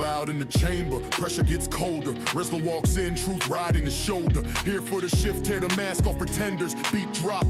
loud in the chamber, pressure gets colder. Resla walks in, truth riding his shoulder. Here for the shift, tear the mask off pretenders. Beat drop,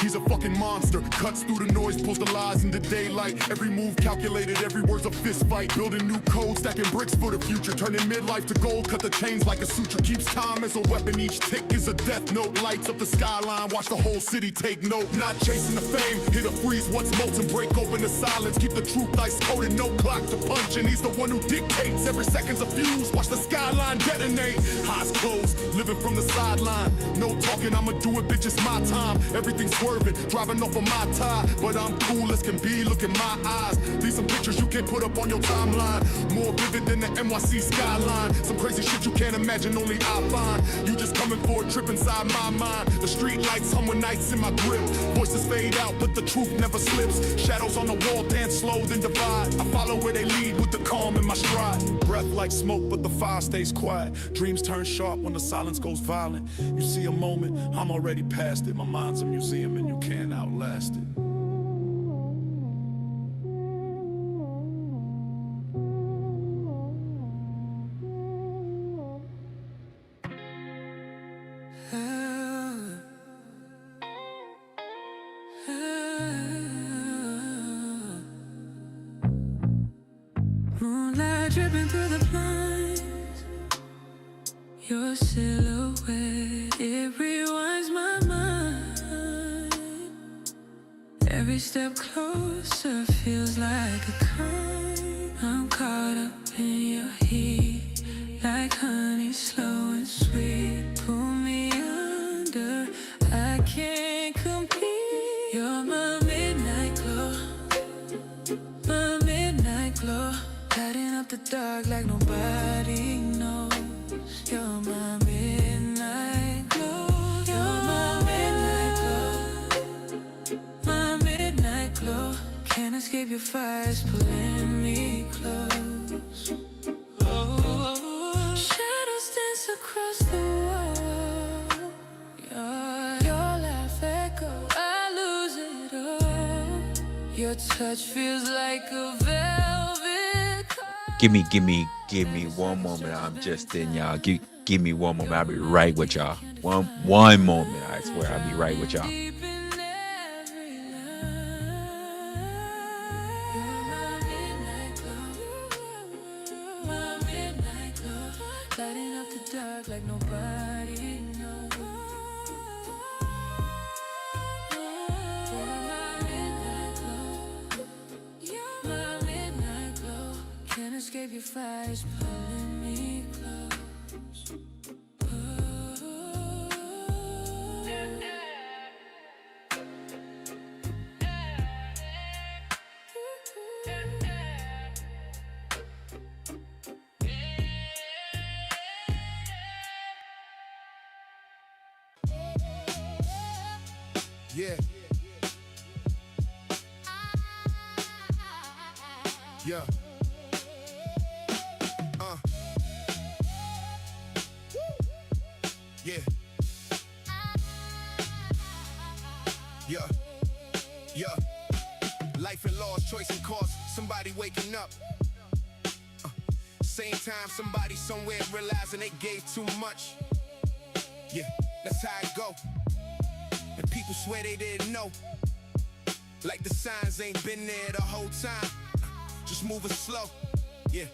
he's a fucking monster. Cuts through the noise, pulls the lies into daylight. Every move calculated, every word's a fist fight. Building new code, stacking bricks for the future. Turning midlife to gold, cut the chains like a suture. Keeps time as a weapon, each tick is a death note. Lights up the skyline, watch the whole city take note. Not chasing the fame, hit a freeze what's molten. Break open the silence, keep the truth ice coated. No clock to punch, and he's the one who dictates. Every second's a fuse, watch the skyline detonate. Eyes closed, living from the sideline. No talking, I'ma do it, bitch, it's my time. Everything's swerving, driving off of my tie. But I'm cool as can be, look in my eyes. These some pictures you can't put up on your timeline. More vivid than the NYC skyline. Some crazy shit you can't imagine, only I find. You just coming for a trip inside my mind. The street lights hum when nights in my grip. Voices fade out, but the truth never slips. Shadows on the wall dance slow, then divide. I follow where they lead with the calm in my stride. Breath like smoke, but the fire stays quiet. Dreams turn sharp when the silence goes violent. You see a moment, I'm already past it. My mind's a museum and you can't outlast it. Moonlight dripping through the blinds. Your silhouette, it rewinds my mind. Every step closer feels like a crime. I'm caught up in your heat, like honey, slow and sweet. Pull me under, I can't compete. You're my midnight glow, my midnight glow. Lighting up the dark like nobody knows. You're my midnight glow. You're my midnight glow. My midnight glow. Can't escape your fires pulling me close. Oh, shadows dance across the wall. Your laugh echo, I lose it all. Your touch feels like a velvet. Give me one moment. I'm just in, y'all. Give me one moment. I'll be right with y'all. One moment. I swear I'll be right with y'all. Lighting up the dark like nobody knows. My midnight glow. Can't escape your fires pulling me close. Yeah. Yeah. Yeah. Yeah. Yeah. Life and loss, choice and cost. Somebody waking up. Same time, somebody somewhere realizing they gave too much. Yeah, that's how it go. And people swear they didn't know. Like the signs ain't been there the whole time. Just moving slow. Yeah.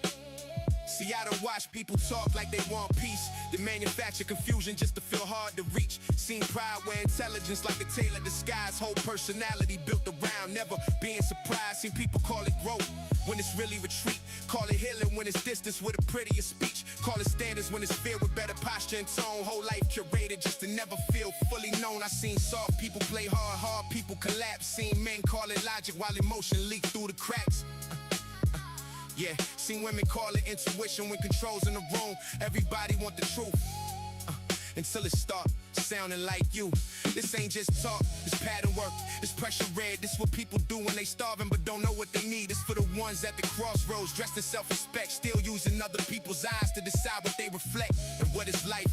See, I done watch people talk like they want peace. They manufacture confusion just to feel hard to reach. Seen pride where intelligence like a tailored disguise. Whole personality built around never being surprised. Seen people call it growth when it's really retreat. Call it healing when it's distance with a prettier speech. Call it standards when it's fear with better posture and tone. Whole life curated just to never feel fully known. I seen soft people play hard people collapse. Seen men call it logic while emotion leak through the cracks. Yeah, seen women call it intuition when control's in the room. Everybody want the truth until it start sounding like you. This ain't just talk, it's pattern work, it's pressure read. This what people do when they starving but don't know what they need. It's for the ones at the crossroads, dressed in self-respect, still using other people's eyes to decide what they reflect. And what is life?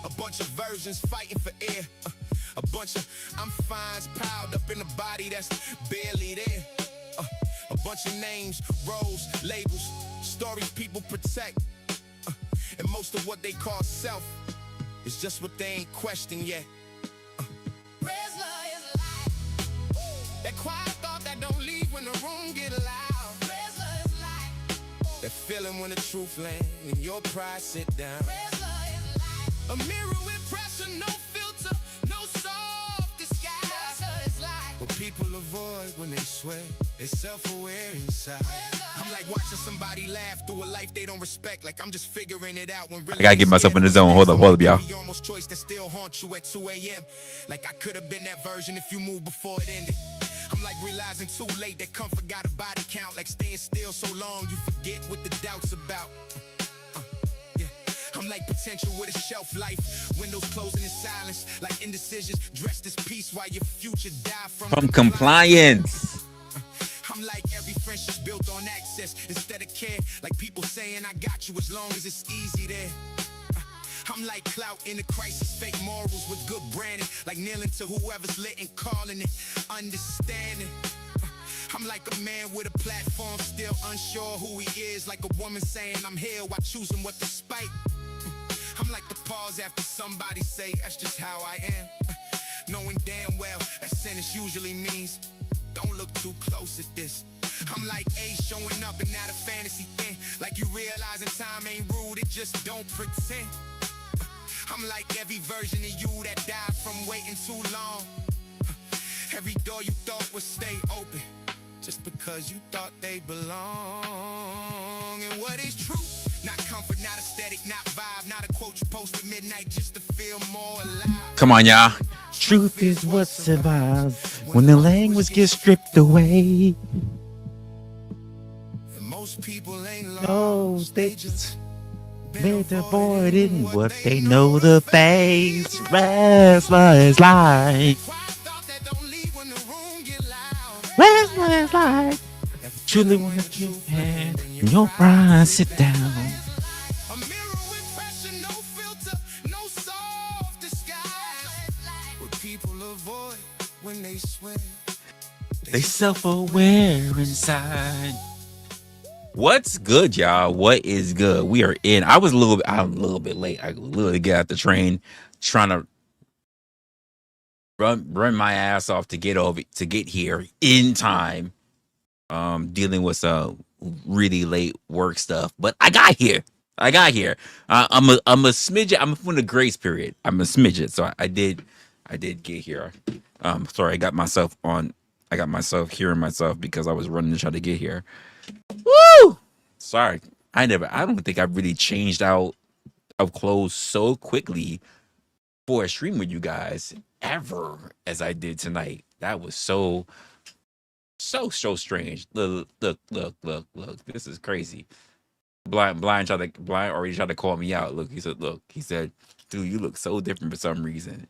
A bunch of versions fighting for air. A bunch of I'm fines piled up in a body that's barely there. A bunch of names, roles, labels, stories people protect. And most of what they call self is just what they ain't questioned yet. Resla is life. That quiet thought that don't leave when the room get loud. Resla is life. That feeling when the truth land and your pride sit down. Resla is life. A mirror with pressure, no filter, no soft disguise. Resla is life. What people avoid when they swear, they self-aware inside. I'm like watching somebody laugh through a life they don't respect. Like I'm just figuring it out when really I gotta get myself in the zone. Hold up, y'all. Almost choice that still haunt you at 2 a.m. Like I could have been that version if you moved before it ended. I'm like realizing too late that comfort got a body count. Like staying still so long you forget what the doubt's about. Yeah. I'm like potential with a shelf life. Windows closing in silence. Like indecisions dressed as peace while your future die from compliance. I'm like every friendship's built on access instead of care. Like people saying I got you as long as it's easy there. I'm like clout in a crisis, fake morals with good branding. Like kneeling to whoever's lit and calling it understanding. I'm like a man with a platform, still unsure who he is. Like a woman saying I'm here while choosing what to spite. I'm like the pause after somebody say that's just how I am. Knowing damn well that sentence usually means don't look too close at this. I'm like A showing up and not a fantasy thing. Like you realizing time ain't rude, it just don't pretend. I'm like every version of you that died from waiting too long. Every door you thought would stay open just because you thought they belong. And what is truth? Not comfort, not aesthetic, not vibe, not a quote you post at midnight just to feel more alive. Come on, y'all. Truth is what survives when the language gets stripped away. And most people ain't Those they just made avoid in what they know the face. Restless is life. Restless is life. Truly want to keep hand in your pride, sit down. A mirror with pressure, no filter, no soft disguise. What people avoid when they swim. They self-aware inside. What's good, y'all? What is good? We are in. I'm a little bit late. I literally got out the train trying to run my ass off to get here in time. Dealing with some really late work stuff, but I got here. I'm a smidget. I'm from the grace period. I'm a smidget, so I did get here. Sorry, I got myself hearing myself because I was running to try to get here. Woo! Sorry, I don't think I really changed out of clothes so quickly for a stream with you guys ever as I did tonight. That was so strange. Look. This is crazy. Blind already tried to call me out. Look, he said, dude, you look so different for some reason.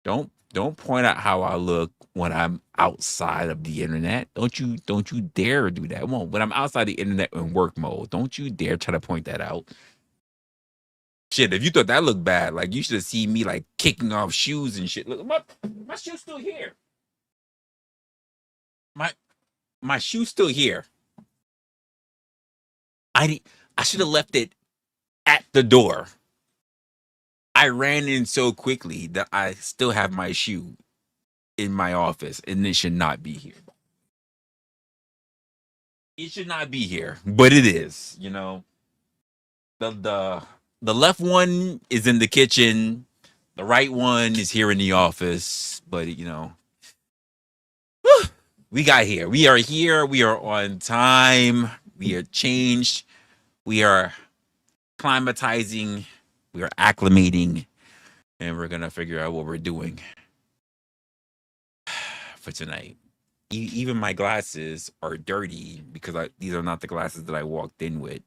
Don't point out how I look when I'm outside of the internet. Don't you dare do that. When I'm outside the internet in work mode, don't you dare try to point that out. Shit, if you thought that looked bad, like you should have seen me like kicking off shoes and shit. Look, my shoe's still here. My shoe's still here. I should have left it at the door. I ran in so quickly that I still have my shoe in my office, and it should not be here. It should not be here, but it is. You know, the left one is in the kitchen. The right one is here in the office. But, you know, we got here. We are here. We are on time. We are changed. We are climatizing. We are acclimating. And we're going to figure out what we're doing for tonight. Even my glasses are dirty because these are not the glasses that I walked in with.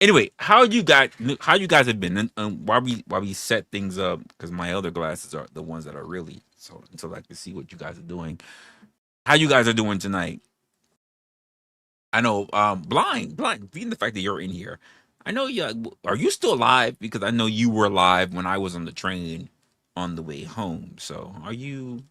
Anyway, how you guys have been? And while we set things up, because my other glasses are the ones that are really so until I can see what you guys are doing. How you guys are doing tonight? I know, blind, being the fact that you're in here. I know you. Are you still alive? Because I know you were alive when I was on the train on the way home. So are you?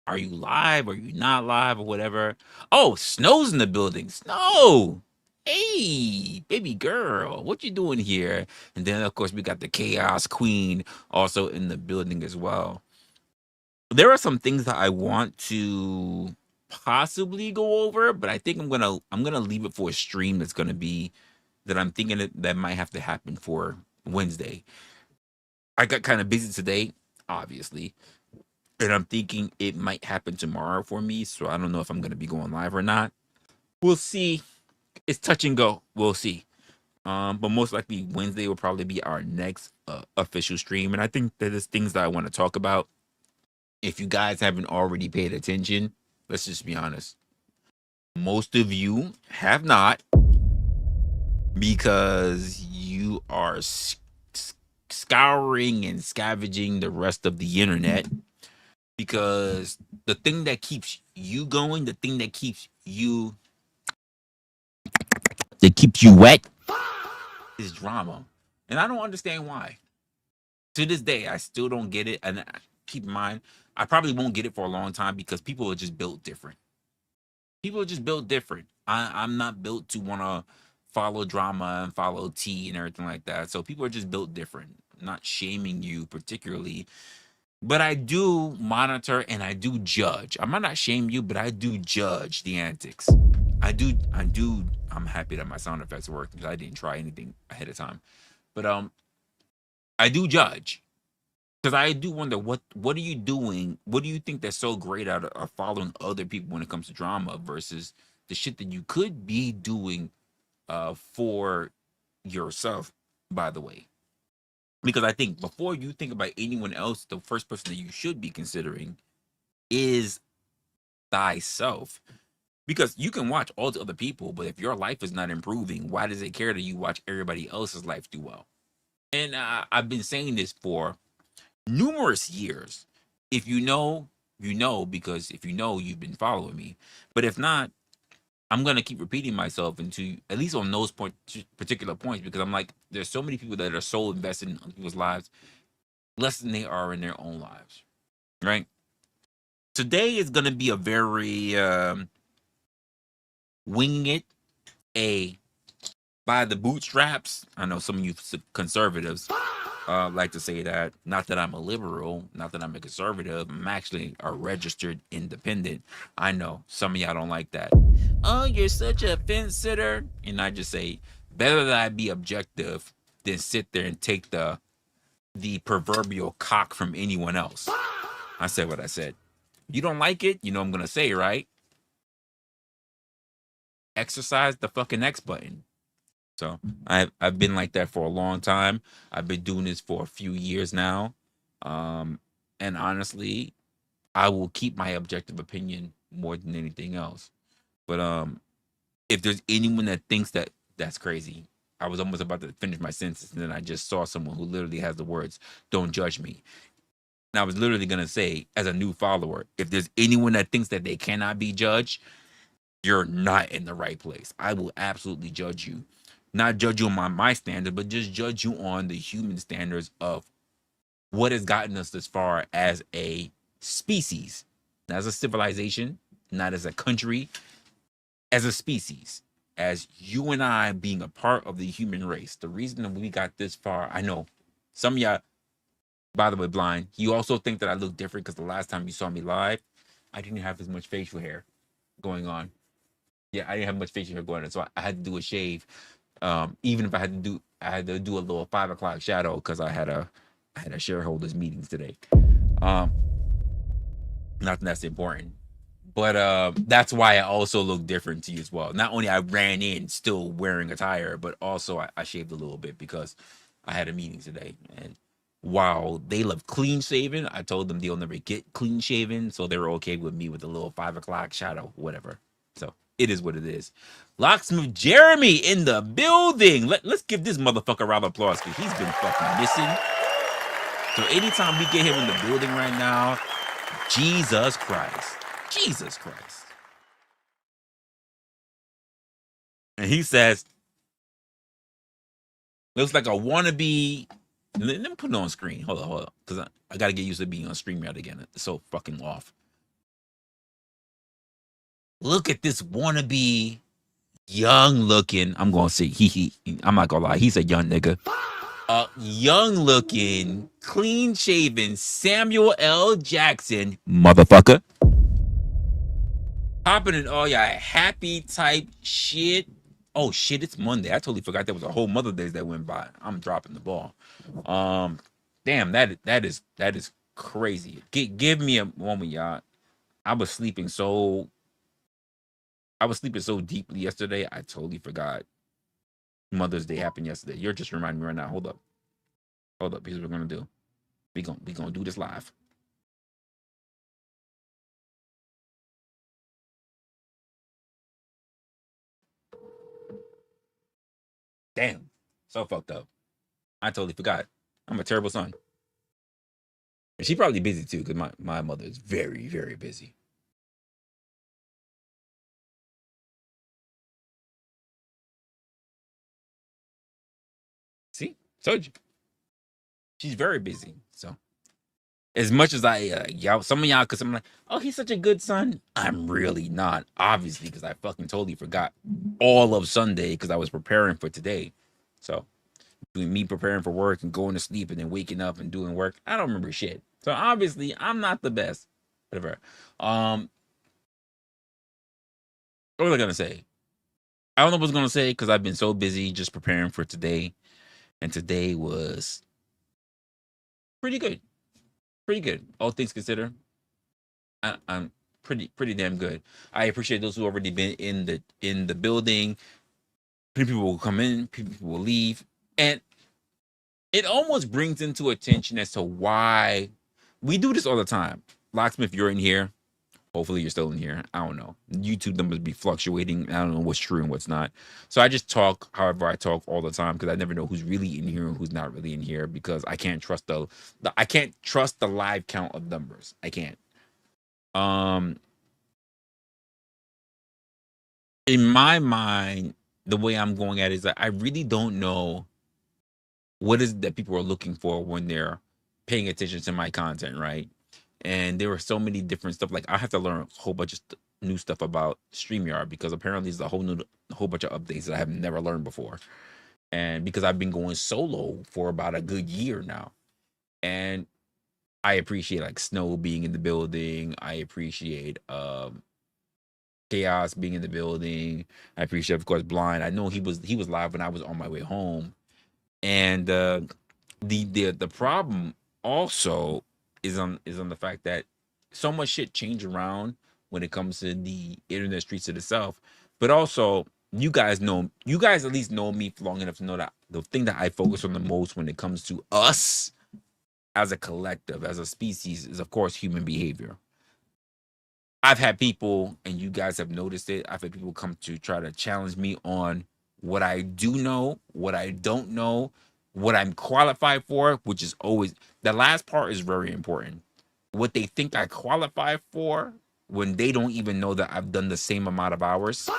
Are you live? Are you not live or whatever? Oh, Snow's in the building. Snow. Hey, baby girl, what you doing here? And then of course we got the Chaos Queen also in the building as well. There are some things that I want to possibly go over, but I think I'm gonna leave it for a stream that's gonna be that I'm thinking that might have to happen for Wednesday. I got kind of busy today, obviously, and I'm thinking it might happen tomorrow for me. So I don't know if I'm gonna be going live or not. We'll see. It's touch and go. We'll see. But most likely Wednesday will probably be our next official stream, and I think that there's things that I want to talk about. If you guys haven't already paid attention, let's just be honest. Most of you have not, because you are scouring and scavenging the rest of the internet, because the thing that keeps you going, the thing that keeps you wet is drama. And I don't understand why. To this day, I still don't get it. And keep in mind, I probably won't get it for a long time because people are just built different. People are just built different. I'm not built to want to follow drama and follow tea and everything like that. So people are just built different. I'm not shaming you particularly, but I do monitor and I do judge. I might not shame you, but I do judge the antics. I do. I'm happy that my sound effects work because I didn't try anything ahead of time. But I do judge. Because I do wonder what are you doing? What do you think that's so great out of following other people when it comes to drama versus the shit that you could be doing for yourself, by the way? Because I think before you think about anyone else, the first person that you should be considering is thyself. Because you can watch all the other people, but if your life is not improving, why does it care that you watch everybody else's life do well? And I've been saying this for numerous years. If you know, you know, because if you know, you've been following me. But if not, I'm gonna keep repeating myself into at least on those particular points, because I'm like, there's so many people that are so invested in other people's lives less than they are in their own lives. Right? Today is gonna be a very winging it, a by the bootstraps. I know some of you conservatives like to say that. Not that I'm a liberal, not that I'm a conservative. I'm actually a registered independent. I know some of y'all don't like that. Oh, you're such a fence sitter. And I just say, better that I be objective than sit there and take the proverbial cock from anyone else. I said what I said. You don't like it? You know I'm gonna say, right? Exercise the fucking X button. So I've been like that for a long time. I've been doing this for a few years now. And honestly, I will keep my objective opinion more than anything else. But if there's anyone that thinks that that's crazy, I was almost about to finish my sentence, and then I just saw someone who literally has the words, "Don't judge me." And I was literally gonna say, as a new follower, if there's anyone that thinks that they cannot be judged, you're not in the right place. I will absolutely judge you. Not judge you on my standard, but just judge you on the human standards of what has gotten us this far as a species, not as a civilization, not as a country, as a species, as you and I being a part of the human race. The reason that we got this far, I know some of y'all, by the way, blind, you also think that I look different because the last time you saw me live, I didn't have as much facial hair going on. Yeah, I didn't have much facial hair going on, so I had to do a shave. Even if I had to do a little 5 o'clock shadow because I had a shareholders meetings today. Not that that's important, but that's why I also look different to you as well. Not only I ran in still wearing attire, but also I shaved a little bit because I had a meeting today. And while they love clean shaven, I told them they'll never get clean shaven, so they were okay with me with a little 5 o'clock shadow, whatever. So it is what it is. Locksmith Jeremy in the building. Let's give this motherfucker a round of applause because he's been fucking missing. So anytime we get him in the building right now, Jesus Christ. Jesus Christ. And he says, looks like a wannabe. Let me put it on screen. Hold on. Because I got to get used to being on StreamYard again. It's so fucking off. look at this wannabe young looking. I'm gonna say I'm not gonna lie, he's a young nigga. Young looking, clean shaven Samuel L. Jackson, motherfucker. Popping in all y'all happy type shit. Oh shit, it's Monday. I totally forgot there was a whole Mother Days that went by. I'm dropping the ball. Damn, that is crazy. Give me a moment, y'all. I was sleeping so deeply yesterday. I totally forgot Mother's Day happened yesterday. You're just reminding me right now. Hold up. Here's what we're gonna do. We gonna do this live. Damn, so fucked up. I totally forgot. I'm a terrible son. And she probably busy too, because my mother is very, very busy. See, told you. She's very busy. So as much as y'all, some of y'all, because I'm like, oh, he's such a good son. I'm really not, obviously, because I fucking totally forgot all of Sunday because I was preparing for today. So between me preparing for work and going to sleep and then waking up and doing work, I don't remember shit. So obviously, I'm not the best. Whatever. What was I gonna say? I don't know what I was gonna say because I've been so busy just preparing for today, and today was pretty good. Pretty good, all things considered. I'm pretty damn good. I appreciate those who already been in the building. People will come in, people will leave, and it almost brings into attention as to why we do this all the time. Locksmith, you're in here. Hopefully you're still in here. I don't know. YouTube numbers be fluctuating. I don't know what's true and what's not. So I just talk however I talk all the time because I never know who's really in here and who's not really in here because I can't trust the live count of numbers. I can't. In my mind, the way I'm going at it is that I really don't know what is that people are looking for when they're paying attention to my content, right? And there were so many different stuff. Like I have to learn a whole bunch of new stuff about StreamYard because apparently there's a whole bunch of updates that I have never learned before. And because I've been going solo for about a good year now. And I appreciate like Snow being in the building. I appreciate Chaos being in the building. I appreciate, of course, Blind. I know he was live when I was on my way home. And the problem also is on the fact that so much shit changed around when it comes to the internet streets of the South. But also, you guys at least know me for long enough to know that the thing that I focus on the most when it comes to us as a collective, as a species, is of course human behavior. I've had people, and you guys have noticed it, I've had people come to try to challenge me on what I do know, what I don't know, what I'm qualified for, which is always the last part is very important. What they think I qualify for when they don't even know that I've done the same amount of hours.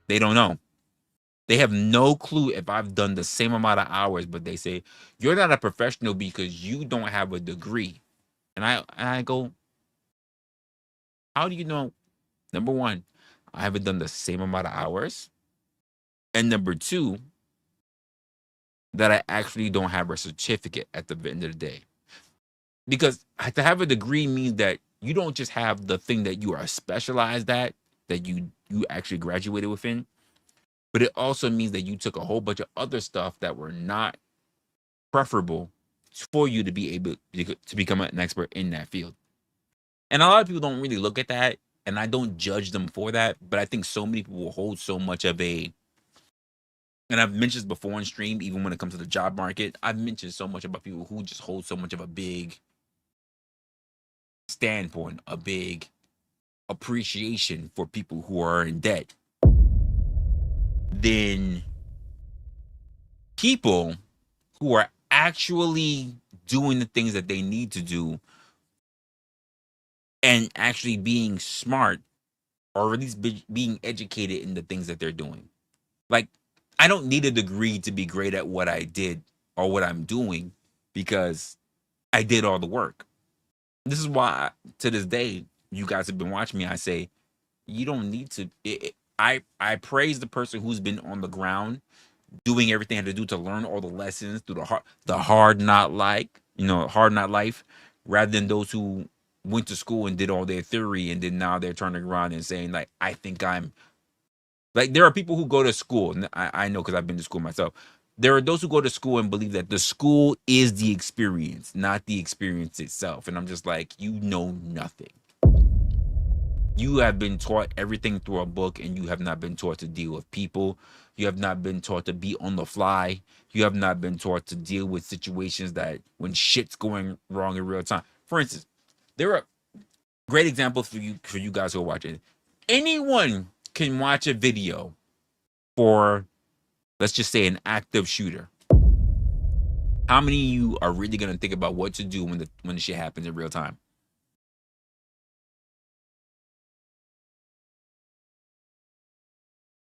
They don't know. They have no clue if I've done the same amount of hours, but they say, you're not a professional because you don't have a degree. And I go, how do you know? Number one, I haven't done the same amount of hours. And number two, that I actually don't have a certificate at the end of the day. Because to have a degree means that you don't just have the thing that you are specialized at, that you actually graduated within, but it also means that you took a whole bunch of other stuff that were not preferable for you to be able to become an expert in that field. And a lot of people don't really look at that, and I don't judge them for that, but I think so many people will hold so much of a, and I've mentioned this before on stream, even when it comes to the job market, I've mentioned so much about people who just hold so much of a big standpoint, a big appreciation for people who are in debt, than people who are actually doing the things that they need to do and actually being smart, or at least being educated in the things that they're doing. Like, I don't need a degree to be great at what I did or what I'm doing because I did all the work. This is why, to this day, you guys have been watching me. I say, You don't need to. I praise the person who's been on the ground doing everything they had to do to learn all the lessons through the hard not like hard not life, rather than those who went to school and did all their theory and then now they're turning around and saying like I think I'm like there are people who go to school and I know because I've been to school myself. There are those who go to school and believe that the school is the experience, not the experience itself. And I'm just like, you know nothing. You have been taught everything through a book and you have not been taught to deal with people. You have not been taught to be on the fly. You have not been taught to deal with situations that when shit's going wrong in real time. For instance, there are great examples for you guys who are watching. Anyone can watch a video for, let's just say, an active shooter. How many of you are really gonna think about what to do when the shit happens in real time?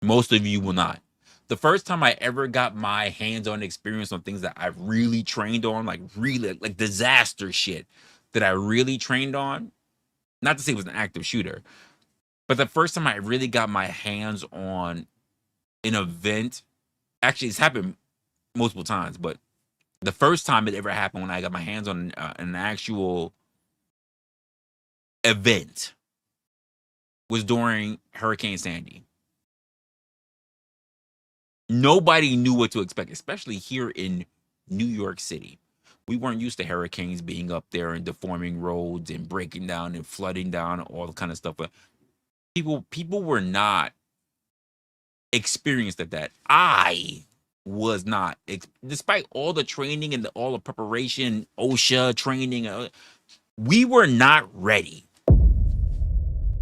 Most of you will not. The first time I ever got my hands-on experience on things that I've really trained on, like really like disaster shit that I really trained on, not to say it was an active shooter, but the first time I really got my hands on an event, actually it's happened multiple times, but the first time it ever happened when I got my hands on an actual event was during Hurricane Sandy. Nobody knew what to expect, especially here in New York City. We weren't used to hurricanes being up there and deforming roads and breaking down and flooding down, all the kind of stuff. But people were not experienced at that. I was not, despite all the training and all the preparation, OSHA training. We were not ready.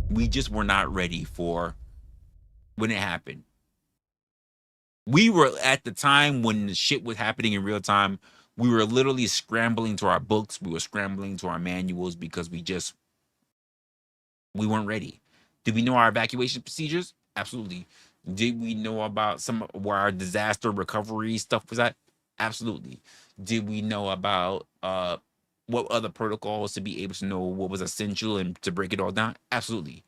We just were not ready for when it happened. We were at the time when the shit was happening in real time. We were literally scrambling to our books. We were scrambling to our manuals because we weren't ready. Did we know our evacuation procedures? Absolutely. Did we know about some where our disaster recovery stuff was at? Absolutely. Did we know about what other protocols to be able to know what was essential and to break it all down? Absolutely.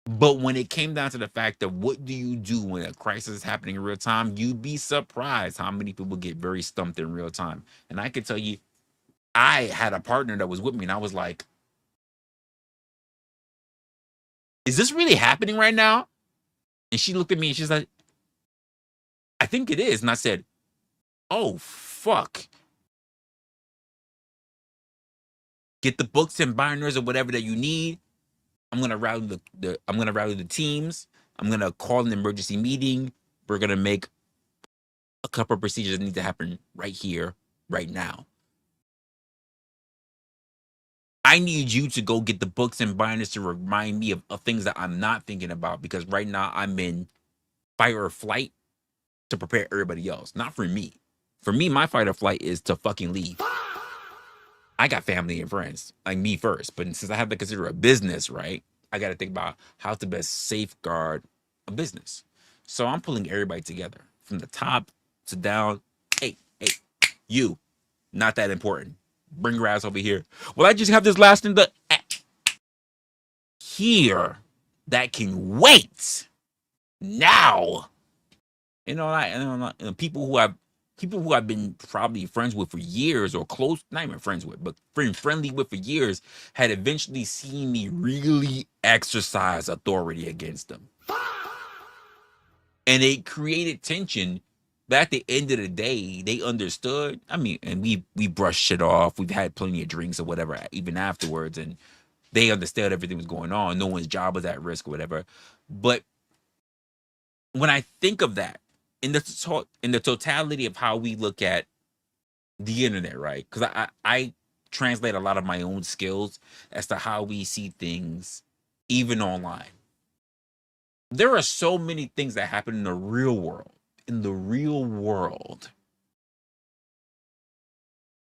But when it came down to the fact of what do you do when a crisis is happening in real time, you'd be surprised how many people get very stumped in real time. And I can tell you, I had a partner that was with me, and I was like, is this really happening right now? And she looked at me and she's like, I think it is. And I said, oh, fuck. Get the books and binders or whatever that you need. I'm gonna rally the teams. I'm gonna call an emergency meeting. We're gonna make a couple of procedures that need to happen right here, right now. I need you to go get the books and binders to remind me of things that I'm not thinking about, because right now I'm in fight or flight to prepare everybody else, not for me. For me, my fight or flight is to fucking leave. I got family and friends, like me first. But since I have to consider a business, right, I got to think about how to best safeguard a business. So I'm pulling everybody together from the top to down. Hey, you, not that important. Bring your ass over here. Well, I just have this last in the here that can wait now. People who I've been probably friends with for years, or close, not even friends with, but friendly with for years, had eventually seen me really exercise authority against them. And it created tension. But at the end of the day, they understood. I mean, and we brushed shit off. We've had plenty of drinks or whatever, even afterwards, and they understood everything was going on. No one's job was at risk or whatever. But when I think of that, in the totality of how we look at the internet, right? Because I translate a lot of my own skills as to how we see things, even online. There are so many things that happen in the real world,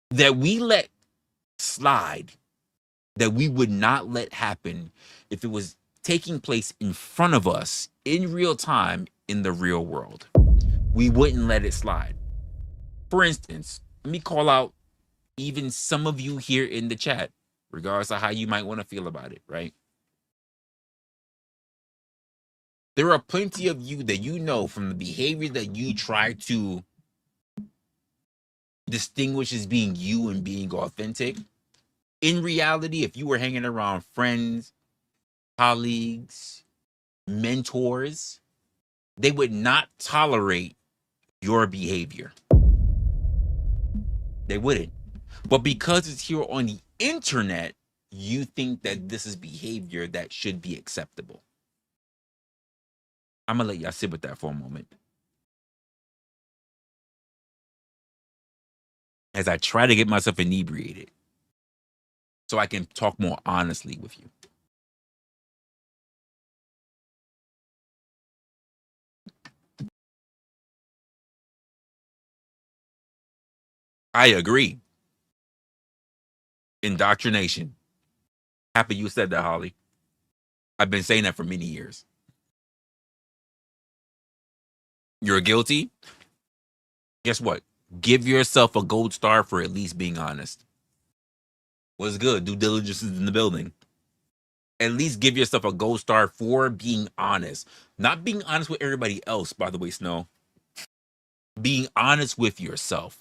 that we let slide, that we would not let happen if it was taking place in front of us in real time in the real world. We wouldn't let it slide. For instance, let me call out even some of you here in the chat, regardless of how you might want to feel about it, right? There are plenty of you that you know from the behavior that you try to distinguish as being you and being authentic. In reality, if you were hanging around friends, colleagues, mentors, they would not tolerate your behavior. They wouldn't. But because it's here on the internet, you think that this is behavior that should be acceptable. I'm going to let y'all sit with that for a moment. As I try to get myself inebriated so I can talk more honestly with you. I agree. Indoctrination. Happy you said that, Holly. I've been saying that for many years. You're guilty? Guess what? Give yourself a gold star for at least being honest. What's good? Due diligence is in the building. At least give yourself a gold star for being honest. Not being honest with everybody else, by the way, Snow. Being honest with yourself.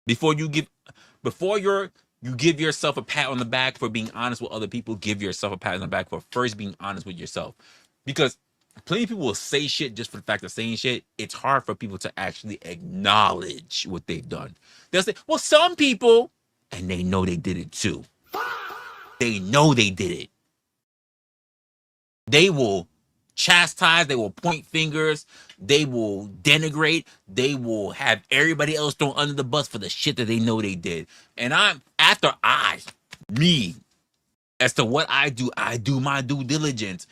Before you give yourself a pat on the back for being honest with other people, give yourself a pat on the back for first being honest with yourself. Because plenty of people will say shit just for the fact of saying shit. It's hard for people to actually acknowledge what they've done. They'll say, well, some people, and they know they did it too. They know they did it. They will chastise, they will point fingers, they will denigrate, they will have everybody else thrown under the bus for the shit that they know they did. And as to what I do my due diligence.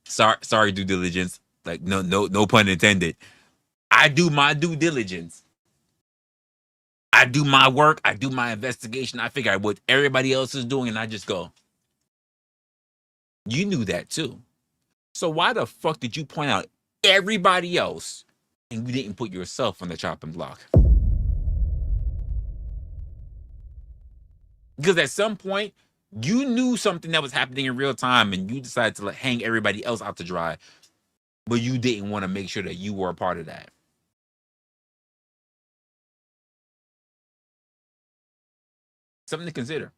Sorry, due diligence. Like no pun intended. I do my due diligence. I do my work, I do my investigation, I figure out what everybody else is doing, and I just go, you knew that too. So why the fuck did you point out everybody else and you didn't put yourself on the chopping block? Because at some point, you knew something that was happening in real time and you decided to hang everybody else out to dry, but you didn't want to make sure that you were a part of that. Something to consider.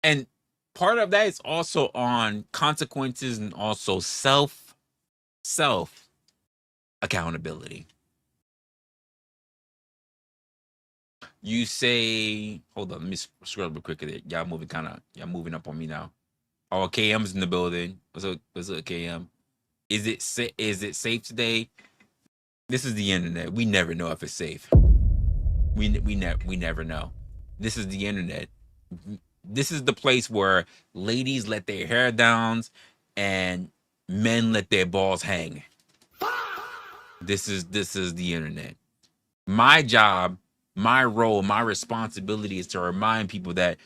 And part of that is also on consequences and also self accountability. You say, hold on, let me scroll real quick at it. Y'all moving up on me now. Oh, KM's in the building. What's up, KM? Is it safe today? This is the internet. We never know if it's safe. We never know. This is the internet. This is the place where ladies let their hair down and men let their balls hang. This is the internet. My job, my role, my responsibility is to remind people that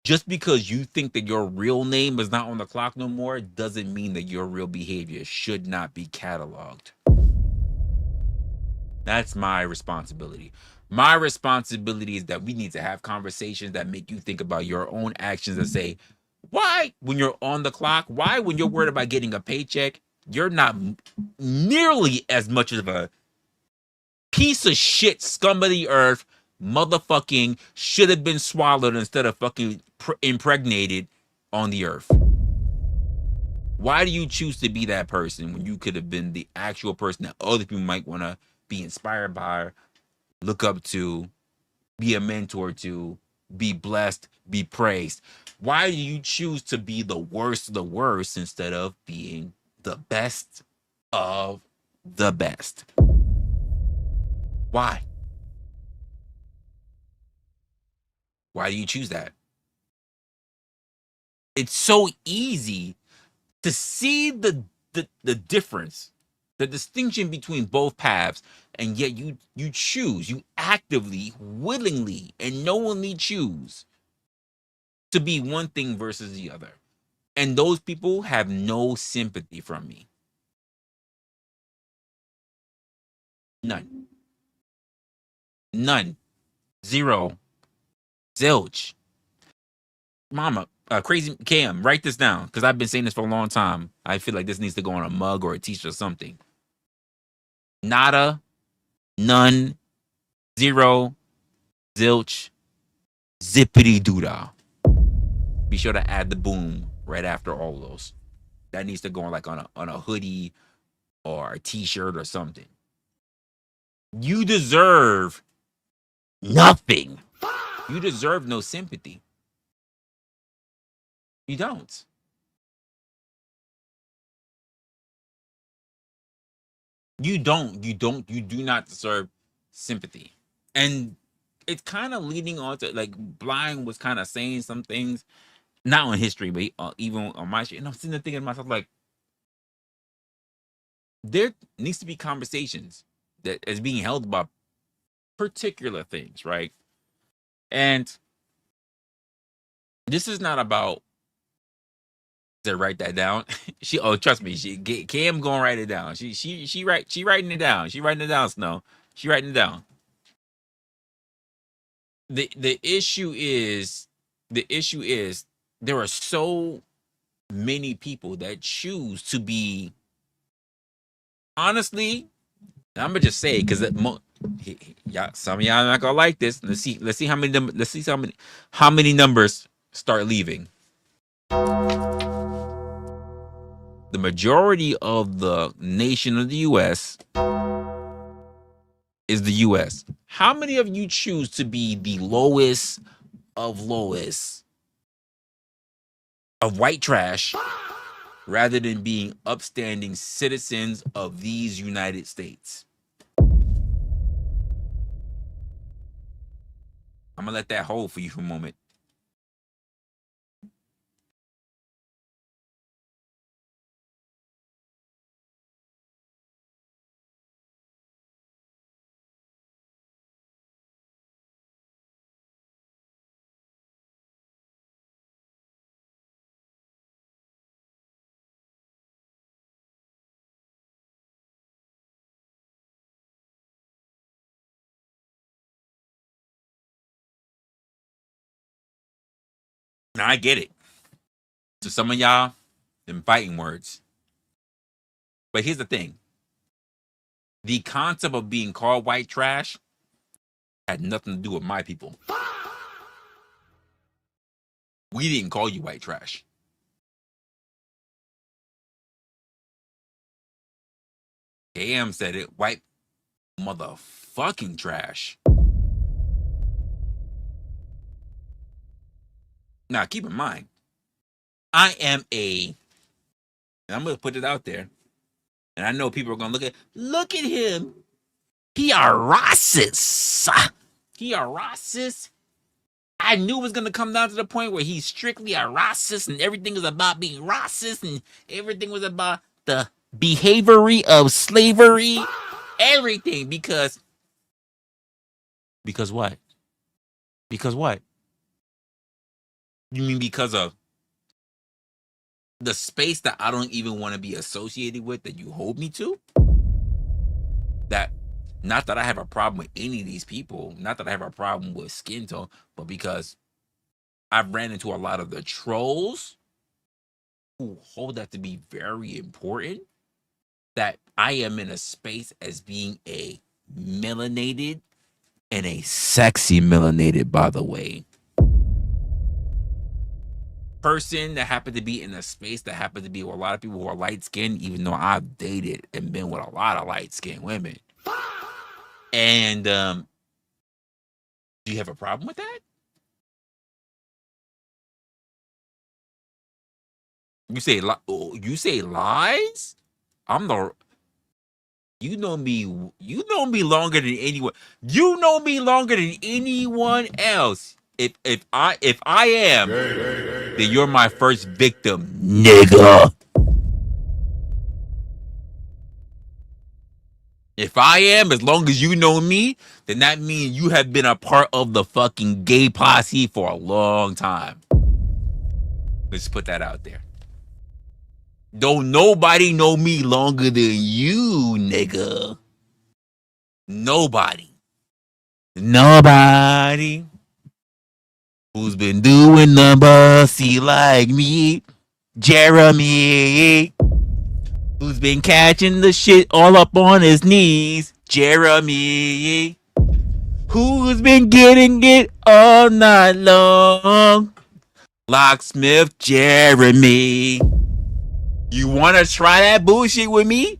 just because you think that your real name is not on the clock no more doesn't mean that your real behavior should not be cataloged. That's my responsibility. My responsibility is that we need to have conversations that make you think about your own actions and say, why, when you're on the clock, why, when you're worried about getting a paycheck, you're not nearly as much of a piece of shit, scum of the earth, motherfucking should have been swallowed instead of fucking impregnated on the earth. Why do you choose to be that person when you could have been the actual person that other people might want to be inspired by, look up to, be a mentor to, be blessed, be praised? Why do you choose to be the worst of the worst instead of being the best of the best? Why? Why do you choose that? It's so easy to see the difference, the distinction between both paths, and yet you choose, you actively, willingly, and knowingly choose to be one thing versus the other. And those people have no sympathy from me. None. None. Zero. Zilch. Mama, Crazy Cam, write this down because I've been saying this for a long time. I feel like this needs to go on a mug or a t-shirt or something. Nada, none, zero, zilch, zippity doodah. Be sure to add the boom right after all of those. That needs to go on like on a hoodie or a t-shirt or something. You deserve nothing. You deserve no sympathy. You don't. You do not deserve sympathy. And it's kind of leading on to like Blind was kind of saying some things, not on history, but even on my shit. And I'm sitting there thinking to myself, like, there needs to be conversations that is being held about particular things, right? And this is not about to write that down. Trust me, Cam gonna write it down. She writing it down. She writing it down, Snow. She writing it down. The issue is there are so many people that choose to be, honestly, I'm gonna just say, because some of y'all not gonna like this. Let's see how many numbers start leaving. The majority of the nation of the US is the US. How many of you choose to be the lowest of white trash rather than being upstanding citizens of these United States? I'm gonna let that hold for you for a moment. Now I get it. To some of y'all, them fighting words. But here's the thing. The concept of being called white trash had nothing to do with my people. We didn't call you white trash. Cam said it, white motherfucking trash. Now keep in mind, I'm gonna put it out there, and I know people are gonna look at him. He a racist. He a racist. I knew it was gonna come down to the point where he's strictly a racist, and everything is about being racist, and everything was about the behaviory of slavery, everything. Because what? Because what? You mean because of the space that I don't even want to be associated with that you hold me to? That, not that I have a problem with any of these people, not that I have a problem with skin tone, but because I've ran into a lot of the trolls who hold that to be very important, that I am in a space as being a melanated, and a sexy melanated, by the way, person that happened to be in a space that happened to be with a lot of people who are light skinned, even though I've dated and been with a lot of light skinned women. And do you have a problem with that? You say lies? You know me longer than anyone. You know me longer than anyone else. If I am, then you're my first victim, nigga. If I am, as long as you know me, then that means you have been a part of the fucking gay posse for a long time. Let's put that out there. Don't nobody know me longer than you, nigga. Nobody. Who's been doing the bussy like me? Jeremy. Who's been catching the shit all up on his knees? Jeremy. Who's been getting it all night long? Locksmith Jeremy. You want to try that bullshit with me?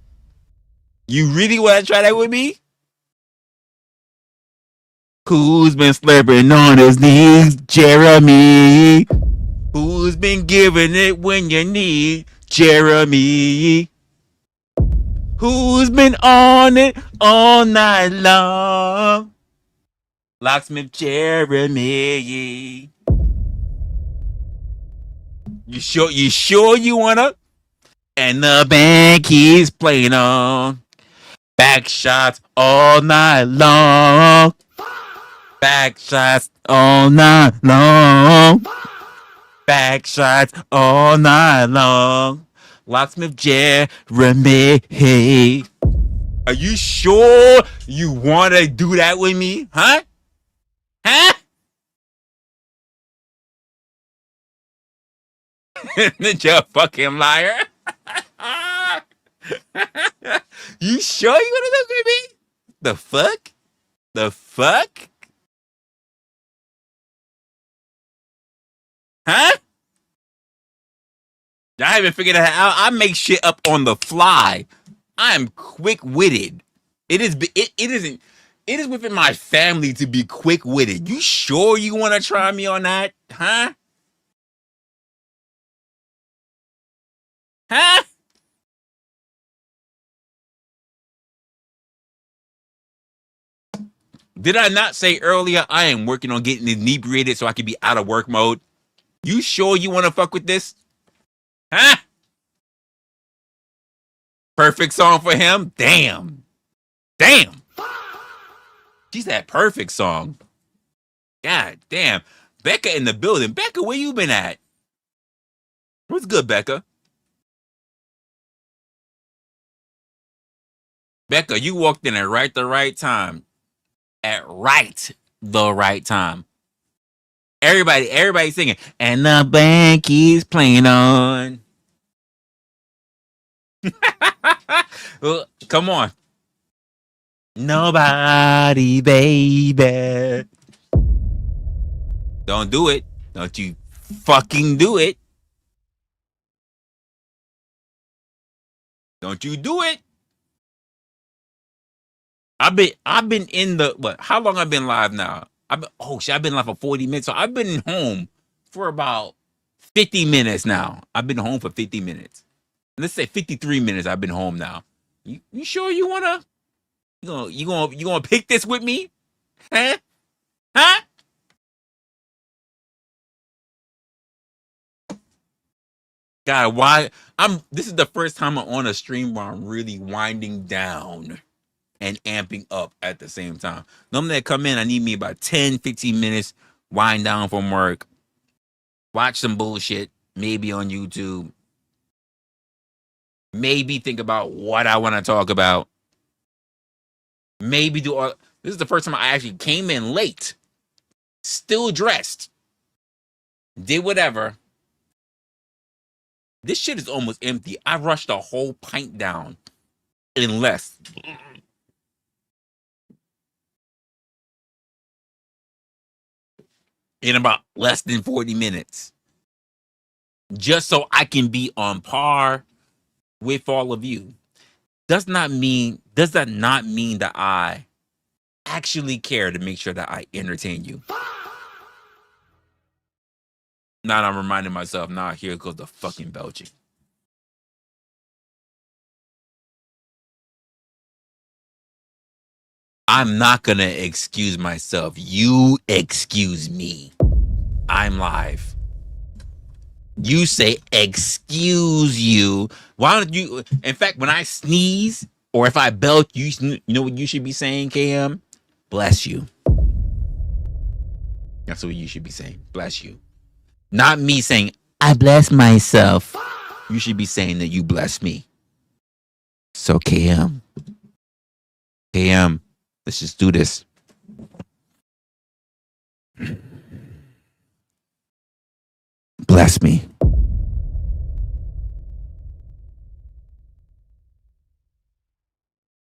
You really want to try that with me? Who's been slipping on his knees? Jeremy. Who's been giving it when you need? Jeremy. Who's been on it all night long? Locksmith Jeremy. You sure you wanna? And the band keeps playing on. Back shots all night long. Back shots all night long. Back shots all night long. Locksmith Jeremy. Are you sure you want to do that with me? Huh? Huh? You're a fucking liar. You sure you want to do it with me? The fuck? The fuck? Huh? I haven't figured that out. I make shit up on the fly. I am quick-witted. It is within my family to be quick-witted. You sure you want to try me on that? Huh? Huh? Did I not say earlier I am working on getting inebriated so I can be out of work mode? You sure you want to fuck with this? Huh? Perfect song for him? Damn. Damn. She's that perfect song. God damn. Becca in the building. Becca, where you been at? What's good, Becca? Becca, you walked in at the right time. At the right time. Everybody singing. And the band keeps playing on. Well, come on. Nobody, baby. Don't do it. Don't you fucking do it. Don't you do it. I've been in the what? How long I've been live now? I've been live for 40 minutes. So I've been home for about 50 minutes now. I've been home for 50 minutes. Let's say 53 minutes I've been home now. You sure you wanna you gonna pick this with me? Huh? Huh? God, why this is the first time I'm on a stream where I'm really winding down and amping up at the same time. Normally I come in, I need me about 10, 15 minutes, wind down from work, watch some bullshit, maybe on YouTube, maybe think about what I want to talk about, maybe this is the first time I actually came in late, still dressed, did whatever. This shit is almost empty. I rushed a whole pint down in about less than 40 minutes. Just so I can be on par with all of you. Does that not mean that I actually care to make sure that I entertain you? Now I'm reminding myself, here goes the fucking belching. I'm not gonna excuse myself. You excuse me. I'm live. You say, excuse you. Why don't you? In fact, when I sneeze or if I belch, you know what you should be saying, KM? Bless you. That's what you should be saying. Bless you. Not me saying, I bless myself. You should be saying that you bless me. So, KM, let's just do this. Bless me.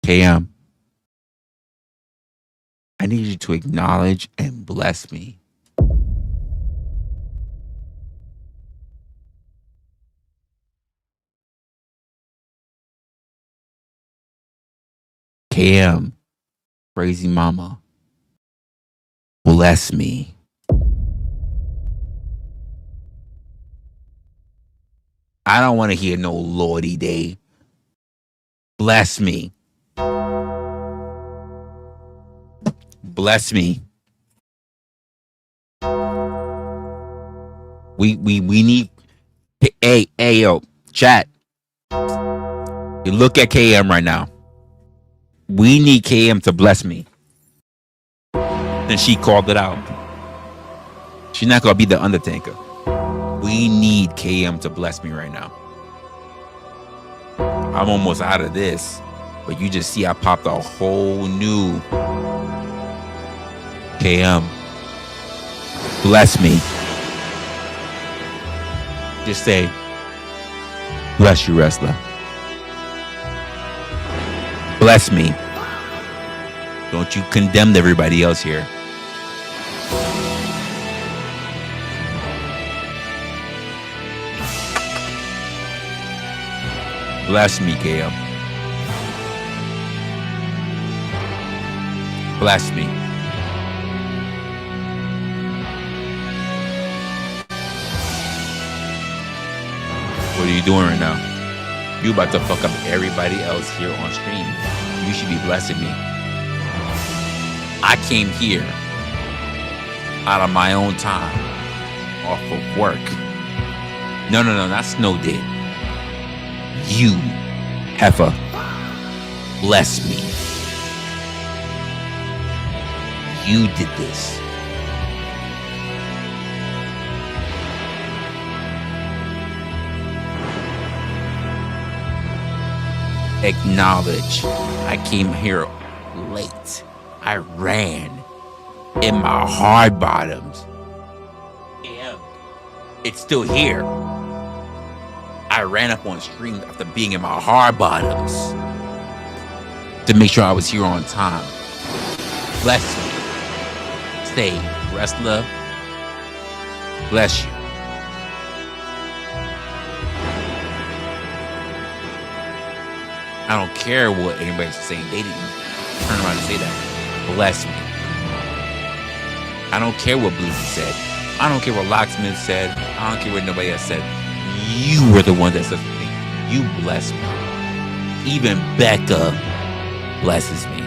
KM, I need you to acknowledge and bless me. KM, crazy mama, bless me. I don't want to hear no Lordy Day. Bless me. Bless me. We need. Hey, yo, chat. You look at KM right now. We need KM to bless me. And she called it out. She's not gonna be the Undertaker. We need KM to bless me right now. I'm almost out of this, but you just see I popped a whole new KM. Bless me. Just say, bless you, wrestler. Bless me. Don't you condemn everybody else here. Bless me, KM. Bless me. What are you doing right now? You about to fuck up everybody else here on stream. You should be blessing me. I came here out of my own time, off of work. No, not Snow did. You, heifer, bless me. You did this. Acknowledge I came here late. I ran in my hard bottoms. Yeah, it's still here. I ran up on stream after being in my hard bottoms to make sure I was here on time. Bless you. Stay, wrestler. Bless you. I don't care what anybody's saying. They didn't turn around and say that. Bless me. I don't care what Bluesy said. I don't care what Locksmith said. I don't care what nobody else said. You were the one that said something. You bless me. Even Becca blesses me.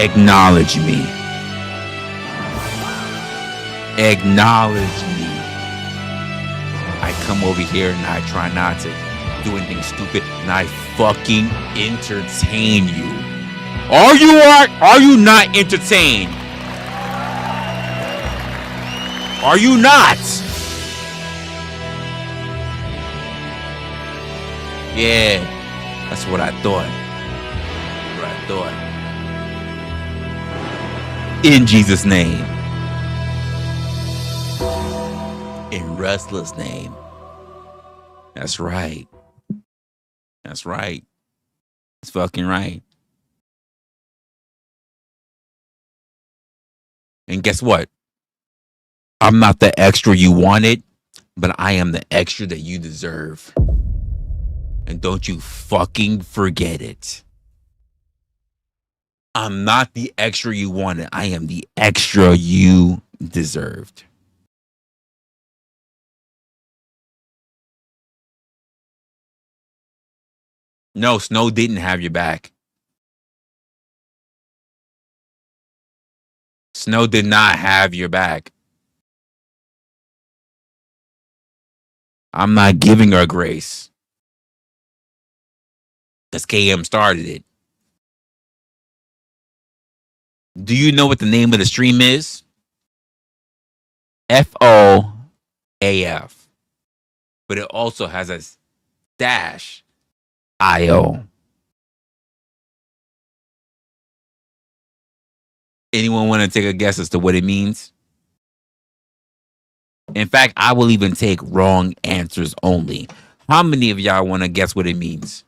Acknowledge me. Acknowledge me. I come over here and I try not to do anything stupid and I fucking entertain you. Are you not entertained? Are you not? Yeah, that's what I thought. In Jesus' name. In Wrestler's name. That's right. That's right. That's fucking right. And guess what? I'm not the extra you wanted, but I am the extra that you deserve. And don't you fucking forget it. I'm not the extra you wanted. I am the extra you deserved. No, Snow didn't have your back. Snow did not have your back. I'm not giving her grace. Because KM started it. Do you know what the name of the stream is? FOAF. But it also has a dash IO. Anyone want to take a guess as to what it means? In fact, I will even take wrong answers only. How many of y'all want to guess what it means?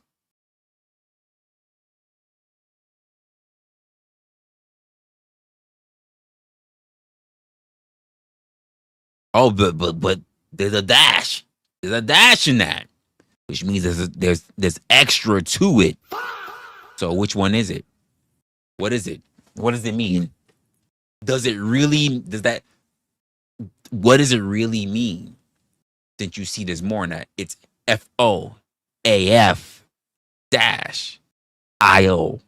Oh, but there's a dash. There's a dash in that, which means there's extra to it. So which one is it? What is it? What does it mean? Does it really? Does that? What does it really mean? Since you see there's more in that, it's FOAF dash IO.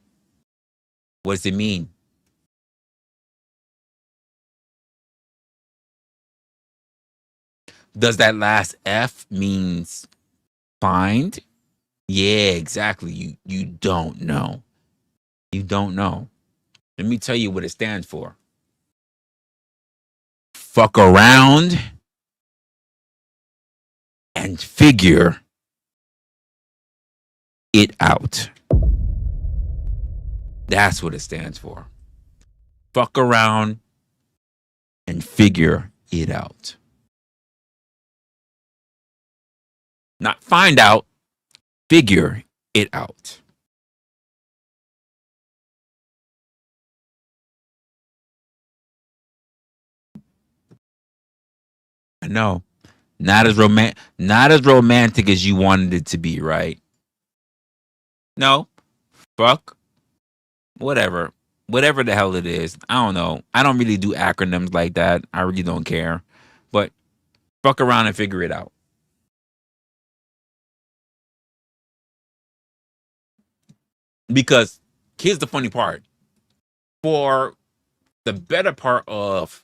What does it mean? Does that last F means find? Yeah, exactly. You don't know. You don't know. Let me tell you what it stands for. Fuck around and figure it out. That's what it stands for. Fuck around and figure it out. Not find out, figure it out. I know. Not as romantic as you wanted it to be, right? No. Fuck. Whatever. Whatever the hell it is. I don't know. I don't really do acronyms like that. I really don't care. But fuck around and figure it out. Because here's the funny part. For the better part of,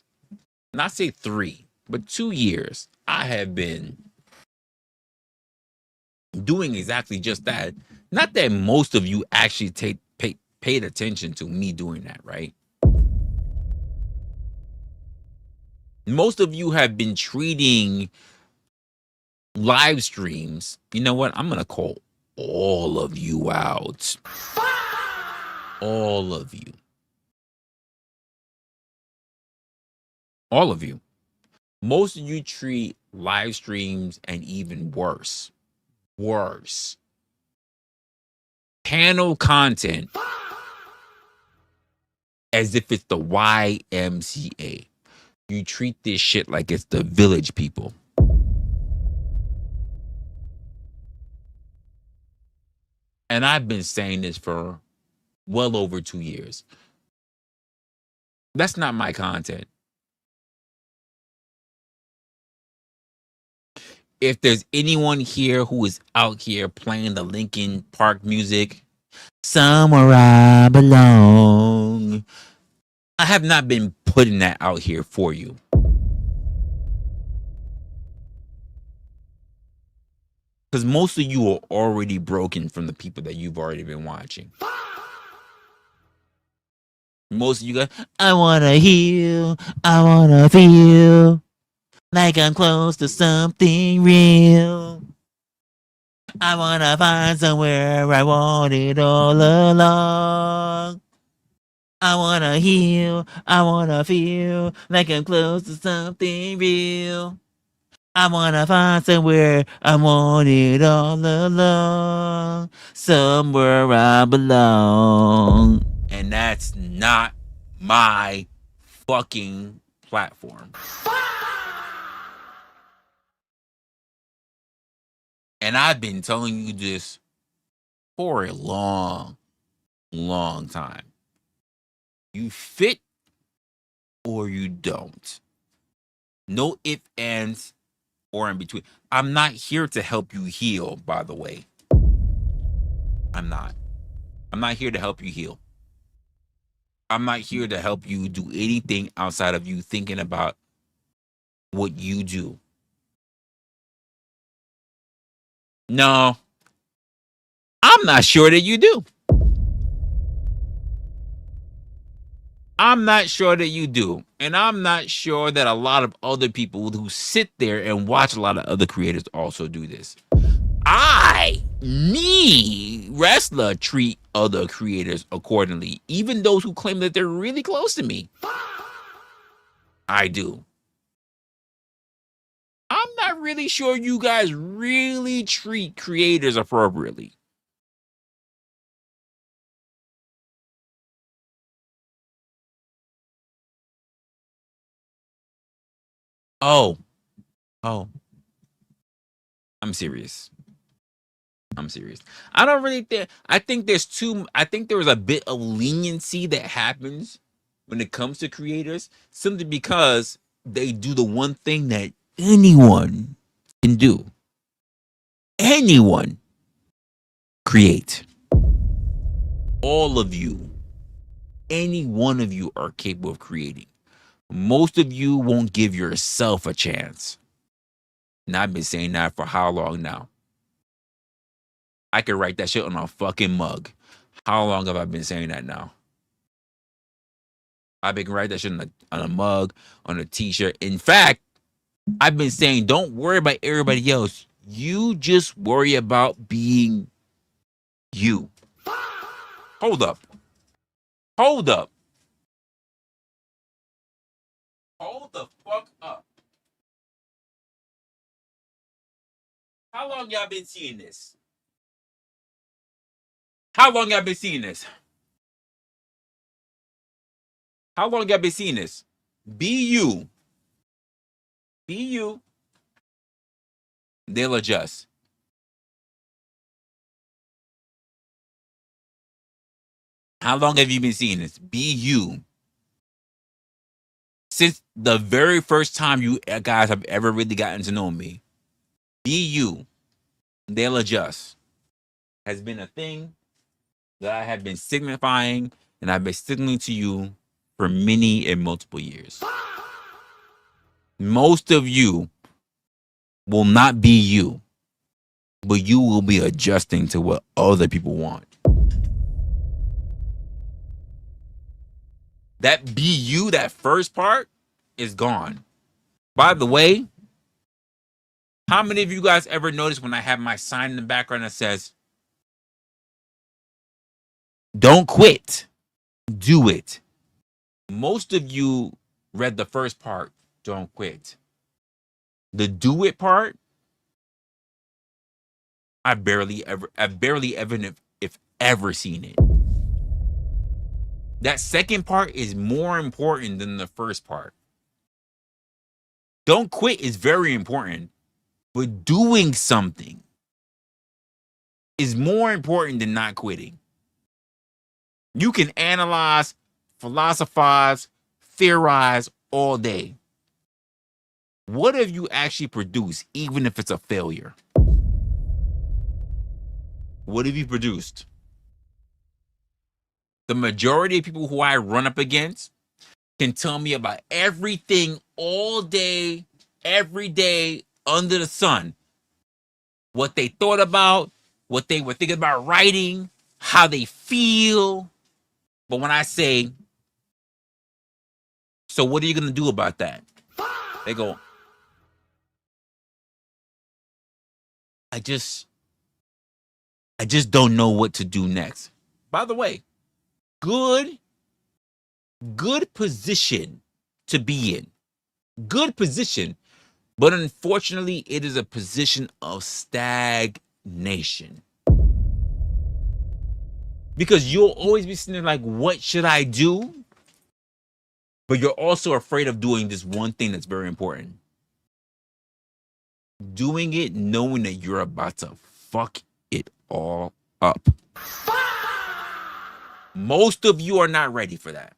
not say 3, but 2 years, I have been doing exactly just that. Not that most of you actually paid attention to me doing that, right? Most of you have been treating live streams. You know what? I'm going to call all of you out. All of you. All of you. Most of you treat live streams and even worse. Panel content as if it's the YMCA. You treat this shit like it's the Village People. And I've been saying this for well over 2 years. That's not my content. If there's anyone here who is out here playing the Linkin Park music, somewhere I belong, I have not been putting that out here for you. Because most of you are already broken from the people that you've already been watching. Most of you guys, I want to heal, I want to feel like I'm close to something real. I want to find somewhere I want it all along. I want to heal, I want to feel like I'm close to something real. I want to find somewhere I want it all along. Somewhere I belong. And that's not my fucking platform. And I've been telling you this for a long time. You fit or you don't. No ifs, ands, or in between. I'm not here to help you heal, by the way. I'm not. I'm not here to help you heal. I'm not here to help you do anything outside of you thinking about what you do. No, I'm not sure that you do. I'm not sure that you do. And I'm not sure that a lot of other people who sit there and watch a lot of other creators also do this. I me, Wrestler, treat other creators accordingly, even those who claim that they're really close to me. I do. I'm not really sure you guys really treat creators appropriately. Oh, oh, I'm serious. I'm serious. I don't really think. I think there's too. I think there was a bit of leniency that happens when it comes to creators, simply because they do the one thing that anyone can do. Anyone create. All of you, any one of you are capable of creating. Most of you won't give yourself a chance. And I've been saying that for how long now? I could write that shit on a fucking mug. How long have I been saying that now? I've been writing that shit on a mug, on a t-shirt. In fact, I've been saying, don't worry about everybody else. You just worry about being you. Hold up. Hold up. Hold the fuck up. How long y'all been seeing this? How long y'all been seeing this? How long y'all been seeing this? Be you. Be you. They'll adjust. How long have you been seeing this? Be you. Since the very first time you guys have ever really gotten to know me, be you. They'll adjust. Has been a thing that I have been signifying, and I've been signaling to you for many and multiple years. Most of you will not be you, but you will be adjusting to what other people want. That be you, that first part, is gone. By the way, how many of you guys ever notice when I have my sign in the background that says, don't quit, do it? Most of you read the first part, don't quit. The do it part, I've barely ever, if ever seen it. That second part is more important than the first part. Don't quit is very important, but doing something is more important than not quitting. You can analyze, philosophize, theorize all day. What have you actually produced, even if it's a failure? What have you produced? The majority of people who I run up against can tell me about everything all day, every day under the sun. What they thought about, what they were thinking about writing, how they feel. But when I say, so what are you going to do about that? They go, I just don't know what to do next. By the way, good position to be in. Good position. But unfortunately, it is a position of stagnation. Because you'll always be sitting there like, what should I do? But you're also afraid of doing this one thing that's very important. Doing it knowing that you're about to fuck it all up. Most of you are not ready for that.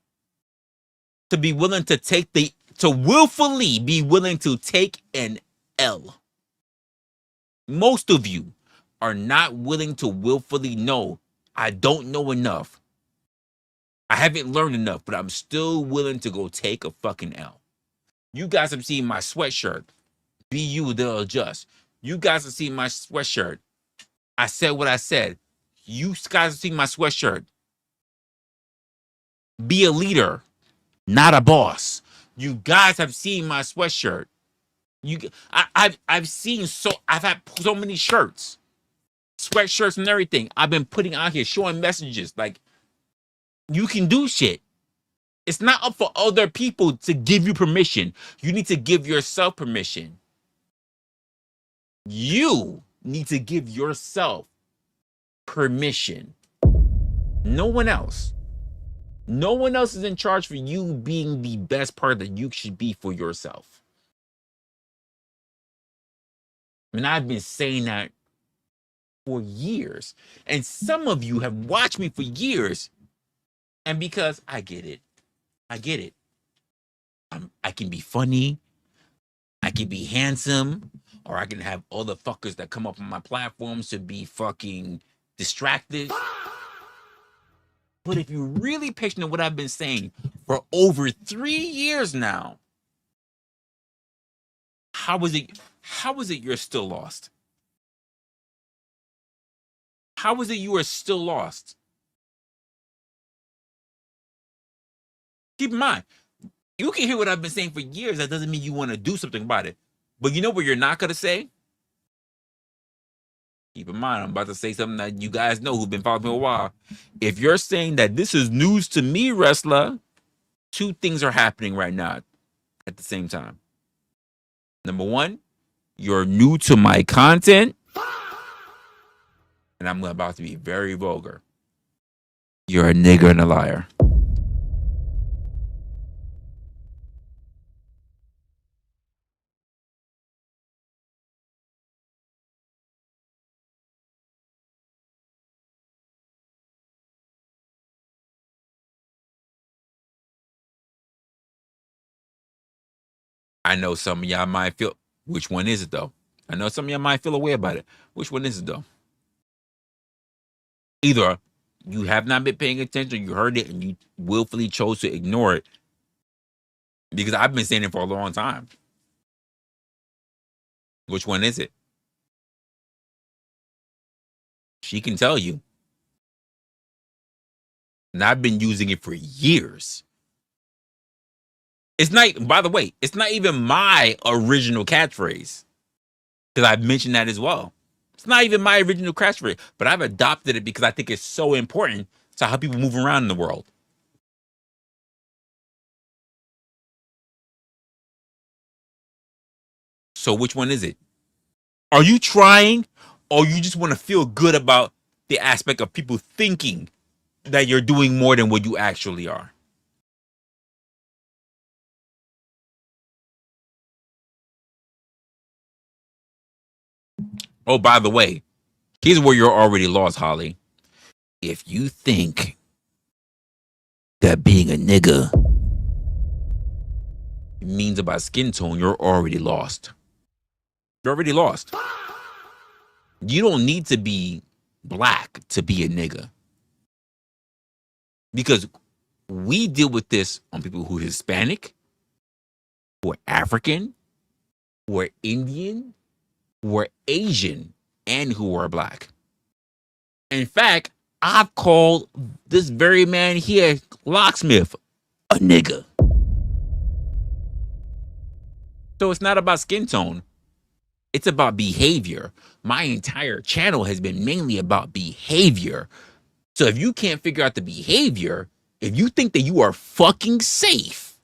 To be willing to to willfully be willing to take an L. Most of you are not willing to willfully know, I don't know enough. I haven't learned enough, but I'm still willing to go take a fucking L. You guys have seen my sweatshirt. Be you, they'll adjust. You guys have seen my sweatshirt. I said what I said. You guys have seen my sweatshirt. Be a leader, not a boss. You guys have seen my sweatshirt. I've had so many shirts. sweatshirts and everything. I've been putting out here, showing messages like you can do shit. It's not up for other people to give you permission. You need to give yourself permission. You need to give yourself permission. No one else. No one else is in charge for you being the best part that you should be for yourself. I mean, I've been saying that for years. And some of you have watched me for years. And because I get it. I get it. I can be funny. I can be handsome. Or I can have all the fuckers that come up on my platforms to be fucking distracted. But if you're really patient on what I've been saying for over 3 years now, how is it you're still lost? How is it you are still lost? Keep in mind, you can hear what I've been saying for years. That doesn't mean you want to do something about it. But you know what you're not going to say? Keep in mind, I'm about to say something that you guys know who've been following me a while. If you're saying that this is news to me, Resla, two things are happening right now at the same time. Number one, you're new to my content. And I'm about to be very vulgar. You're a nigger and a liar. I know some of y'all might feel, which one is it though? I know some of y'all might feel a way about it. Which one is it though? Either you have not been paying attention, you heard it, and you willfully chose to ignore it. Because I've been saying it for a long time. Which one is it? She can tell you. And I've been using it for years. It's not, by the way, it's not even my original catchphrase. Because I've mentioned that as well. It's not even my original catchphrase, but I've adopted it because I think it's so important to how people move around in the world. So which one is it? Are you trying, or you just want to feel good about the aspect of people thinking that you're doing more than what you actually are? Oh, by the way, here's where you're already lost, Holly. If you think that being a nigga means about skin tone, you're already lost. You're already lost. You don't need to be black to be a nigga. Because we deal with this on people who are Hispanic, who are African, who are Indian, who are Asian, and who are black. In fact, I've called this very man here, Locksmith, a nigga. So it's not about skin tone. It's about behavior. My entire channel has been mainly about behavior. So if you can't figure out the behavior, if you think that you are fucking safe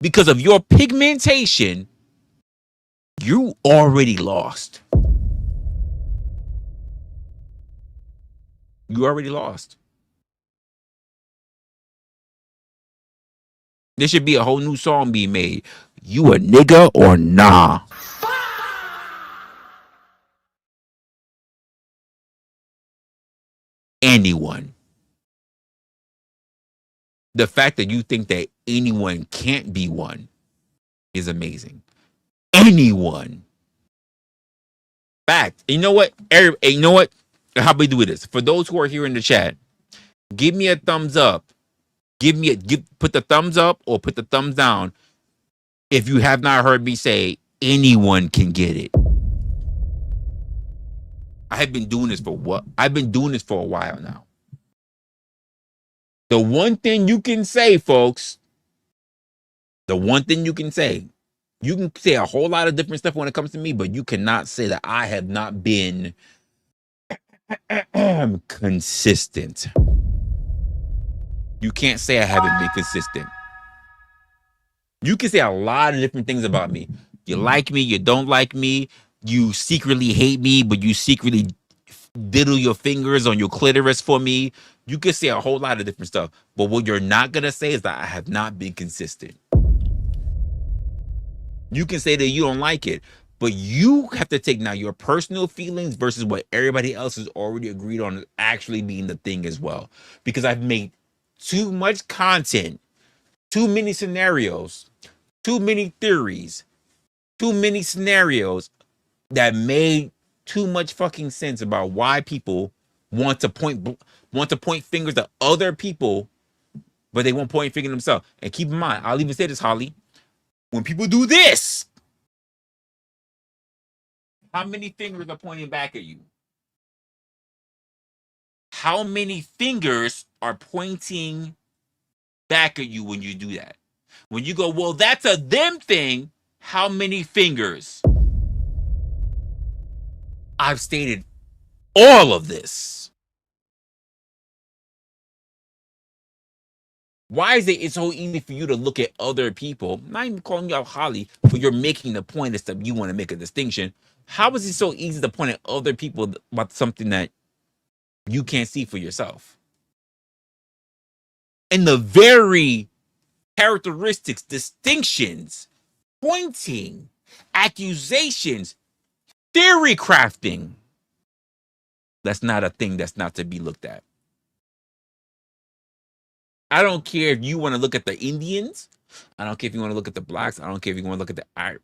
because of your pigmentation, you already lost. You already lost. There should be a whole new song being made. You a nigga or nah? Anyone. The fact that you think that anyone can't be one is amazing. Anyone. Fact. You know what? You know what? How we do this? For those who are here in the chat, give me a thumbs up. Put the thumbs up or put the thumbs down if you have not heard me say anyone can get it. I have been doing this for what? I've been doing this for a while now. The one thing you can say, folks, the one thing you can say a whole lot of different stuff when it comes to me, but you cannot say that I have not been I'm consistent. You can't say I haven't been consistent. You can say a lot of different things about me. You like me, you don't like me, you secretly hate me, but you secretly diddle your fingers on your clitoris for me. You can say a whole lot of different stuff. But what you're not going to say is that I have not been consistent. You can say that you don't like it, but you have to take now your personal feelings versus what everybody else has already agreed on actually being the thing as well. Because I've made too much content, too many scenarios, too many theories, too many scenarios that made too much fucking sense about why people want to point fingers at other people, but they won't point finger themselves. And keep in mind, I'll even say this, Holly, when people do this, how many fingers are pointing back at you? How many fingers are pointing back at you when you do that? When you go, well, that's a them thing, how many fingers? I've stated all of this. Why is it so easy for you to look at other people? Not even calling you out Holly, but you're making the point as that you want to make a distinction. How is it so easy to point at other people about something that you can't see for yourself? And the very characteristics, distinctions, pointing, accusations, theory crafting, that's not a thing that's not to be looked at. I don't care if you want to look at the Indians. I don't care if you want to look at the blacks. I don't care if you want to look at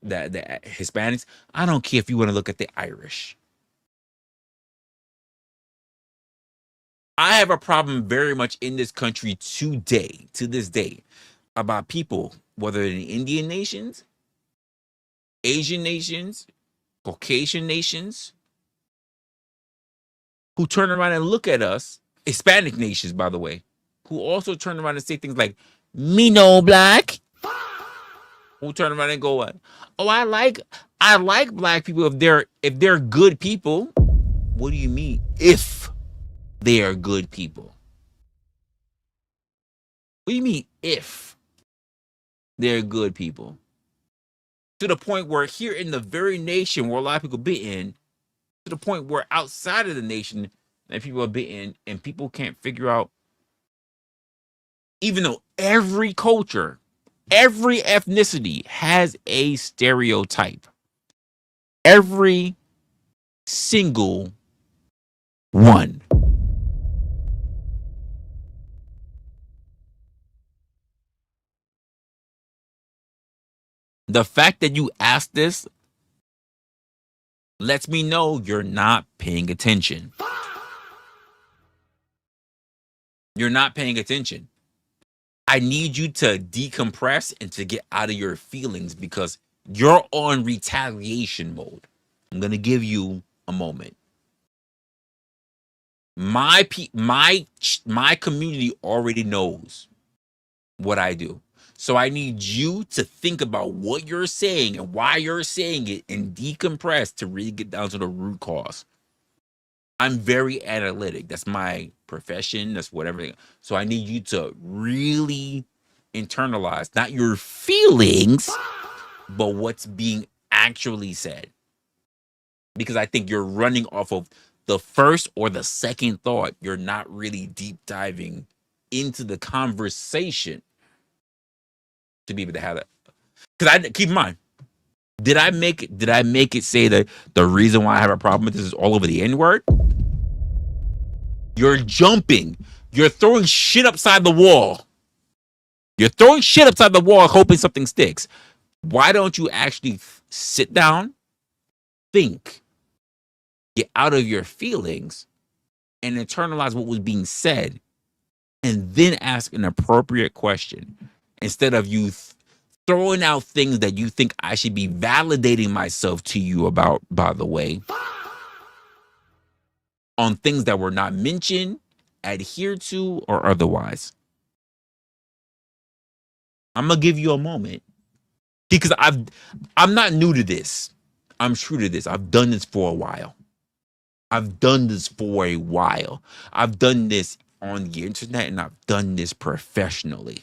the Hispanics. I don't care if you want to look at the Irish. I have a problem very much in this country today, to this day, about people, whether in Indian nations, Asian nations, Caucasian nations, who turn around and look at us, Hispanic nations, by the way, who also turn around and say things like, me no black. Who turn around and go, oh, I like black people if they're good people. What do you mean if they are good people? What do you mean if they're good people? To the point where here in the very nation where a lot of people be in, to the point where outside of the nation that people are bitten and people can't figure out, even though every culture, every ethnicity has a stereotype. Every single one. The fact that you asked this lets me know you're not paying attention. You're not paying attention. I need you to decompress and to get out of your feelings because you're on retaliation mode. I'm going to give you a moment. My community already knows what I do. So I need you to think about what you're saying and why you're saying it and decompress to really get down to the root cause. I'm very analytic. That's my profession. That's whatever. So I need you to really internalize not your feelings, but what's being actually said. Because I think you're running off of the first or the second thought. You're not really deep diving into the conversation to be able to have that. Because I keep in mind, did I make it say that the reason why I have a problem with this is all over the N-word? You're jumping. You're throwing shit upside the wall. You're throwing shit upside the wall hoping something sticks. Why don't you actually sit down, think, get out of your feelings, and internalize what was being said, and then ask an appropriate question instead of you throwing out things that you think I should be validating myself to you about, by the way, on things that were not mentioned, adhered to, or otherwise. I'm gonna give you a moment because I'm not new to this. I'm true to this. I've done this for a while. I've done this for a while. I've done this on the internet and I've done this professionally.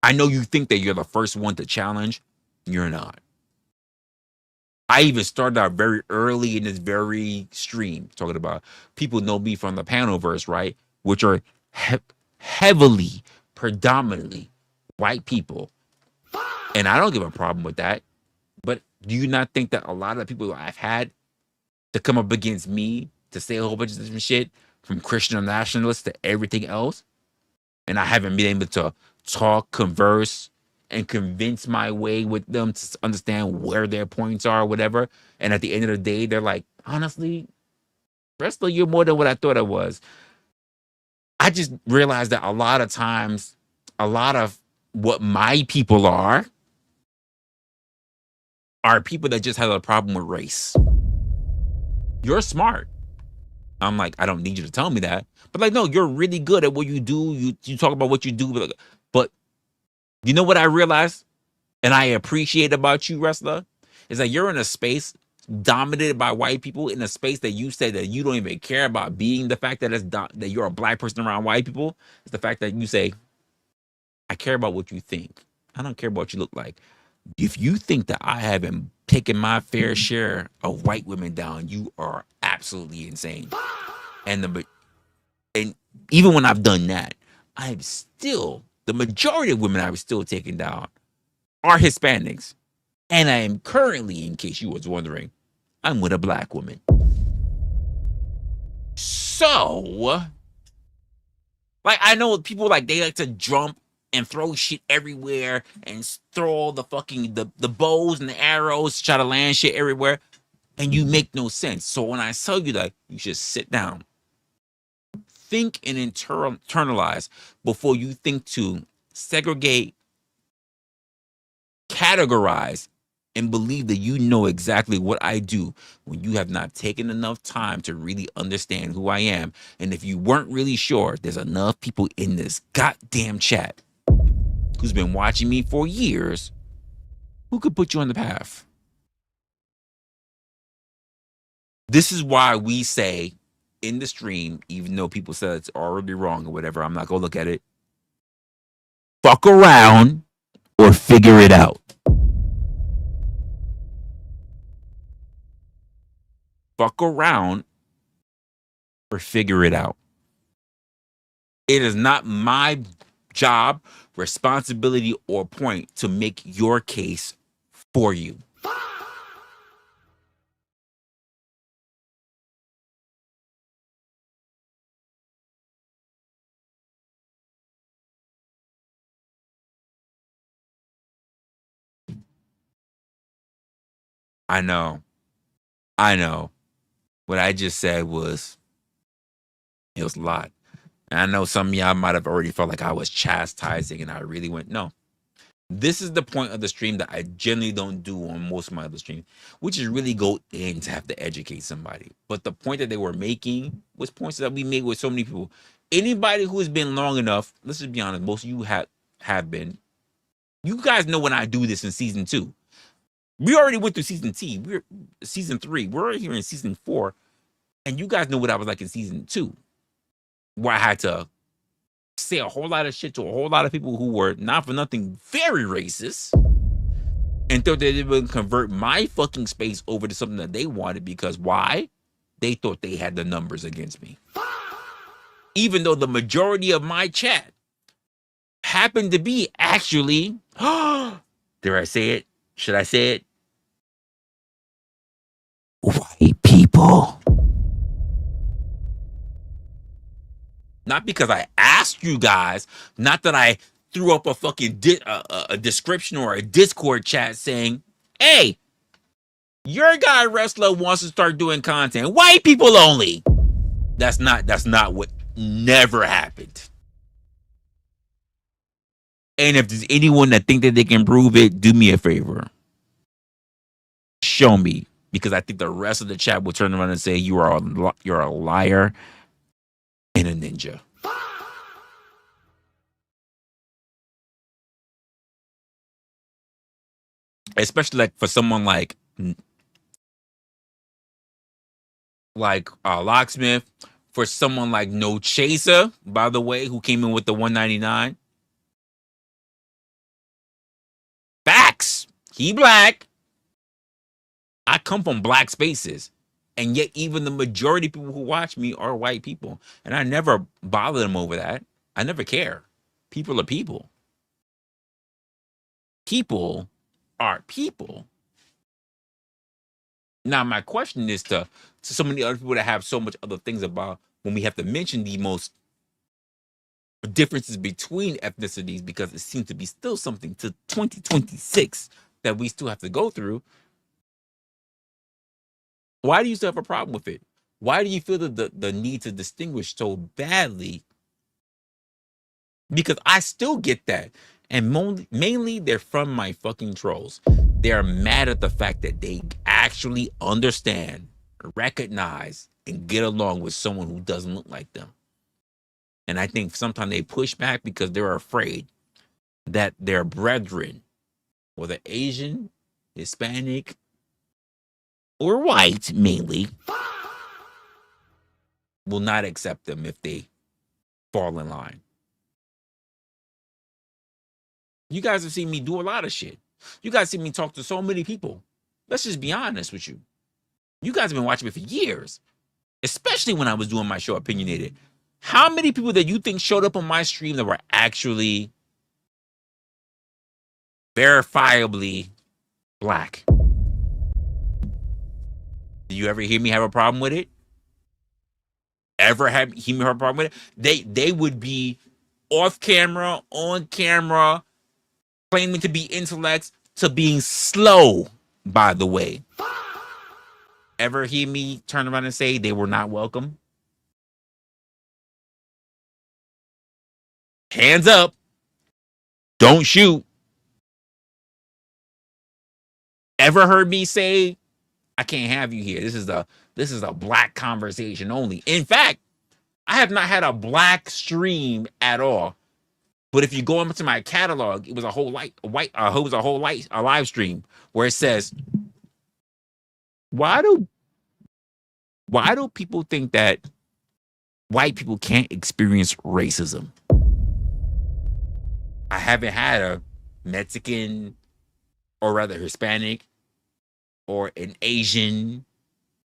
I know you think that you're the first one to challenge. You're not. I even started out very early in this very stream talking about people know me from the Panelverse, right? Which are heavily, predominantly white people. And I don't give a problem with that. But do you not think that a lot of people I've had to come up against me to say a whole bunch of different shit, from Christian nationalists to everything else, and I haven't been able to talk, converse, and convince my way with them to understand where their points are or whatever. And at the end of the day, they're like, honestly, wrestler, you're more than what I thought I was. I just realized that a lot of times, a lot of what my people are people that just have a problem with race. You're smart. I'm like, I don't need you to tell me that. But like, no, you're really good at what you do. You talk about what you do. But you know what I realized and I appreciate about you, wrestler, is that you're in a space dominated by white people, in a space that you say that you don't even care about being the fact that that you're a black person around white people. It's the fact that you say, I care about what you think. I don't care about what you look like. If you think that I haven't taken my fair share of white women down, you are absolutely insane. And even when I've done that, I'm still, the majority of women I've still taken down are Hispanics. And I am currently, in case you was wondering, I'm with a black woman. So, like, I know people like, they like to jump and throw shit everywhere and throw all the fucking, the bows and the arrows to try to land shit everywhere. And you make no sense. So when I tell you that, you should sit down, think and internalize before you think to segregate, categorize, and believe that you know exactly what I do when you have not taken enough time to really understand who I am. And if you weren't really sure, there's enough people in this goddamn chat who's been watching me for years who could put you on the path. This is why we say in the stream, even though people said it's already wrong or whatever, I'm not going to look at it. Fuck around or figure it out. Fuck around or figure it out. It is not my job, responsibility, or point to make your case for you. I know. What I just said was, it was a lot. And I know some of y'all might have already felt like I was chastising, and I really went, no. This is the point of the stream that I generally don't do on most of my other streams, which is really go in to have to educate somebody. But the point that they were making was points that we made with so many people. Anybody who has been long enough, let's just be honest, most of you have been. You guys know when I do this in season 2. We already went through season 3. We're already here in season 4. And you guys know what I was like in season 2, where I had to say a whole lot of shit to a whole lot of people who were not for nothing very racist, and thought that they would convert my fucking space over to something that they wanted, because why? They thought they had the numbers against me. Even though the majority of my chat happened to be actually, dare I say it? Should I say it? White people. Not because I asked you guys, not that I threw up a fucking a description or a Discord chat saying, hey, your guy wrestler wants to start doing content. White people only. That's not what never happened. And if there's anyone that think that they can prove it, do me a favor. Show me. Because I think the rest of the chat will turn around and say you're a liar and a ninja. especially like for someone like Locksmith, for someone like No Chaser, by the way, who came in with the 199. Facts. He black. I come from black spaces. And yet even the majority of people who watch me are white people. And I never bother them over that. I never care. People are people. People are people. Now, my question is to so many other people that have so much other things about when we have to mention the most differences between ethnicities, because it seems to be still something to 2026 that we still have to go through. Why do you still have a problem with it? Why do you feel the need to distinguish so badly? Because I still get that. And mainly they're from my fucking trolls. They're mad at the fact that they actually understand, recognize, and get along with someone who doesn't look like them. And I think sometimes they push back because they're afraid that their brethren, whether Asian, Hispanic, or white mainly, will not accept them if they fall in line. You guys have seen me do a lot of shit. You guys see me talk to so many people. Let's just be honest with you. You guys have been watching me for years, especially when I was doing my show Opinionated. How many people that you think showed up on my stream that were actually verifiably black? Do you ever hear me have a problem with it? Ever hear me have a problem with it? They would be off camera, on camera, claiming to be intellects, to being slow, by the way. Ever hear me turn around and say they were not welcome? Hands up. Don't shoot. Ever heard me say, I can't have you here? This is a black conversation only. In fact, I have not had a black stream at all. But if you go into my catalog, it was a live stream where it says, why do people think that white people can't experience racism? I haven't had a Mexican, or rather Hispanic, or an Asian,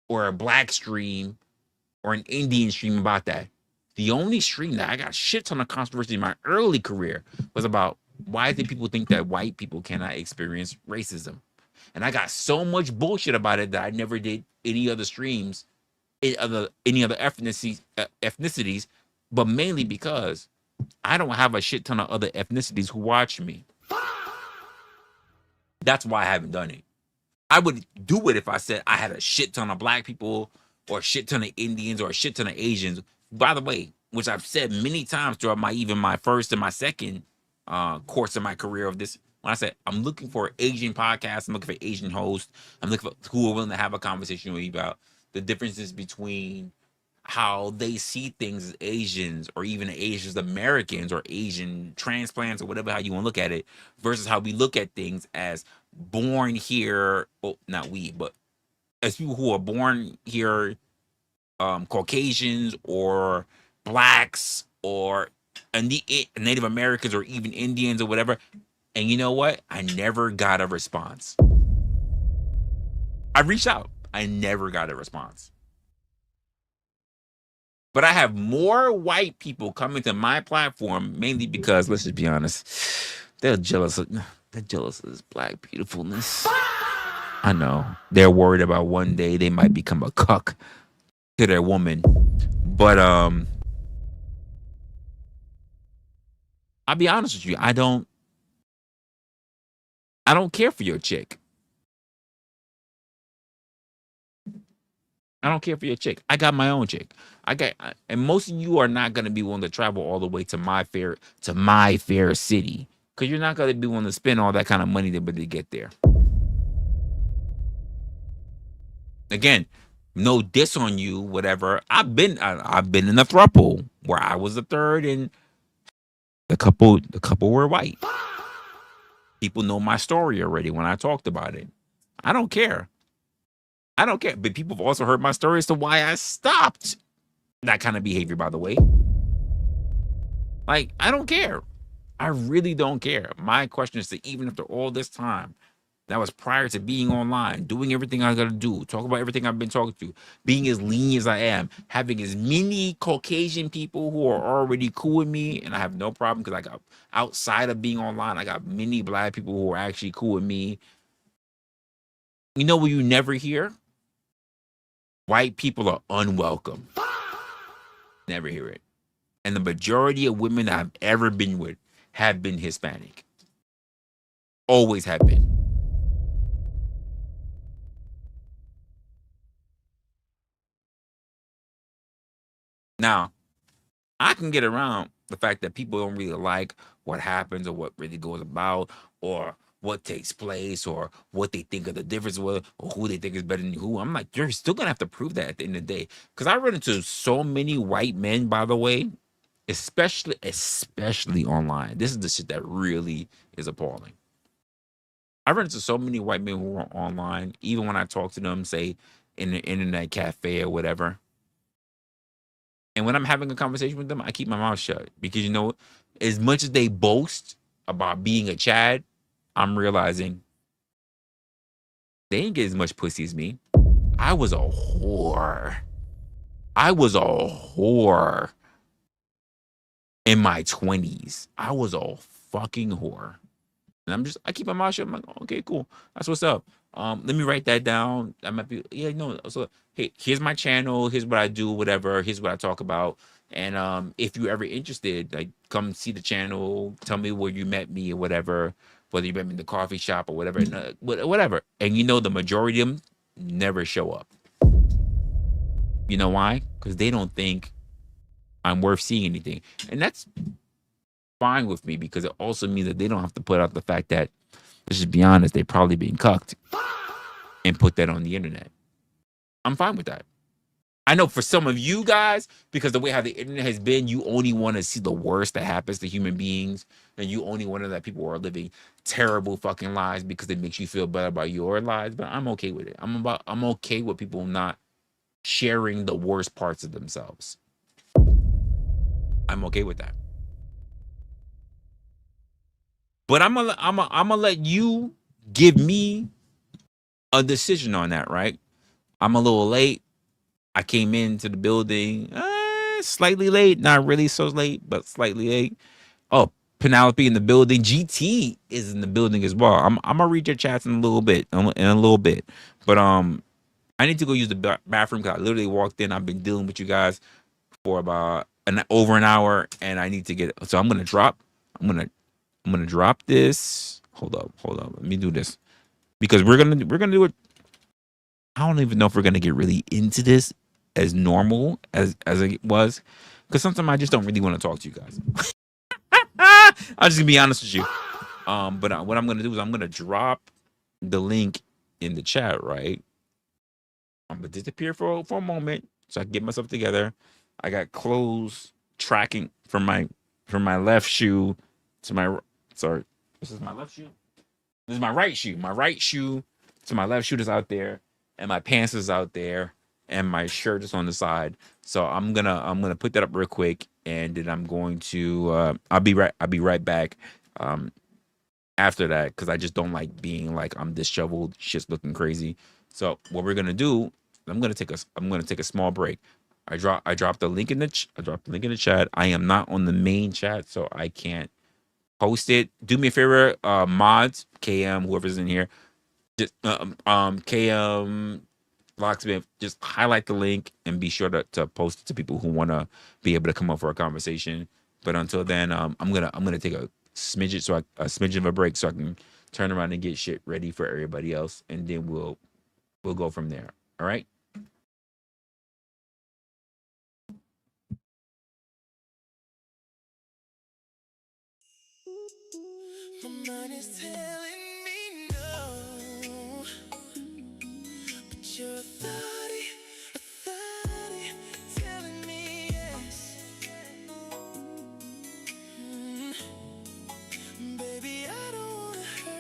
or a black stream, or an Indian stream about that. The only stream that I got shit ton of controversy in my early career was about why do people think that white people cannot experience racism? And I got so much bullshit about it that I never did any other streams, any other ethnicities, but mainly because I don't have a shit ton of other ethnicities who watch me. That's why I haven't done it. I would do it if I said I had a shit ton of black people, or a shit ton of Indians, or a shit ton of Asians. By the way, which I've said many times throughout my first and my second course of my career of this, when I said I'm looking for Asian podcasts, I'm looking for Asian hosts, I'm looking for who are willing to have a conversation with me about the differences between how they see things as Asians, or even Asians Americans, or Asian transplants, or whatever how you want to look at it, versus how we look at things as born here. Oh, not we, but as people who are born here, Caucasians, or blacks, or Native Americans, or even Indians, or whatever. And you know what? I never got a response. I reached out. I never got a response. But I have more white people coming to my platform, mainly because, let's just be honest, they're jealous of this black beautifulness. I know. They're worried about one day they might become a cuck to their woman. But I'll be honest with you, I don't care for your chick. I don't care for your chick. I got my own chick. And most of you are not going to be willing to travel all the way to my fair city, because you're not going to be willing to spend all that kind of money to get there. Again, no diss on you, whatever. I've been in a throuple where I was the third, and the couple were white. People know my story already when I talked about it. I don't care. I don't care. But people have also heard my story as to why I stopped that kind of behavior, by the way. Like, I don't care. I really don't care. My question is that even after all this time, that was prior to being online, doing everything I gotta do, talk about everything I've been talking to, being as lean as I am, having as many Caucasian people who are already cool with me, and I have no problem because I got outside of being online, I got many black people who are actually cool with me. You know what you never hear? White people are unwelcome. Never hear it. And the majority of women I've ever been with have been Hispanic. Always have been. Now, I can get around the fact that people don't really like what happens or what really goes about or what takes place or what they think of the difference with or who they think is better than who. I'm like, you're still gonna have to prove that at the end of the day. Because I run into so many white men, by the way, especially online. This is the shit that really is appalling. I run into so many white men who are online, even when I talk to them, say in the internet cafe or whatever. And when I'm having a conversation with them, I keep my mouth shut because you know, as much as they boast about being a Chad, I'm realizing they ain't get as much pussy as me. I was a whore. I was a whore in my 20s. I was a fucking whore. And I keep my mouth shut. I'm like, okay, cool. That's what's up. Let me write that down. I might be, yeah, no. So, hey, here's my channel. Here's what I do, whatever. Here's what I talk about. And if you're ever interested, like, come see the channel. Tell me where you met me or whatever. Whether you met me in the coffee shop or whatever, whatever. And you know, the majority of them never show up. You know why? Because they don't think I'm worth seeing anything, and that's fine with me because it also means that they don't have to put out the fact that, let's just be honest, they probably being cucked and put that on the internet. I'm fine with that. I know for some of you guys, because the way how the internet has been, you only want to see the worst that happens to human beings, and you only want to that people are living terrible fucking lives because it makes you feel better about your lives. But I'm okay with it. I'm okay with people not sharing the worst parts of themselves. I'm okay with that. But I'm gonna let you give me a decision on that, right? I'm a little late. I came into the building slightly late, not really so late, but slightly late. Oh, Penelope in the building. GT is in the building as well. I'm gonna read your chats in a little bit, But I need to go use the bathroom because I literally walked in. I've been dealing with you guys for about over an hour, and I need to get. So I'm gonna drop. I'm gonna drop this. Hold up. Let me do this because we're gonna do it. I don't even know if we're gonna get really into this as normal as it was, because sometimes I just don't really want to talk to you guys. I'm just gonna be honest with you. But what I'm gonna do is I'm gonna drop the link in the chat. Right, I'm gonna disappear for a moment so I can get myself together. I got clothes tracking from my left shoe to my sorry. This is my left shoe. This is my right shoe. My right shoe to my left shoe is out there, and my pants is out there, and my shirt is on the side. So I'm gonna put that up real quick, and then I'm going to I'll be right back after that because I just don't like being like I'm disheveled, shit's looking crazy. So what we're gonna do, I'm gonna take a small break. I dropped the link in the chat. I am not on the main chat, so I can't post it. Do me a favor, mods, KM, whoever's in here, just KM Locksmith, just highlight the link and be sure to post it to people who want to be able to come up for a conversation. But until then, I'm gonna take a smidgen of a break so I can turn around and get shit ready for everybody else, and then we'll go from there. All right. My mind is telling me no, but your authority telling me yes. Baby, I don't wanna hurt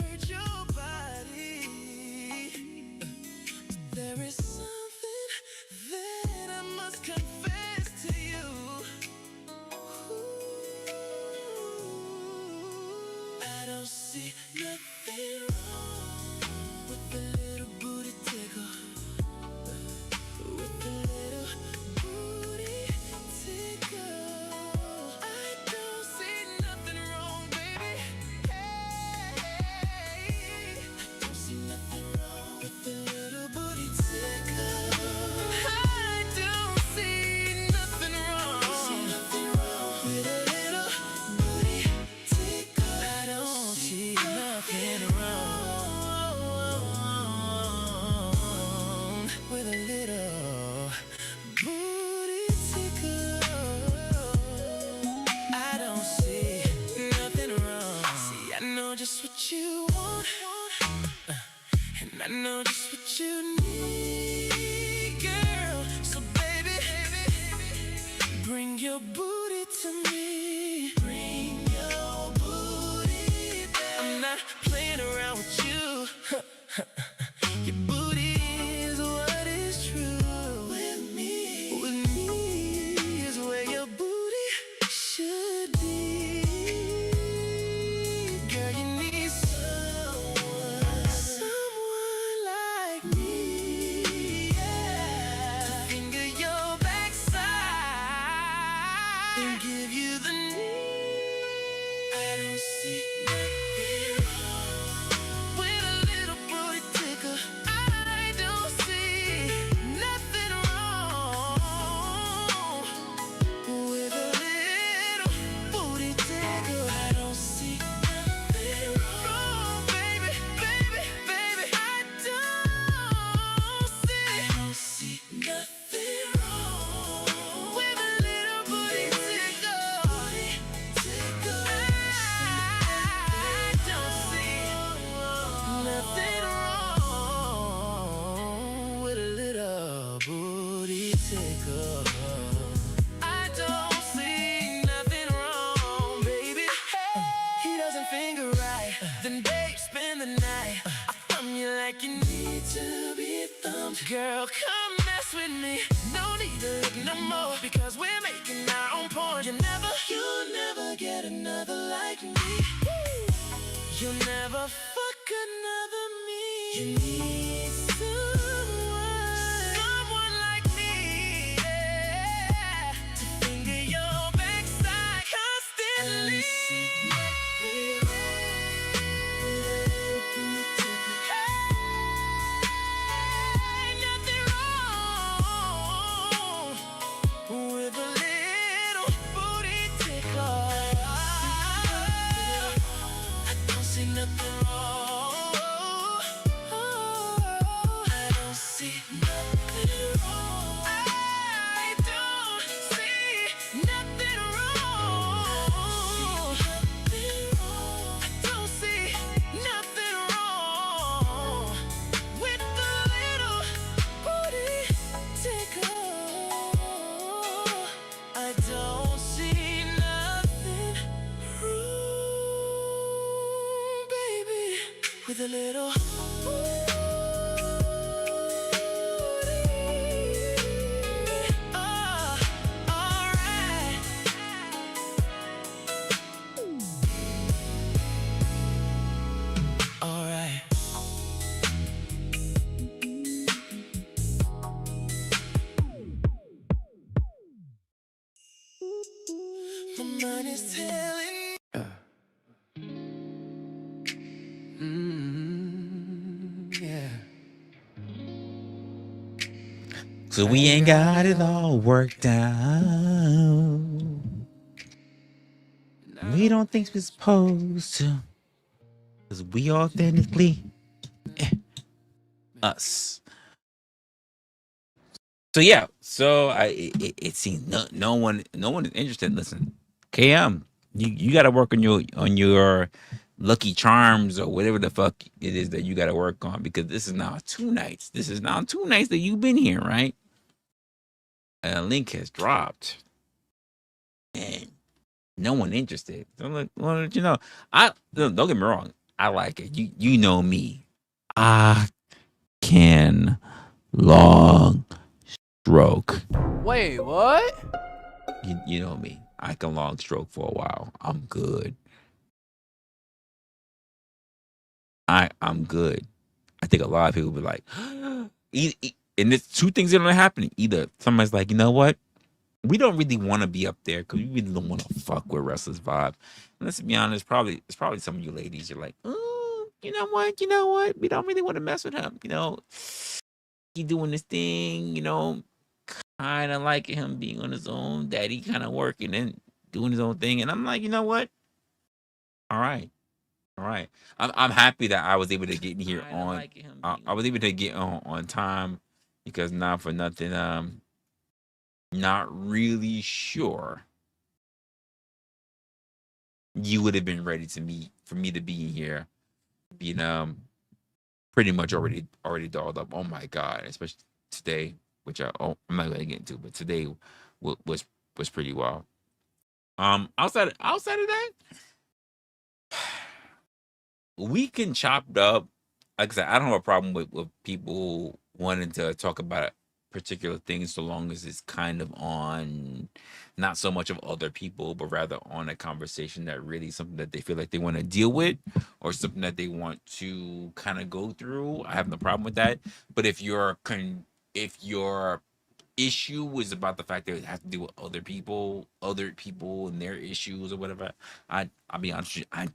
just what you want, and I know just what you need, girl. So baby, bring your booty to me. Bring your booty there. I'm not playing around with you. Your booty is what is true. With me is where your booty should be. Girl, you need someone like me, yeah, to finger your backside and give you the need. I don't see nothing wrong with a little booty tickle. I don't see nothing wrong with a little booty tickle. I don't see nothing wrong, baby, baby, baby. I don't see nothing wrong with a little booty tickle. I don't see nothing wrong with a little booty tickle. I don't see nothing wrong, baby. Hey, he doesn't finger right, then babe, spend the night. I thumb you like you need to be thumbed. Girl, come mess with me. No need to look no more, because we're making our own porn. You'll never get another like me. You'll never fuck another me. You need someone like me, yeah, to finger your backside constantly. Ain't nothing wrong with a little booty tickle. I don't see nothing wrong. I don't see nothing wrong. I don't see nothing wrong. I don't see nothing wrong with the little booty tickle. I don't see nothing wrong, baby, with a little booty. Alright. Alright. My mind is telling yeah. So we ain't got it all worked out. We don't think we're supposed to, because we authentically us. So yeah, so it seems no one is interested. Listen, KM, you got to work on your Lucky Charms or whatever the fuck it is that you got to work on, because this is now 2 nights. This is now 2 nights that you've been here, right? A link has dropped, and no one interested. So look, well, you know, don't get me wrong, I like it. You know me, I can long stroke. Wait, what? You know me, I can long stroke for a while. I'm good. I'm good. I think a lot of people be like, and there's 2 things that are happening. Either somebody's like, you know what, we don't really want to be up there because we really don't want to fuck with wrestlers' vibe. And let's be honest, it's probably some of you ladies. You're like, oh, you know what, we don't really want to mess with him. You know, he doing this thing. You know, kind of like him being on his own, daddy kind of working and doing his own thing. And I'm like, you know what? All right. I'm happy that I was able to get in here on. I was able to get on time, because not for nothing, not really sure you would have been ready to meet for me to be in here being pretty much already dolled up. Oh my god, especially today, which I'm not gonna get into, but today was pretty wild. Outside of that, we can chop it up. Like I said, I don't have a problem with people wanting to talk about particular things so long as it's kind of on not so much of other people, but rather on a conversation that really something that they feel like they want to deal with or something that they want to kind of go through. I have no problem with that. But if your issue is about the fact that it has to do with other people and their issues or whatever, I'll be honest with you,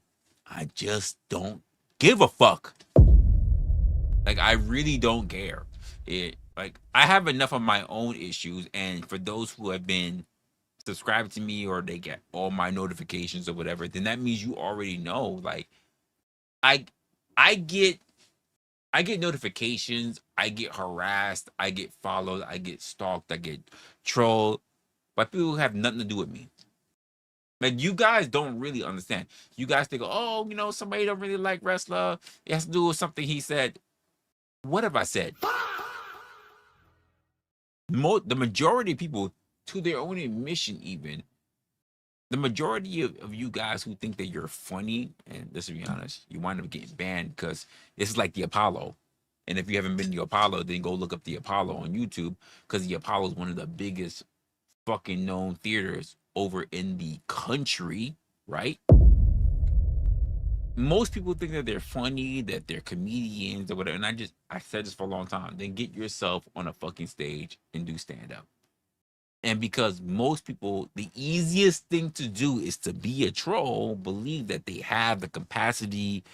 I just don't give a fuck. Like, I really don't care. Like, I have enough of my own issues, and for those who have been subscribed to me or they get all my notifications or whatever, then that means you already know. Like, I I get notifications, I get harassed, I get followed, I get stalked, I get trolled by people who have nothing to do with me. Like, you guys don't really understand. You guys think, oh, somebody don't really like wrestler. It has to do with something he said. What have I said? The majority of people, to their own admission, even the majority of you guys who think that you're funny, and let's be honest, you wind up getting banned because it's like the Apollo. And if you haven't been to the Apollo, then go look up the Apollo on YouTube, because the Apollo is one of the biggest fucking known theaters over in the country, right? Most people think that they're funny, that they're comedians or whatever. And I said this for a long time. Then get yourself on a fucking stage and do stand up. And because most people, the easiest thing to do is to be a troll, believe that they have the capacity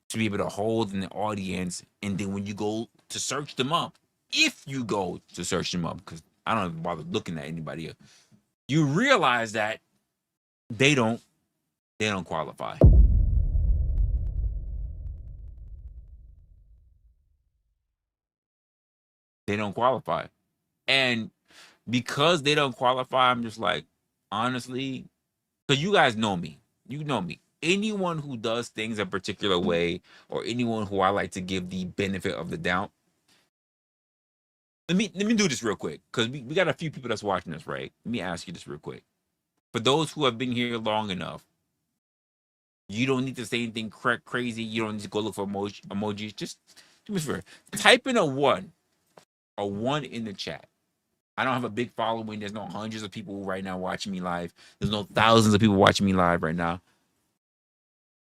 to be able to hold an audience. And then when you go to search them up, if you go to search them up, because I don't even bother looking at anybody else, you realize that they don't qualify. They don't qualify. And because they don't qualify, I'm just like, honestly, because you guys know me. You know me. Anyone who does things a particular way, or anyone who I like to give the benefit of the doubt. Let me do this real quick, because we got a few people that's watching this, right? Let me ask you this real quick. For those who have been here long enough, you don't need to say anything crazy. You don't need to go look for emojis. Just do me a favor. Type in a one in the chat. I don't have a big following. There's no hundreds of people right now watching me live. There's no thousands of people watching me live right now.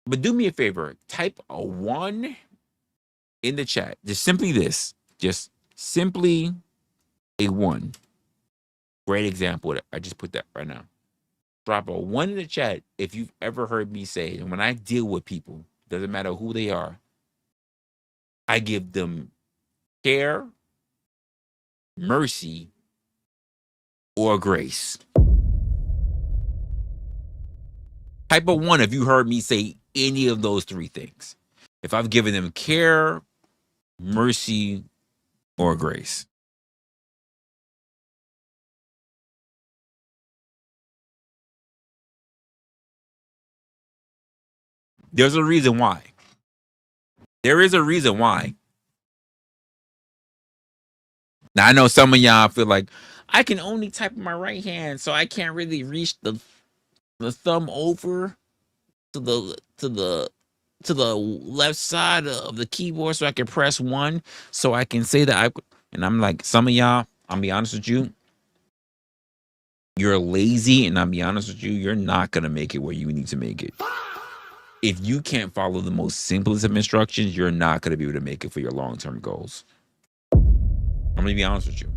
But do me a favor. Type a 1 in the chat. Just simply this. Just simply a 1. Great example. I just put that right now. Drop a 1 in the chat if you've ever heard me say, and when I deal with people, doesn't matter who they are, I give them care, mercy, or grace. Type of 1 if you heard me say any of those 3 things. If I've given them care, mercy, or grace. There's a reason why. There is a reason why. Now, I know some of y'all feel like, I can only type with my right hand, so I can't really reach the thumb over to the left side of the keyboard so I can press 1 so I can say that and I'm like, some of y'all, I'll be honest with you, you're lazy, and I'll be honest with you, you're not gonna make it where you need to make it. If you can't follow the most simplest of instructions, you're not gonna be able to make it for your long-term goals. I'm gonna be honest with you.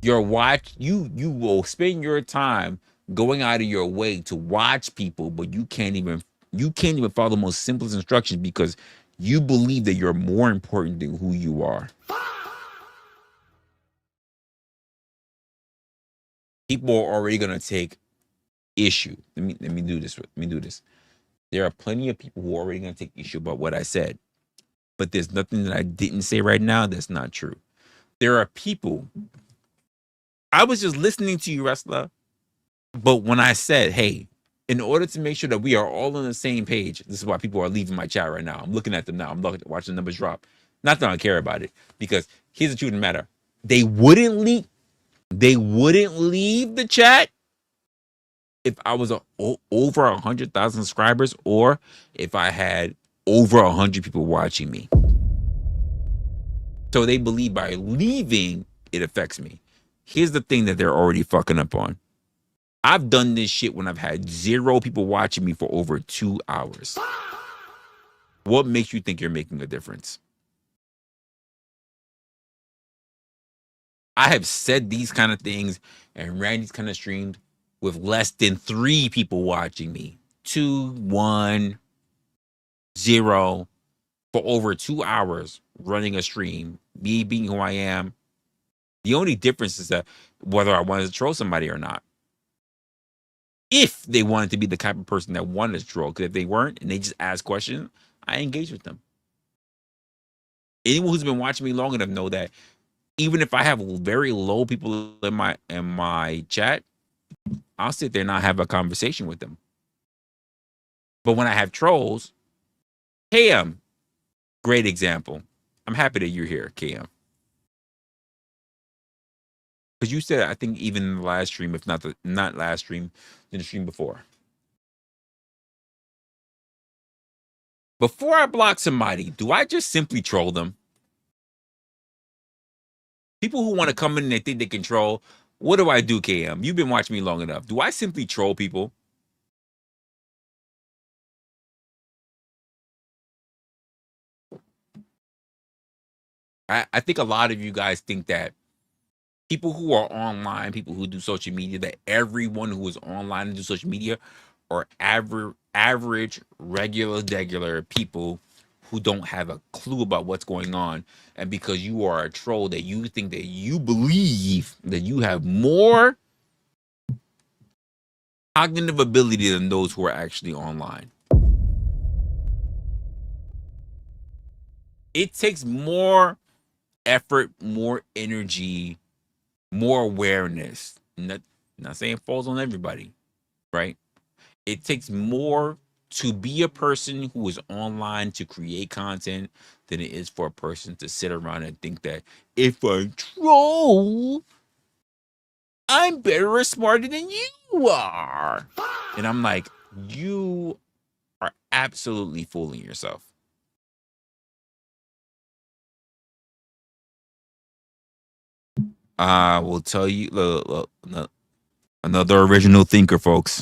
You will spend your time going out of your way to watch people, but you can't even follow the most simplest instructions because you believe that you're more important than who you are. People are already gonna take issue. Let me do this. Let me do this. There are plenty of people who are already gonna take issue about what I said, but there's nothing that I didn't say right now that's not true. There are people. I was just listening to you, wrestler. But when I said, hey, in order to make sure that we are all on the same page. This is why people are leaving my chat right now. I'm looking at them now. I'm watching the numbers drop. Not that I don't care about it, because here's the truth of the matter. They wouldn't leave the chat if I was over 100,000 subscribers, or if I had over 100 people watching me. So they believe by leaving, it affects me. Here's the thing that they're already fucking up on. I've done this shit when I've had 0 people watching me for over 2 hours. What makes you think you're making a difference? I have said these kind of things and ran these kind of streams with less than 3 people watching me. 2, 1, 0 for over 2 hours running a stream, me being who I am. The only difference is that whether I wanted to troll somebody or not. If they wanted to be the type of person that wanted to troll, because if they weren't and they just asked questions, I engage with them. Anyone who's been watching me long enough know that even if I have very low people in my chat, I'll sit there and not have a conversation with them. But when I have trolls, KM, great example. I'm happy that you're here, KM. Because you said, I think even in the last stream, if not last stream, in the stream before. Before I block somebody, do I just simply troll them? People who want to come in and they think they control, what do I do, KM? You've been watching me long enough. Do I simply troll people? I think a lot of you guys think that people who are online, people who do social media, that everyone who is online and do social media are average, regular people who don't have a clue about what's going on. And because you are a troll, that you think that you believe that you have more cognitive ability than those who are actually online. It takes more effort, more energy, more awareness. Not saying it falls on everybody, right? It takes more to be a person who is online to create content than it is for a person to sit around and think that if I troll, I'm better or smarter than you are. And I'm like, you are absolutely fooling yourself. I will tell you, look, another original thinker, folks.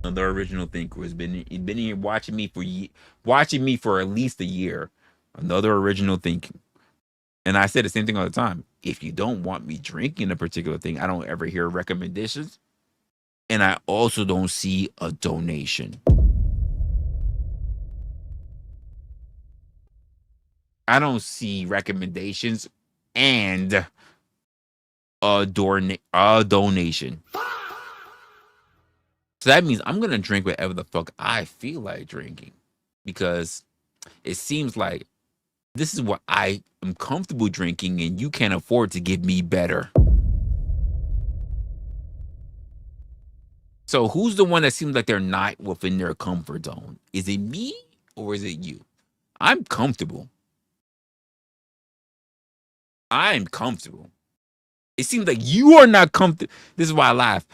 Another original thinker has been here watching me for at least a year. Another original thinker. And I said the same thing all the time. If you don't want me drinking a particular thing, I don't ever hear recommendations. And I also don't see a donation. I don't see recommendations and a donation. So that means I'm going to drink whatever the fuck I feel like drinking, because it seems like this is what I am comfortable drinking and you can't afford to give me better. So who's the one that seems like they're not within their comfort zone? Is it me or is it you? I'm comfortable. I'm comfortable. It seems like you are not comfortable. This is why I laugh.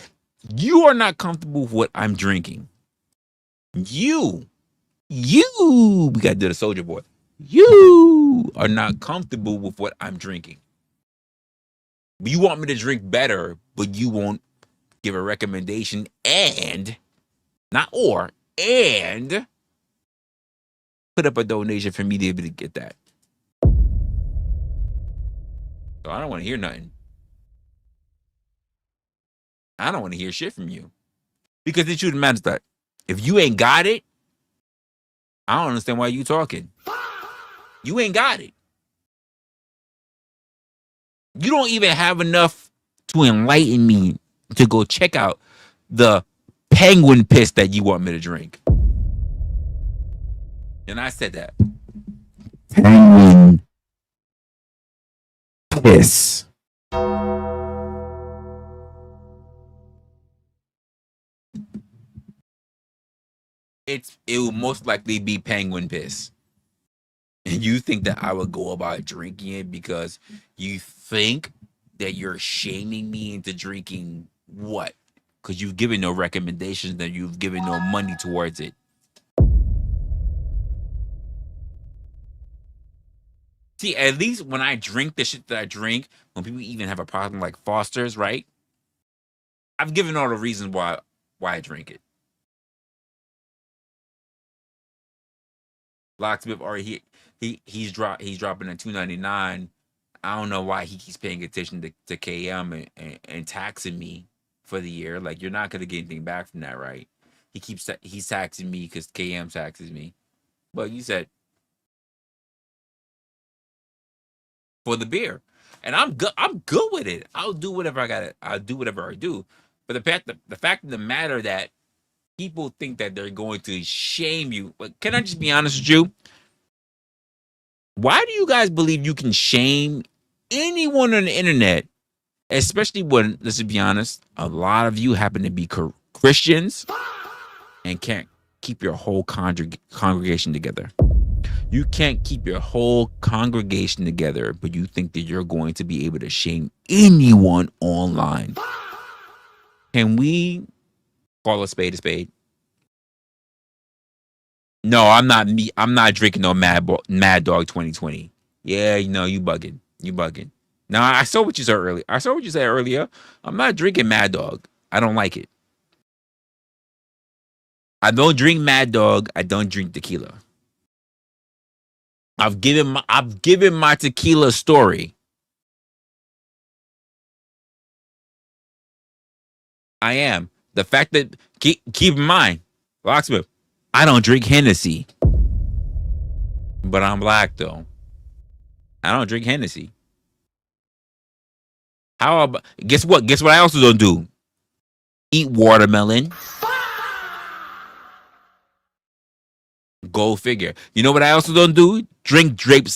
You are not comfortable with what I'm drinking. You, we got to do the soldier boy. You are not comfortable with what I'm drinking. You want me to drink better, but you won't give a recommendation and put up a donation for me to be able to get that. So I don't want to hear nothing. I don't want to hear shit from you. Because the truth of the matter is that if you ain't got it, I don't understand why you talking. You ain't got it. You don't even have enough to enlighten me to go check out the penguin piss that you want me to drink. And I said that. Penguin piss. it will most likely be penguin piss. And you think that I would go about drinking it because you think that you're shaming me into drinking what? Because you've given no recommendations, that you've given no money towards it. See, at least when I drink the shit that I drink, when people even have a problem like Foster's, right? I've given all the reasons why I drink it. Locksmith already he's dropping at $2.99. I don't know why he keeps paying attention to KM and taxing me for the year. Like, you're not gonna get anything back from that, right? He's taxing me because KM taxes me. But you said for the beer, and I'm good with it. I'll do whatever I got. I'll do whatever I do. But the fact of the matter that people think that they're going to shame you. But can I just be honest with you? Why do you guys believe you can shame anyone on the internet, especially when, let's be honest, a lot of you happen to be Christians and can't keep your whole congregation together? You can't keep your whole congregation together, but you think that you're going to be able to shame anyone online. Can we call a spade a spade? No, I'm not me. I'm not drinking no Mad Dog 2020. Yeah, you know, you bugging. You bugging. Now, I saw what you said earlier. I'm not drinking Mad Dog. I don't like it. I don't drink Mad Dog. I don't drink tequila. I've given my tequila story. I am. The fact that keep in mind, Locksmith, I don't drink Hennessy. But I'm black though. I don't drink Hennessy. How about guess what? Guess what I also don't do? Eat watermelon. Go figure. You know what I also don't do? Drink grape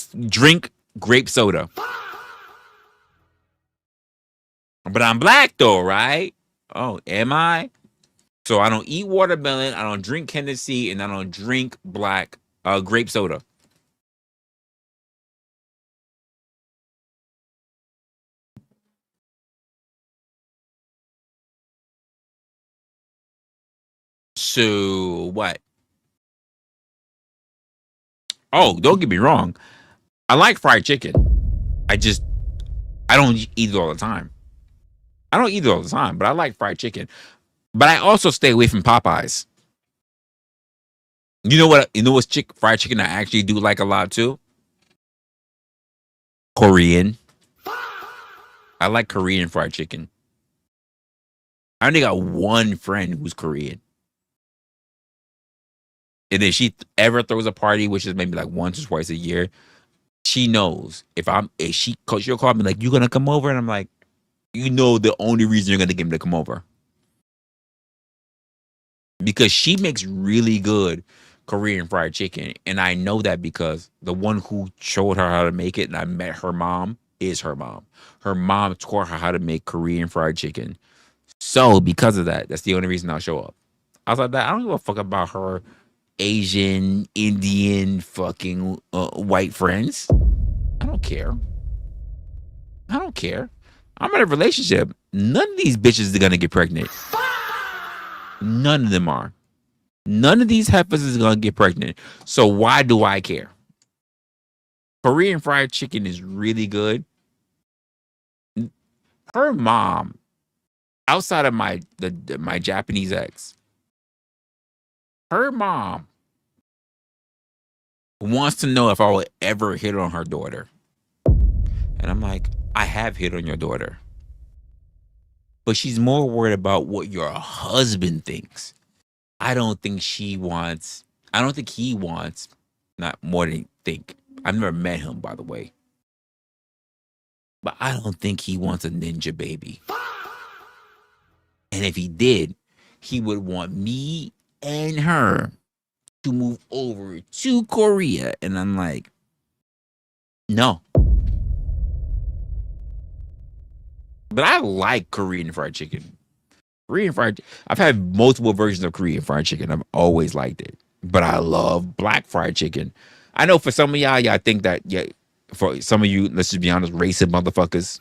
soda. But I'm black though, right? Oh, am I? So I don't eat watermelon, I don't drink Hennessy, and I don't drink grape soda. So what? Oh, don't get me wrong. I like fried chicken. I don't eat it all the time. I don't eat it all the time, but I like fried chicken. But I also stay away from Popeyes. You know what? You know what's fried chicken I actually do like a lot too? Korean. I like Korean fried chicken. I only got one friend who's Korean. And if she ever throws a party, which is maybe like once or twice a year, she knows she'll call me like, "You gonna come over?" And I'm like, "You know, the only reason you're gonna get me to come over because she makes really good Korean fried chicken, and I know that because the one who showed her how to make it, and I met her mom, is her mom. Her mom taught her how to make Korean fried chicken. So because of that, that's the only reason I'll show up. Outside that, I don't give a fuck about her Asian, Indian, fucking white friends. I don't care. I don't care. I'm in a relationship. None of these bitches are gonna get pregnant. None of them are. None of these heifers is gonna get pregnant. So why do I care? Korean fried chicken is really good. Her mom, outside of my Japanese ex, her mom wants to know if I will ever hit on her daughter. And I'm like, I have hit on your daughter. But she's more worried about what your husband thinks. I don't think he wants, not more than think. I've never met him, by the way. But I don't think he wants a ninja baby. And if he did, he would want me and her to move over to Korea. And I'm like, no. But I like Korean fried chicken. Korean fried. I've had multiple versions of Korean fried chicken. I've always liked it, but I love black fried chicken. I know for some of y'all think that yeah. For some of you, let's just be honest, racist motherfuckers.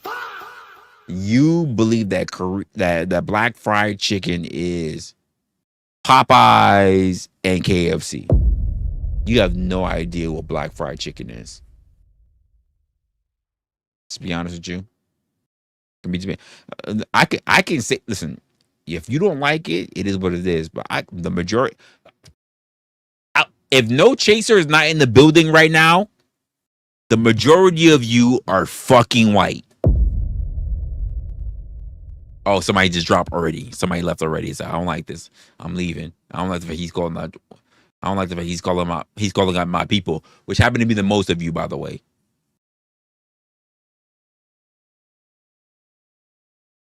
You believe that that black fried chicken is Popeyes and KFC. You have no idea what black fried chicken is. Let's be honest with you. I can say, listen, if you don't like it, it is what it is. But the majority, if no chaser is not in the building right now, the majority of you are fucking white. Oh, somebody just dropped already. Somebody left already. So I don't like this. I'm leaving. I don't like the fact he's calling out. I don't like the fact he's calling out my people, which happen to be the most of you, by the way.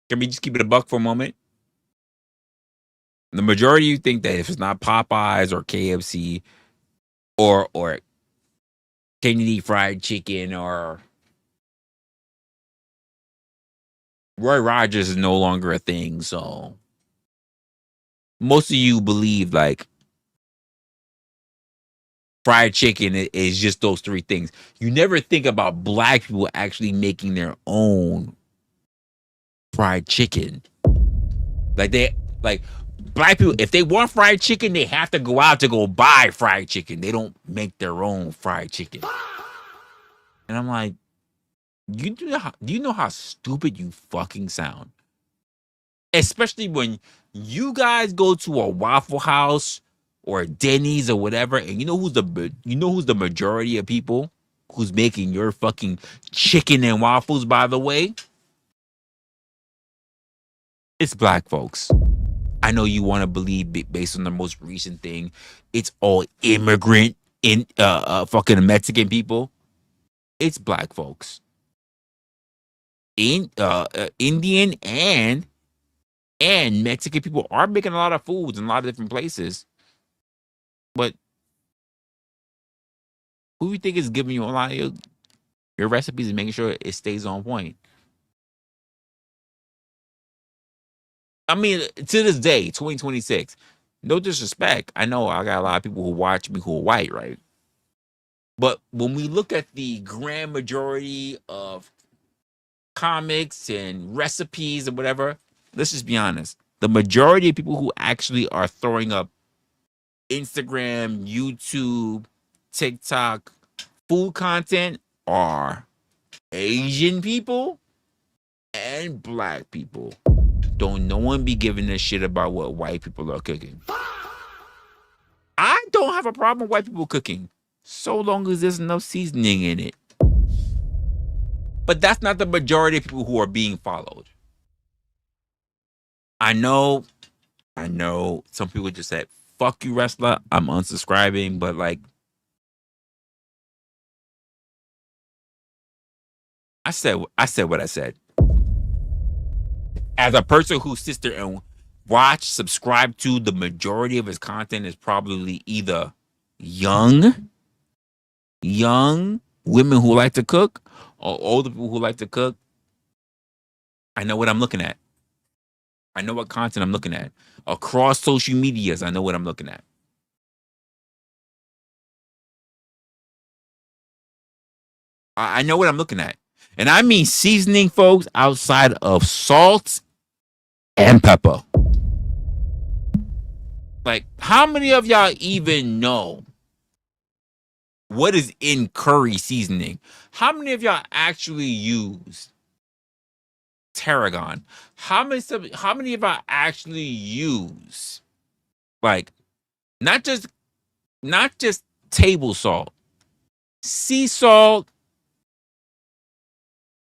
Can we just keep it a buck for a moment? The majority of you think that if it's not Popeyes or KFC or Kennedy Fried Chicken or Roy Rogers is no longer a thing, so most of you believe like fried chicken is just those three things. You never think about black people actually making their own fried chicken. Like black people, if they want fried chicken, they have to go out to go buy fried chicken. They don't make their own fried chicken. And I'm like, do you know how stupid you fucking sound? Especially when you guys go to a Waffle House or a Denny's or whatever, and you know who's the majority of people who's making your fucking chicken and waffles, by the way? It's black folks. I know you want to believe based on the most recent thing, it's all immigrant in fucking Mexican people. It's black folks. Indian and Mexican people are making a lot of foods in a lot of different places. But who do you think is giving you a lot of your recipes and making sure it stays on point? I mean, to this day, 2026, no disrespect. I know I got a lot of people who watch me who are white, right? But when we look at the grand majority of comics and recipes and whatever, let's just be honest. The majority of people who actually are throwing up Instagram, YouTube, TikTok, food content are Asian people and black people. Don't no one be giving a shit about what white people are cooking. I don't have a problem with white people cooking, so long as there's enough seasoning in it. But that's not the majority of people who are being followed. I know some people just said, fuck you, wrestler, I'm unsubscribing, but like, I said what I said. As a person who sits there and subscribe to the majority of his content is probably either young women who like to cook or older people who like to cook. I know what I'm looking at. I know what content I'm looking at. Across social medias, I know what I'm looking at. I know what I'm looking at. And I mean seasoning, folks, outside of salt and pepper. Like, how many of y'all even know what is in curry seasoning? How many of y'all actually use tarragon? How many of y'all actually use like not just table salt, sea salt,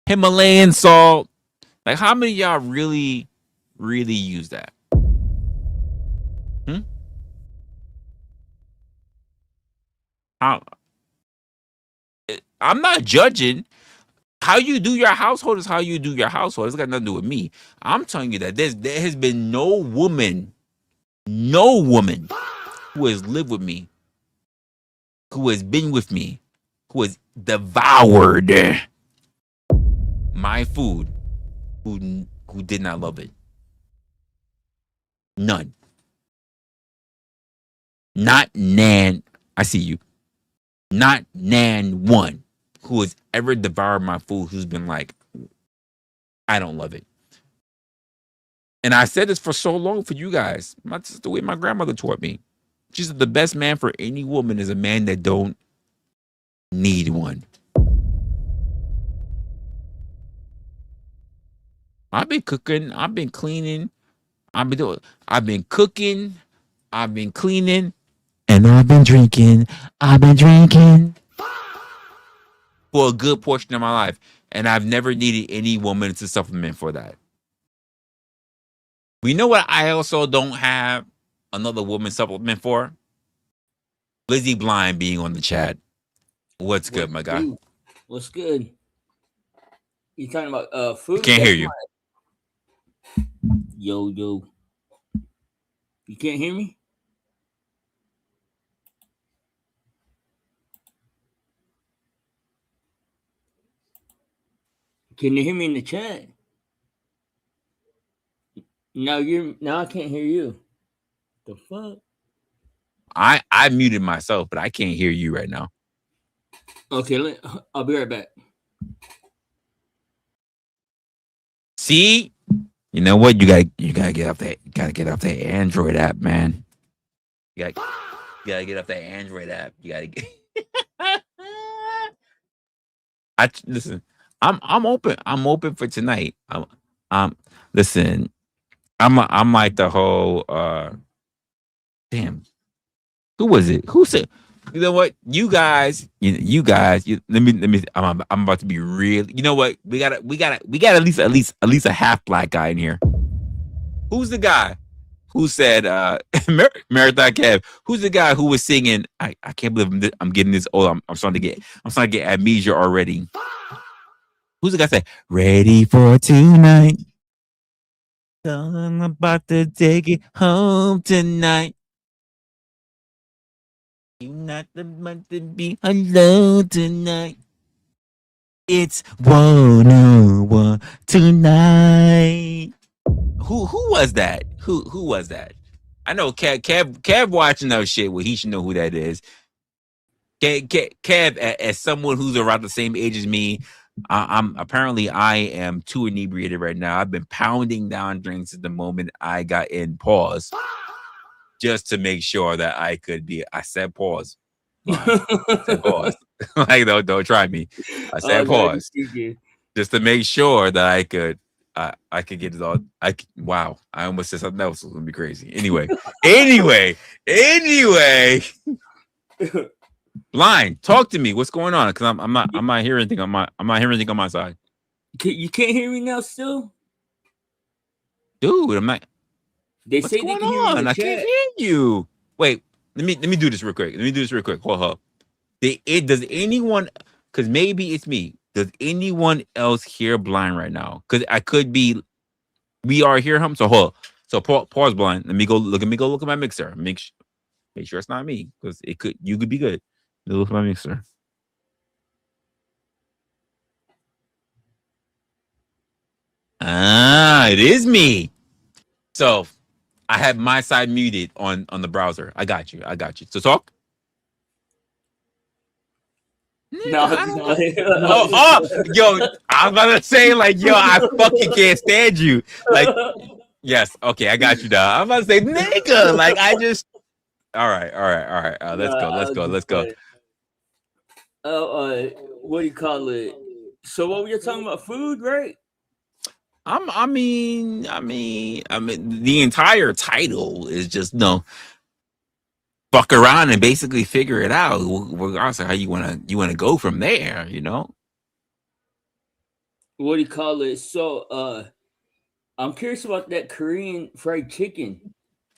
Himalayan salt? Like, how many of y'all really use that? I'm not judging. How you do your household is how you do your household. It's got nothing to do with me. I'm telling you that there has been no woman who has lived with me, who has been with me, who has devoured my food, who did not love it. None. Not nan. I see you. Not nan one who has ever devoured my food who's been like, I don't love it. And I said this for so long for you guys. That's the way my grandmother taught me. She said the best man for any woman is a man that don't need one. I've been cooking. I've been cleaning. I've been cooking. I've been cleaning. And I've been drinking. I've been drinking for a good portion of my life. And I've never needed any woman to supplement for that. We know what I also don't have another woman supplement for? Lizzie Blind being on the chat. What's good, my guy? What's good? You talking about food? Can't hear you. Yo. You can't hear me? Can you hear me in the chat? Now I can't hear you. The fuck? I muted myself, but I can't hear you right now. Okay, I'll be right back. See, you know what? You gotta get off that Android app, man. You gotta get off that Android app. You gotta get. Listen. I'm open. I'm open for tonight. Listen. I'm like the whole. Damn. Who was it? Who said? You know what? You guys. Let me. I'm about to be real. You know what? We got at least a half black guy in here. Who's the guy who said Marathon Kev? Who's the guy who was singing? I can't believe I'm getting this old. I'm starting to get amnesia already. Who's the guy say ready for tonight? I'm about to take it home tonight. You not the one to be alone tonight. It's 101 tonight. Who was that? Who was that? I know Kev watching that shit. Well, he should know who that is. Kev, as someone who's around the same age as me, I am too inebriated right now. I've been pounding down drinks at the moment I got in pause, just to make sure that I could be. I said pause. I said pause. Like don't try me. I said pause, just to make sure that I could get it all. Wow, I almost said something else. It was gonna be crazy. Anyway. Blind, talk to me. What's going on? Because I'm not hearing anything on my side. You can't hear me now, still, dude. I'm not. They What's say going they can hear me in the on? I chat. can't hear you. Wait, let me do this real quick. Hold up. Does anyone? Because maybe it's me. Does anyone else hear Blind right now? Because I could be. We are hear him. So hold. So pause Blind. Let me go look at my mixer. Make sure it's not me, because you could be good. Look at my mixer. It is me. So I have my side muted on the browser. I got you. So talk. No, yo, I was about to say, like, yo, I fucking can't stand you. Like, yes, okay, I got you now. I'm about to say, nigga, like, I just. All right. Let's go. What do you call it? So what were you talking about? Food, right? I mean, the entire title is just fuck around and basically figure it out, regardless of how you wanna go from there. What do you call it? So I'm curious about that Korean fried chicken.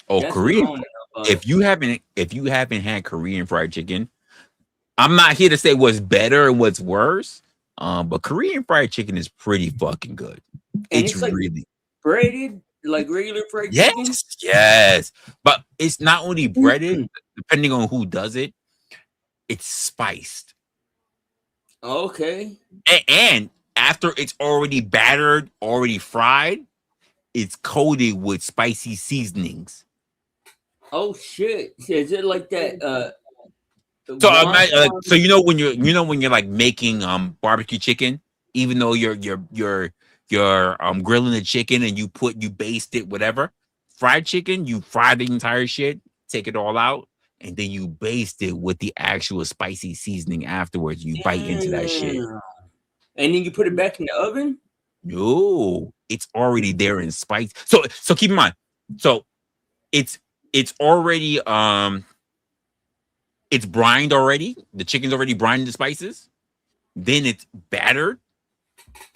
Oh, That's Korean. what I wanna know about. If you haven't had Korean fried chicken, I'm not here to say what's better and what's worse. But Korean fried chicken is pretty fucking good. And It's like really breaded, like regular fried chicken. Yes. But it's not only breaded, depending on who does it, it's spiced. Okay. And after it's already battered, already fried, it's coated with spicy seasonings. Oh shit! Is it like that? So Wonton? so when you're like making barbecue chicken, even though you're grilling the chicken and you baste it, whatever. Fried chicken, you fry the entire shit, take it all out, and then you baste it with the actual spicy seasoning afterwards. You bite into that shit. Damn. And then you put it back in the oven. No, it's already there in spice. So keep in mind, so it's already it's brined already. The chicken's already brined in the spices. Then it's battered.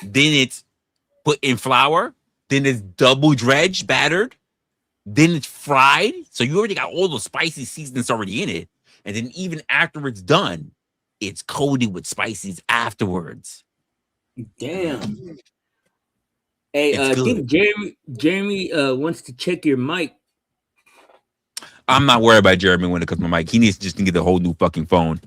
Then it's put in flour. Then it's double dredged, battered. Then it's fried. So you already got all the spicy seasonings already in it. And then even after it's done, it's coated with spices afterwards. Damn. Hey, It's I good. think Jeremy wants to check your mic. I'm not worried about Jeremy when it comes to my mic. He needs to get a whole new fucking phone.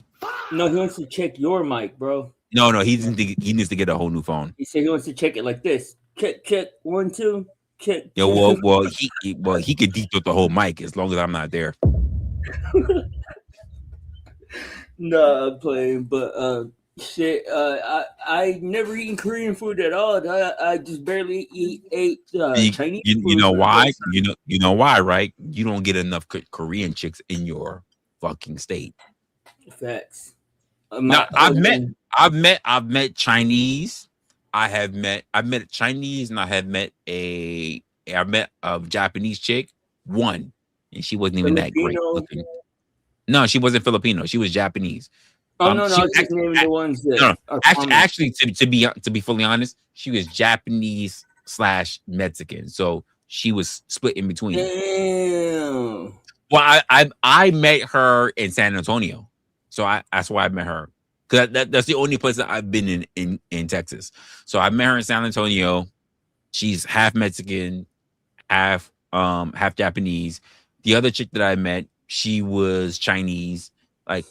No, he wants to check your mic, bro. No, he needs to get a whole new phone. He said he wants to check it like this. Check 1 2. Check. Yeah, well, he could deep with the whole mic as long as I'm not there. No, I'm playing, but shit. I never eaten Korean food at all. I just barely ate Chinese food. You know why? You know why, right? You don't get enough Korean chicks in your fucking state. Facts. Now, I've met Chinese. I've met Chinese, and I've met a Japanese chick. One, and she wasn't even that great looking. No, she wasn't Filipino. She was Japanese. Oh no, I was just naming the ones that are actually, to be fully honest, she was Japanese / Mexican, so she was split in between. Damn. Well, I met her in San Antonio, so that's why I met her, because that's the only place that I've been in Texas. So I met her in San Antonio. She's half Mexican, half Japanese. The other chick that I met, she was Chinese. Like,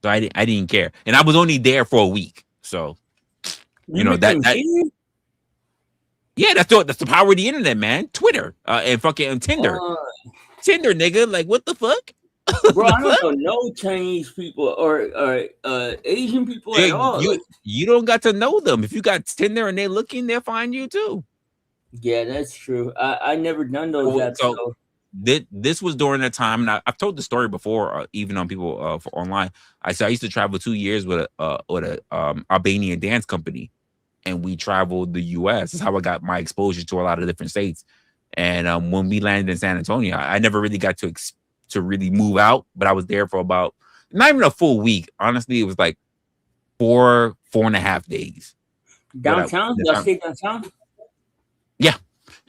so I didn't care, and I was only there for a week. So you know that yeah, that's the power of the internet, man. Twitter and fucking Tinder, nigga. Like, what the fuck? Bro, I don't know no Chinese people or Asian people at all. You don't got to know them. If you got Tinder and they're looking, they'll find you too. Yeah, that's true. I never done those apps. So this was during that time, and I've told the story before, even on people for online. I used to travel 2 years with a Albanian dance company, and we traveled the U.S. That's how I got my exposure to a lot of different states. And when we landed in San Antonio, I never really got to really move out, but I was there for about not even a full week. Honestly, it was like 4.5 days. Downtown? Y'all stay downtown? Yeah.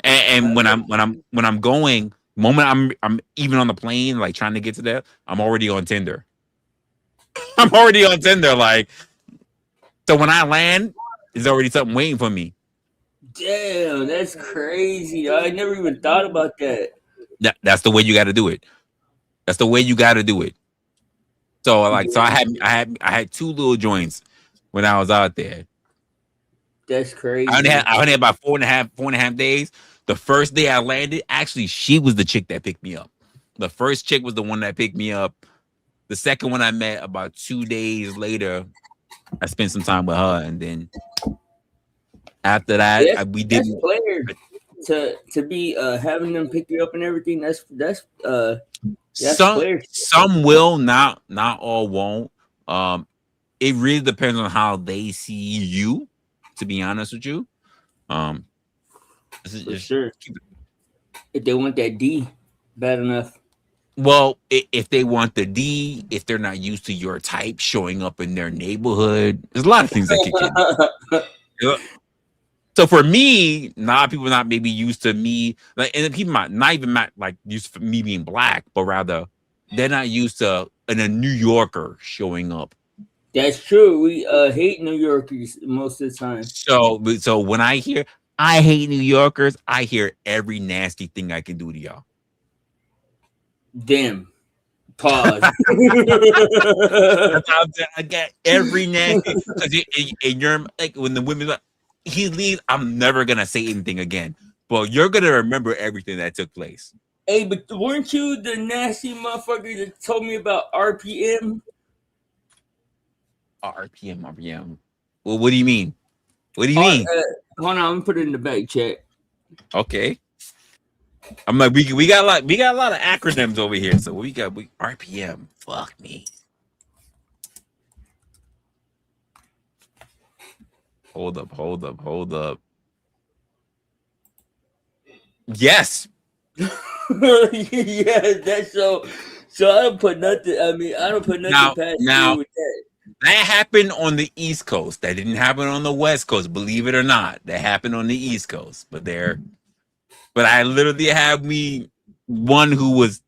And when I'm going, moment I'm even on the plane, like trying to get to there, I'm already on Tinder. Like, so when I land, there's already something waiting for me. Damn, that's crazy. I never even thought about that. That's the way you got to do it. That's the way you got to do it. So I had 2 little joints when I was out there. That's crazy. I only had about 4.5 days. The first day I landed, actually, she was the chick that picked me up. The first chick was the one that picked me up. The second one I met about 2 days later, I spent some time with her, and then after that, we didn't. To be having them pick you up and everything. That's some will, not all won't. It really depends on how they see you. To be honest with you, for sure. If they want that D bad enough. Well, if they want the D, if they're not used to your type showing up in their neighborhood, there's a lot of things that kick in. So for me, a lot of people are not maybe used to me, like, and people might not even like used to me being black, but rather they're not used to a New Yorker showing up. That's true. We hate New Yorkers most of the time. So when I hear I hate New Yorkers, I hear every nasty thing I can do to y'all. Damn. Pause. I get every nasty. And you're like, when the women like, he leaves, I'm never gonna say anything again. Well, you're gonna remember everything that took place. Hey, but weren't you the nasty motherfucker that told me about RPM? RPM. Well, what do you mean? What do you R, mean? hold on, I'm gonna put it in the back chat. Okay. I'm like, we got a lot of acronyms over here. So we RPM. Fuck me. Hold up. Yes. Yeah, that's so. So I don't put nothing. I mean, I don't put nothing past you with that. That happened on the East Coast. That didn't happen on the West Coast, believe it or not. That happened on the East Coast. But I literally had one who was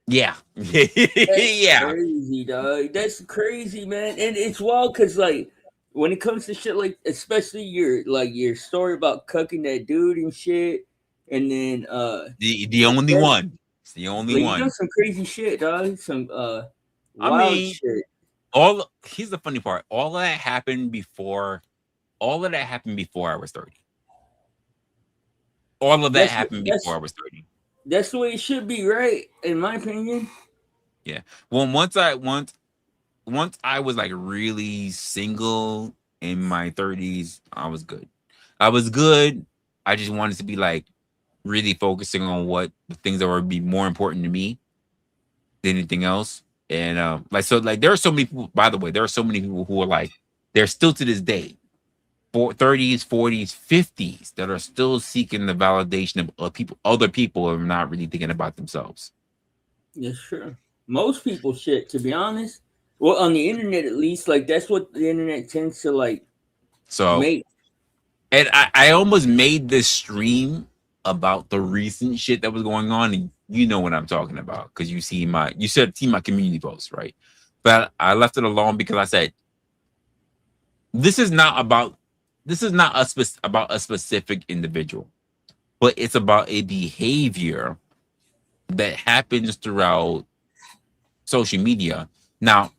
yeah. Yeah. Crazy, dog. That's crazy, man. And it's wild because like when it comes to shit like especially your story about cucking that dude and shit, and then The only one. It's the only like, one. you done some crazy shit, dog. Some I wild mean, shit. Here's the funny part. All of that happened before I was 30. All of that happened before I was 30. That's the way it should be, right? In my opinion. Yeah. Well, once I was like really single in my 30s, I was good. I just wanted to be like really focusing on what the things that would be more important to me than anything else. And there are so many people, by the way, there are so many people who are like, they're still to this day, 30s, 40s, 50s, that are still seeking the validation of other people and not really thinking about themselves. Yes, sure. Most people shit, to be honest. Well, on the internet at least, like that's what the internet tends to like make. And I almost made this stream about the recent shit that was going on, and you know what I'm talking about because you see my community post, right? But I left it alone because I said this is not about a specific individual, but it's about a behavior that happens throughout social media. Now,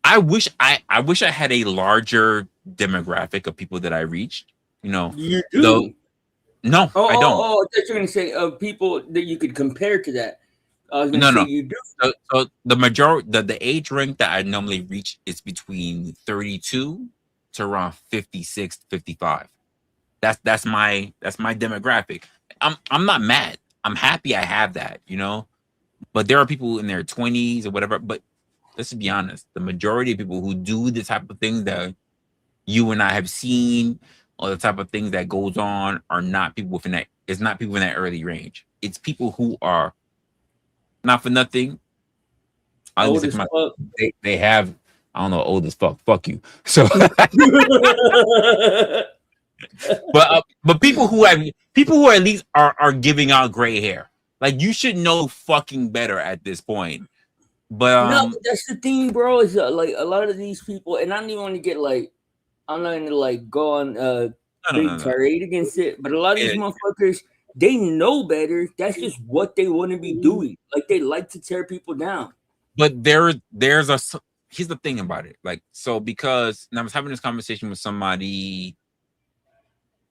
I wish I had a larger demographic of people that I reached. You know, You do. No, I don't. Oh, I thought you were going to say people that you could compare to that. I was going to say you do. So the majority, the age range that I normally reach is between 32 to around 56, 55. That's my demographic. I'm not mad. I'm happy I have that, you know. But there are people in their 20s or whatever. But let's be honest, the majority of people who do the type of things that you and I have seen, or the type of things that goes on, are not people within that. It's not people in that early range. It's people who are not for nothing. Old as fuck. They have, I don't know, old as fuck. Fuck you. So, but people who at least are giving out gray hair. Like you should know fucking better at this point. But no, that's the thing, bro. Is like a lot of these people, and I don't even want to get like, I'm not gonna like go on big tirade against it, but a lot of these motherfuckers, they know better. That's just what they want to be doing. Like they like to tear people down. But here's the thing about it. Like, so because and I was having this conversation with somebody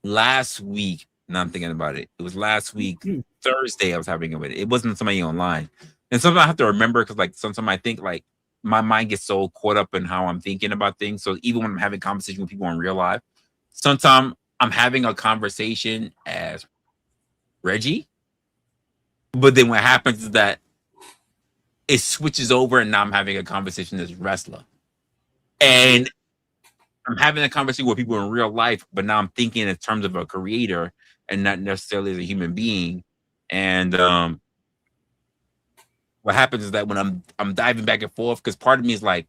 last week. Now I'm thinking about it. It was last week, Thursday. I was having it. It wasn't somebody online. And sometimes I have to remember because, like, sometimes I think like my mind gets so caught up in how I'm thinking about things. So even when I'm having conversation with people in real life, sometimes I'm having a conversation as Reggie, but then what happens is that it switches over, and now I'm having a conversation as Resla, and I'm having a conversation with people in real life, but now I'm thinking in terms of a creator and not necessarily as a human being. And what happens is that when I'm diving back and forth, because part of me is like,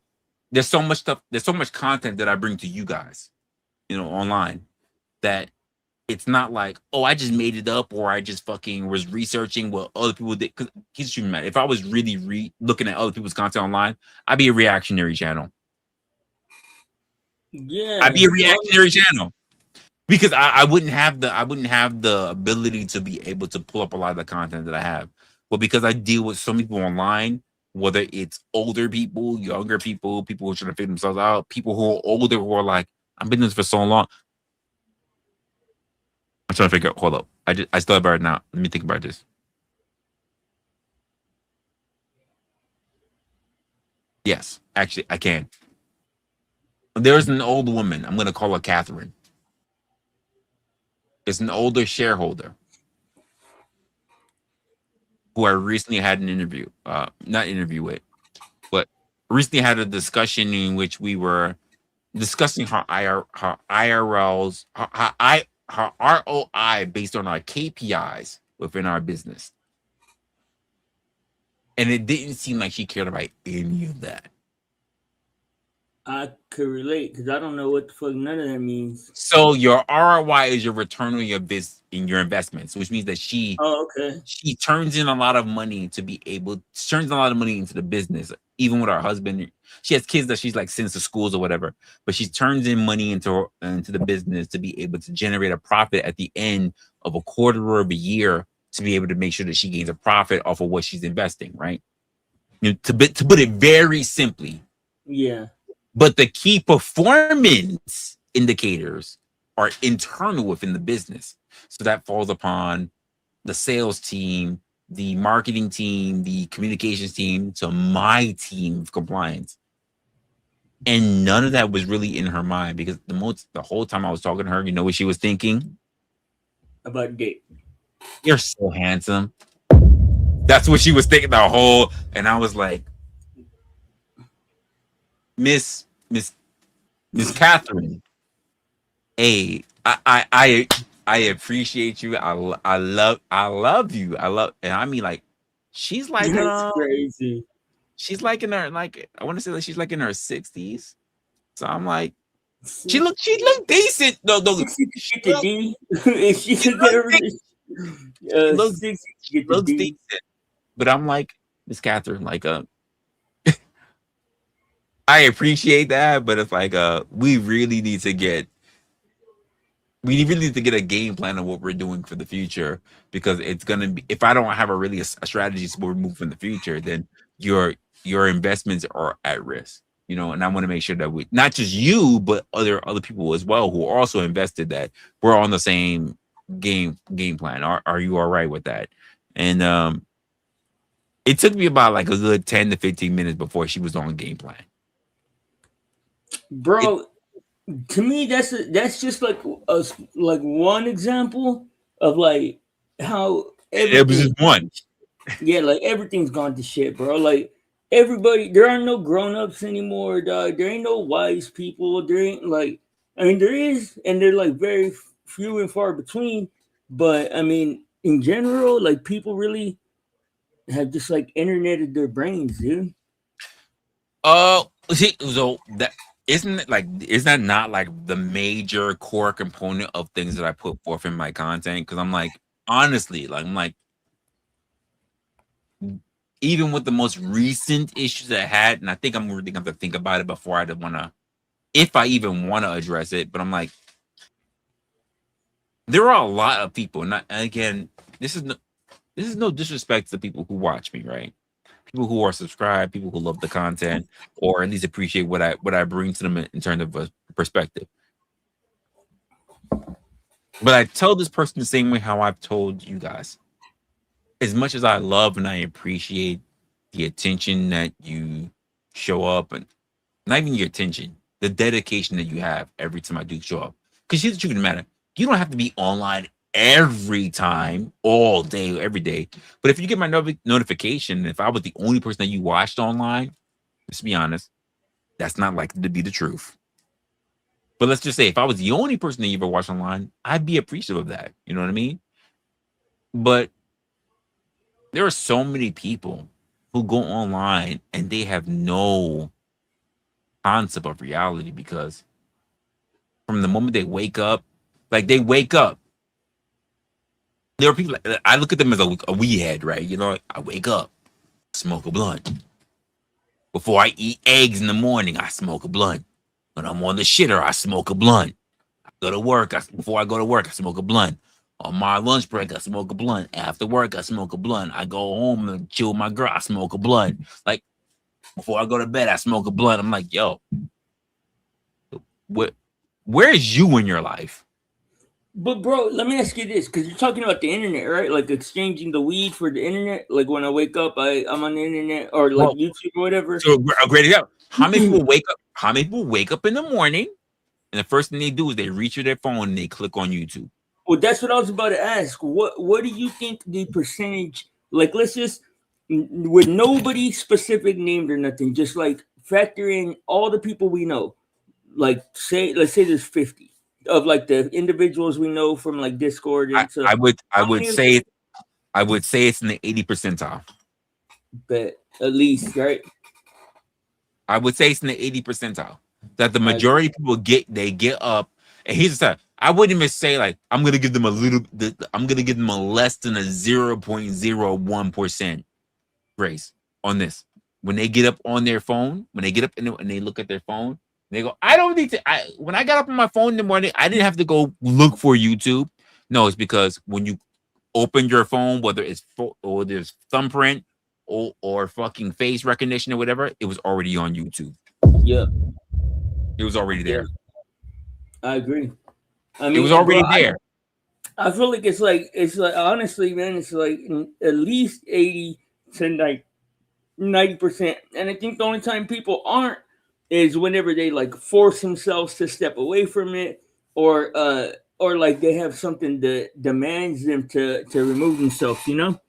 there's so much stuff, there's so much content that I bring to you guys, you know, online, that it's not like, oh, I just made it up, or I just fucking was researching what other people did. Because he's mad. If I was really looking at other people's content online, I'd be a reactionary channel. Yeah, I'd be a reactionary channel. Because I wouldn't have the ability to be able to pull up a lot of the content that I have. But because I deal with so many people online, whether it's older people, younger people, people who are trying to figure themselves out, people who are older who are like, I've been doing this for so long. I'm trying to figure out. Hold up. I still have it right now. Let me think about this. Yes, actually, I can. There's an old woman. I'm going to call her Catherine. It's an older shareholder who I recently had an interview. Not interview with, but recently had a discussion in which we were discussing her IRLs, her ROI based on our KPIs within our business. And it didn't seem like she cared about any of that. I could relate because I don't know what the fuck none of that means. So your ROI is your return on your in your investments, which means that she turns in a lot of money to be able turns a lot of money into the business, even with her husband. She has kids that she's like sends to schools or whatever, but she turns in money into the business to be able to generate a profit at the end of a quarter of a year to be able to make sure that she gains a profit off of what she's investing, right? To put it very simply. Yeah. But the key performance indicators are internal within the business. So that falls upon the sales team, the marketing team, the communications team, to my team of compliance. And none of that was really in her mind because the whole time I was talking to her, you know what she was thinking? About date. You're so handsome. That's what she was thinking the whole, and I was like, Miss Catherine, hey, I appreciate you. I love you. And I mean, like, she's like, crazy. She's like in her, like, I want to say that she's like in her 60s. So I'm like, she look decent. No, she get the D. If she could get her, looks decent. But I'm like, Miss Catherine, like, I appreciate that, but it's like we really need to get a game plan of what we're doing for the future, because it's gonna be, if I don't have a strategy to move in the future, then your investments are at risk, you know. And I want to make sure that we, not just you, but other people as well who are also invested, that we're on the same game plan. Are you all right with that? And it took me about like a good 10 to 15 minutes before she was on game plan. Bro, to me, that's just like one example of like how it was just one. Yeah, like everything's gone to shit, bro. Like everybody, there are no grown-ups anymore, dog. There ain't no wise people. There ain't like, I mean, there is, and they're like very few and far between. But I mean, in general, like people really have just like interneted their brains, dude. See, so that isn't it, like, is that not like the major core component of things that I put forth in my content? Because I'm like, honestly, like, I'm like, even with the most recent issues I had, and I think I'm really going to think about it before I want to, if I even want to address it. But I'm like, there are a lot of people, and again, this is no disrespect to the people who watch me, right? People who are subscribed, people who love the content, or at least appreciate what I bring to them in terms of a perspective. But I tell this person the same way how I've told you guys. As much as I love and I appreciate the attention that you show up, and not even your attention, the dedication that you have every time I do show up. Because here's the truth of the matter: you don't have to be online every time, all day, every day. But if you get my notification, if I was the only person that you watched online, let's be honest, that's not likely to be the truth. But let's just say if I was the only person that you ever watched online, I'd be appreciative of that. You know what I mean? But there are so many people who go online and they have no concept of reality, because from the moment they wake up, like they wake up, there are people, I look at them as a wee head, right? You know, I wake up, smoke a blunt. Before I eat eggs in the morning, I smoke a blunt. When I'm on the shitter, I smoke a blunt. I go to work, before I go to work, I smoke a blunt. On my lunch break, I smoke a blunt. After work, I smoke a blunt. I go home and chill with my girl, I smoke a blunt. Like, before I go to bed, I smoke a blunt. I'm like, yo, where's you in your life? But bro, let me ask you this, because you're talking about the internet, right? Like exchanging the weed for the internet. Like when I wake up, I'm on the internet or like Well, YouTube or whatever. so a great example. How many people wake up? How many people wake up in the morning and the first thing they do is they reach for their phone and they click on YouTube? Well, that's what I was about to ask. What do you think the percentage? Like, let's just with nobody specific named or nothing, just like factor in all the people we know. Like, let's say there's 50 of like the individuals we know from like Discord I, and stuff. I would I How would many of say I would say it's in the 80 percentile. bet at least, right? I would say it's in the 80 percentile. That the I majority of people get up, and here's the thing. I wouldn't even say like I'm gonna give them a little. I'm gonna give them a less than a 0.01% grace on this. When they get up on their phone, when they get up and they look at their phone, they go, I don't need to. When I got up on my phone in the morning, I didn't have to go look for YouTube. No, it's because when you open your phone, whether it's or there's thumbprint or fucking face recognition or whatever, it was already on YouTube. yeah, It was already yeah, there. I agree. I It was mean, bro, already there. I feel like it's like honestly, man, it's like at least 80 to 90%. And I think the only time people aren't is whenever they like force themselves to step away from it, or like they have something that demands them to remove themselves, you know?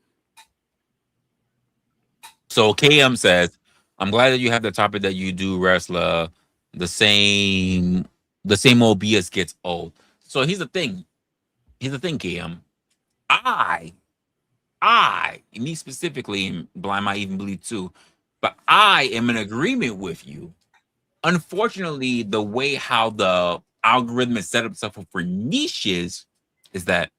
So KM says, I'm glad that you have the topic that you do, wrestler. The same, the same old BS gets old. So here's the thing. Here's the thing, KM. Me specifically, and Blind might even believe too, but I am in agreement with you. Unfortunately, the way how the algorithm is set up stuff for niches is that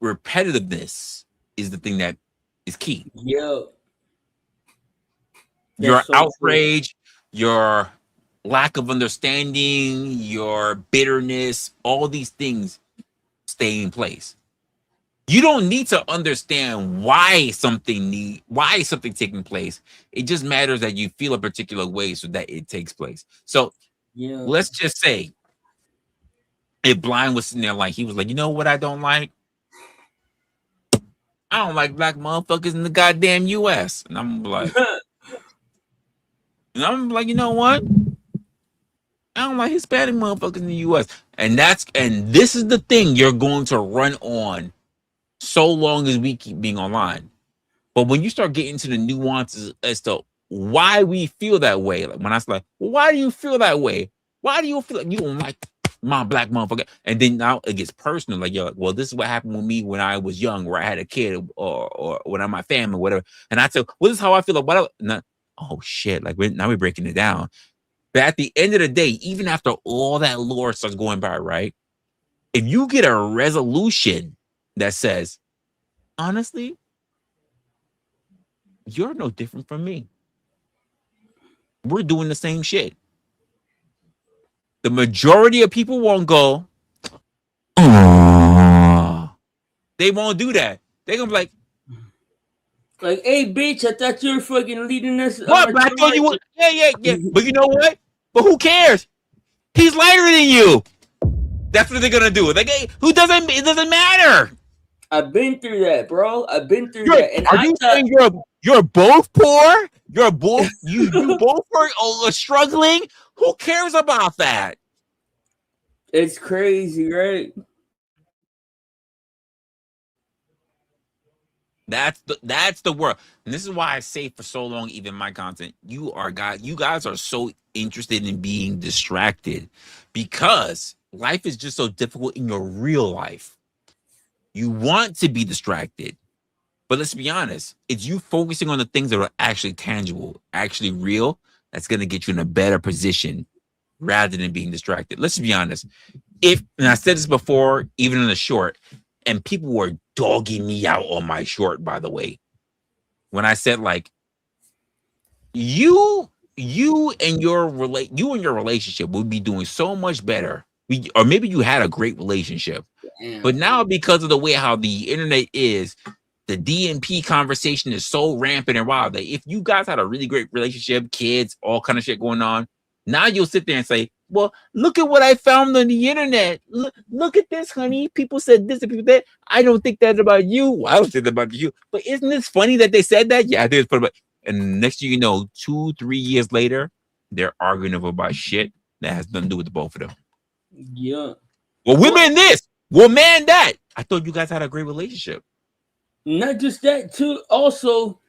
repetitiveness is the thing that is key. Yeah, Your that's so true. outrage, your lack of understanding, your bitterness, all these things stay in place. You don't need to understand why something taking place. It just matters that you feel a particular way so that it takes place. So Yeah. let's just say if Blind was sitting there like he was like, you know what I don't like? I don't like black motherfuckers in the goddamn US. And I'm like, you know what? I don't like Hispanic motherfuckers in the US. And this is the thing you're going to run on so long as we keep being online. But when you start getting into the nuances as to why we feel that way, like when I was like, well, why do you feel that way? Why do you feel like you don't like my black motherfucker? And then now it gets personal. Like, you're like, well, this is what happened with me when I was young, where I had a kid or when I'm my family, whatever. And I said, well, this is how I feel. Like, what? Oh shit! Like now we're breaking it down. But at the end of the day, even after all that lore starts going by, right? If you get a resolution that says, honestly, you're no different from me. We're doing the same shit. The majority of people won't go, oh. They won't do that. They're gonna be Like, hey, bitch, I thought you were fucking leading us on what? our But I thought you would. Yeah. tour. But you know what? But who cares? He's lighter than you. That's what they're gonna do. Like, hey, it doesn't matter. I've been through that, bro. I've been through that. And Are I you thought saying you're both poor? You're both you both are struggling? Who cares about that? it's crazy, right? That's the world. And this is why I say for so long, even my content, you guys are so interested in being distracted because life is just so difficult in your real life. You want to be distracted. But let's be honest, it's you focusing on the things that are actually tangible, actually real, that's gonna get you in a better position rather than being distracted. Let's be honest. And I said this before, even in the short, and people were dogging me out on my short, by the way. When I said like you and your relationship would be doing so much better. Or maybe you had a great relationship. Damn. But now because of the way how the internet is, the DMP conversation is so rampant and wild that if you guys had a really great relationship, kids, all kind of shit going on, now you'll sit there and say, Well, look at what I found on the internet. Look at this, honey. People said this and people that. I don't think that about you. Well, I don't think that about you. But isn't this funny that they said that? Yeah, I think it's funny. And next thing you know, 2-3 years later, they're arguing about shit that has nothing to do with the both of them. Yeah. Well, women this. Well, man, that. I thought you guys had a great relationship. Not just that, too. Also,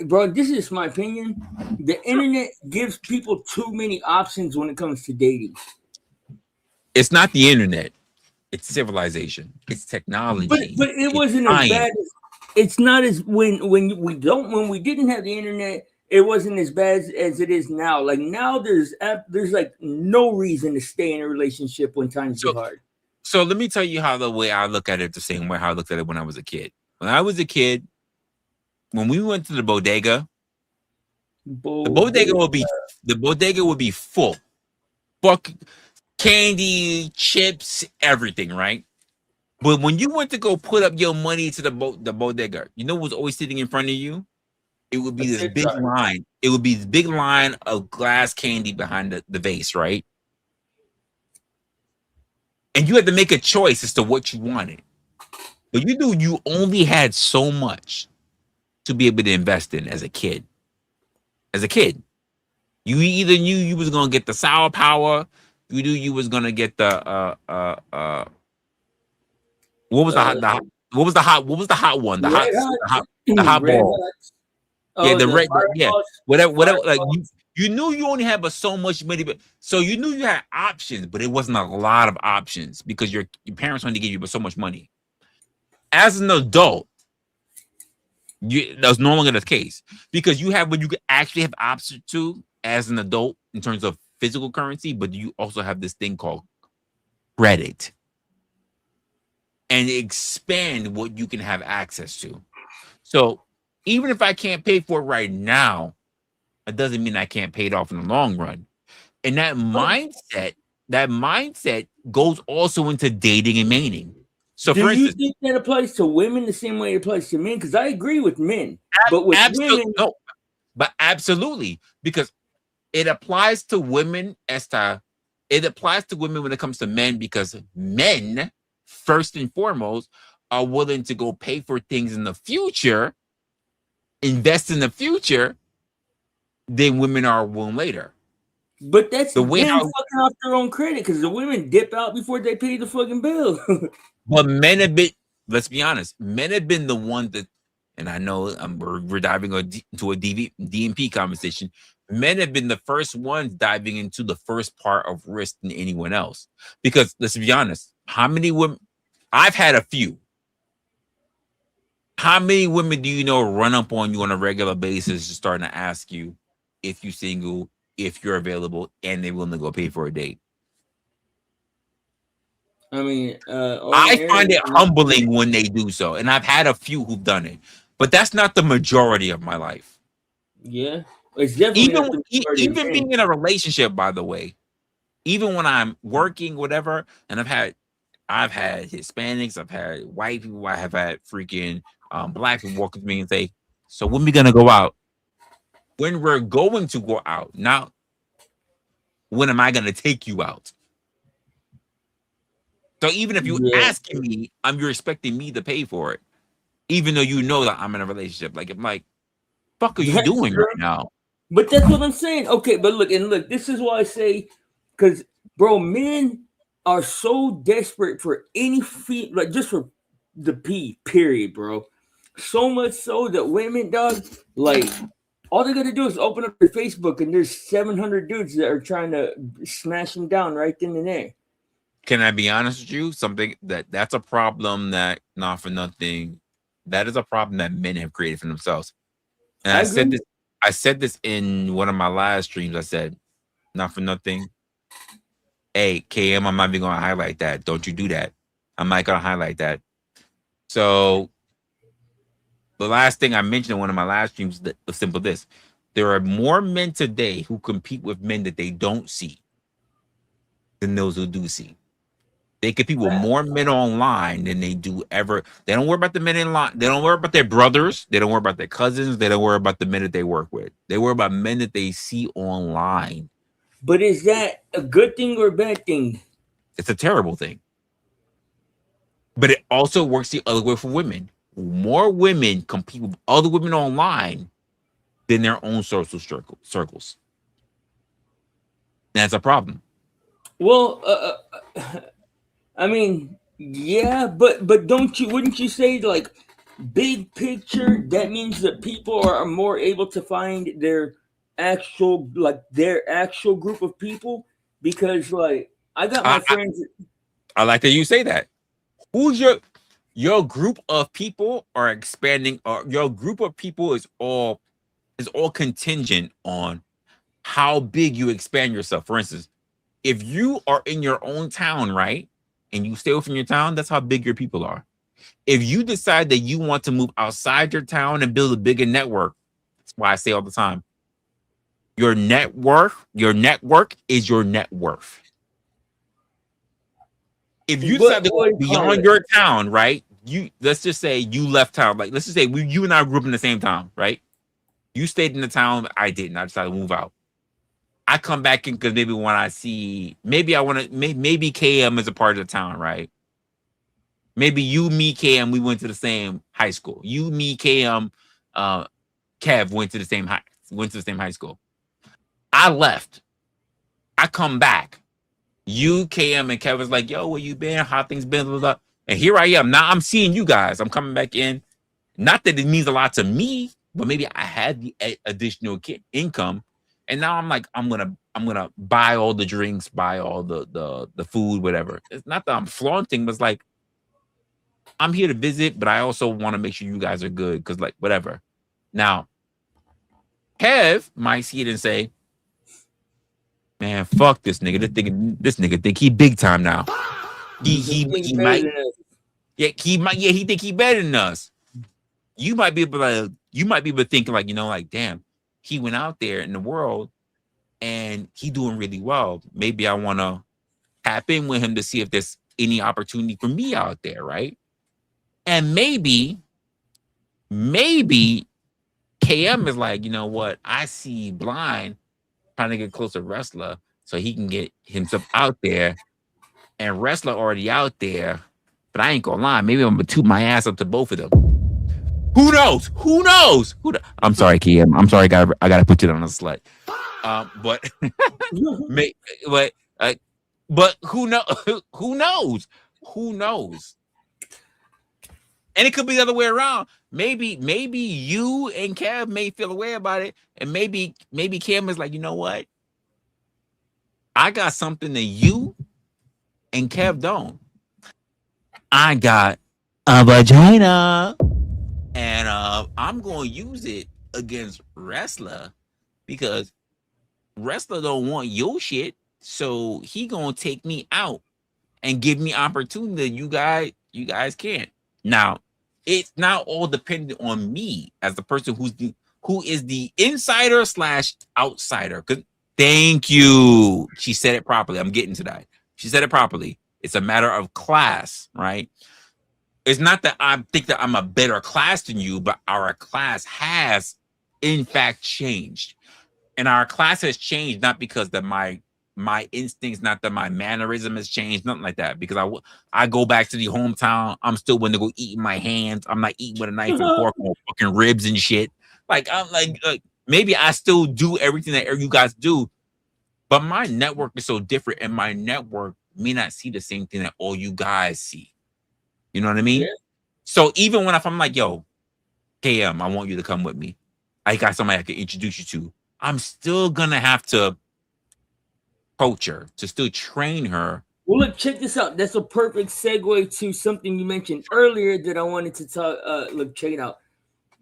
bro, this is my opinion. The internet gives people too many options when it comes to dating. It's not the internet. It's civilization. It's technology. But it wasn't as bad as it's not as when we didn't have the internet, it wasn't as bad as it is now. Like now there's like no reason to stay in a relationship when times get hard. So let me tell you how the way I look at it the same way how I looked at it when I was a kid. When I was a kid, when we went to the bodega, the bodega would be full. Fuck candy, chips, everything, right? But when you went to go put up your money to the bodega, you know what was always sitting in front of you? It would be this big line. It would be this big line of glass candy behind the vase, right? And you had to make a choice as to what you wanted. But you knew you only had so much to be able to invest in as a kid. As a kid, you either knew you was gonna get the sour power, you knew you was gonna get the what was the hot one? The hot ball. Yeah, the red, yeah, whatever. Like you knew you only had but so much money, but so you knew you had options, but it wasn't a lot of options because your parents only gave you but so much money. As an adult, that's no longer the case because you have what you could actually have options to as an adult in terms of physical currency, but you also have this thing called credit and expand what you can have access to. So even if I can't pay for it right now, it doesn't mean I can't pay it off in the long run. And that mindset goes also into dating and mating. So do you think that applies to women the same way it applies to men? Because I agree with men, but with women, no, but absolutely, because it applies to women it applies to women when it comes to men because men, first and foremost, are willing to go pay for things in the future, invest in the future, than women are willing later. But that's the way fucking off their own credit because the women dip out before they pay the fucking bill. But men have been, let's be honest, men have been the one that, and I know we're diving into a DMP conversation. Men have been the first ones diving into the first part of risk than anyone else. Because let's be honest, how many women, I've had a few. How many women do you know run up on you on a regular basis just starting to ask you if you're single, if you're available, and they're willing to go pay for a date? I mean, I find it humbling when they do so, and I've had a few who've done it, but that's not the majority of my life. Yeah, it's definitely even being in a relationship. By the way, even when I'm working, whatever, and I've had Hispanics, I've had white people, I have had freaking black people walk with me and say, "So when we gonna go out? When we're going to go out? Now, when am I gonna take you out?" So even if you're asking me, you're expecting me to pay for it, even though you know that I'm in a relationship. Like, I'm like, fuck are you doing right now? But that's what I'm saying. Okay, but look, this is why I say, because bro, men are so desperate for any fee, like just for the P, period, bro. So much so that women, dog, like all they gotta do is open up their Facebook and there's 700 dudes that are trying to smash them down right then and there. Can I be honest with you? That's a problem that, not for nothing, that is a problem that men have created for themselves. And I said this in one of my live streams. I said, not for nothing. Hey, KM, I'm not even going to highlight that. Don't you do that. I'm not going to highlight that. So the last thing I mentioned in one of my live streams is simple this. There are more men today who compete with men that they don't see than those who do see. They compete with more men online than they do ever. They don't worry about the men in line. They don't worry about their brothers. They don't worry about their cousins. They don't worry about the men that they work with. They worry about men that they see online. But is that a good thing or a bad thing? It's a terrible thing. But it also works the other way for women. More women compete with other women online than their own social circles. That's a problem. Well, I mean, yeah, but don't you? Wouldn't you say like big picture? That means that people are more able to find their actual group of people because like I got my I, I, friends. I like that you say that. Who's your group of people are expanding, or your group of people is all contingent on how big you expand yourself. For instance, if you are in your own town, right, and you stay within your town, that's how big your people are. If you decide that you want to move outside your town and build a bigger network, that's why I say all the time, your network is your net worth. If you decide to go What do you call beyond it? your town, right? Let's just say you left town. Like let's just say you and I grew up in the same town, right? You stayed in the town, I didn't. I decided to move out. I come back in because maybe when I see, maybe I want to, maybe KM is a part of the town, right? Maybe you, me, KM, we went to the same high school. You, me, KM, Kev went to the same high school. I left. I come back. You, KM, and Kevin's like, yo, where you been? How things been? Blah, blah. And here I am. Now I'm seeing you guys. I'm coming back in. Not that it means a lot to me, but maybe I had the additional income, and now I'm like, I'm gonna buy all the drinks, buy all the food, whatever. It's not that I'm flaunting, but it's like I'm here to visit, but I also want to make sure you guys are good because like whatever. Now, Kev might see it and say, man, fuck this nigga. This nigga think he big time now. He might, he think he better than us. You might be able to think like, like, damn, he went out there in the world and he doing really well. Maybe I want to tap in with him to see if there's any opportunity for me out there, right? And maybe KM is like, you know what? I see Blind trying to get close to Resla so he can get himself out there, and Resla already out there. But I ain't gonna lie, maybe I'm gonna toot my ass up to both of them. Who knows? I'm sorry, KM. I'm sorry, I gotta put you on a slut. But but who knows? Who knows? And it could be the other way around. Maybe you and Kev may feel away about it, and maybe Kev is like, you know what? I got something that you and Kev don't. I got a vagina, and I'm gonna use it against Resla because Resla don't want your shit, so he gonna take me out and give me opportunity you guys can't. Now, it's not all dependent on me as the person who is the insider / outsider. Thank you. She said it properly. I'm getting to that. She said it properly. It's a matter of class, right? It's not that I think that I'm a better class than you, but our class has, in fact, changed. And our class has changed not because that my instincts, not that my mannerism has changed, nothing like that. Because I go back to the hometown, I'm still going to go eat in my hands. I'm not eating with a knife and fork on fucking ribs and shit. Like I'm like maybe I still do everything that you guys do, but my network is so different, and my network may not see the same thing that all you guys see. You know what I mean? Yeah. So even if I'm like, yo, KM, I want you to come with me. I got somebody I can introduce you to. I'm still gonna have to coach her, to still train her. Well, look, check this out. That's a perfect segue to something you mentioned earlier that I wanted to talk. Look, check it out.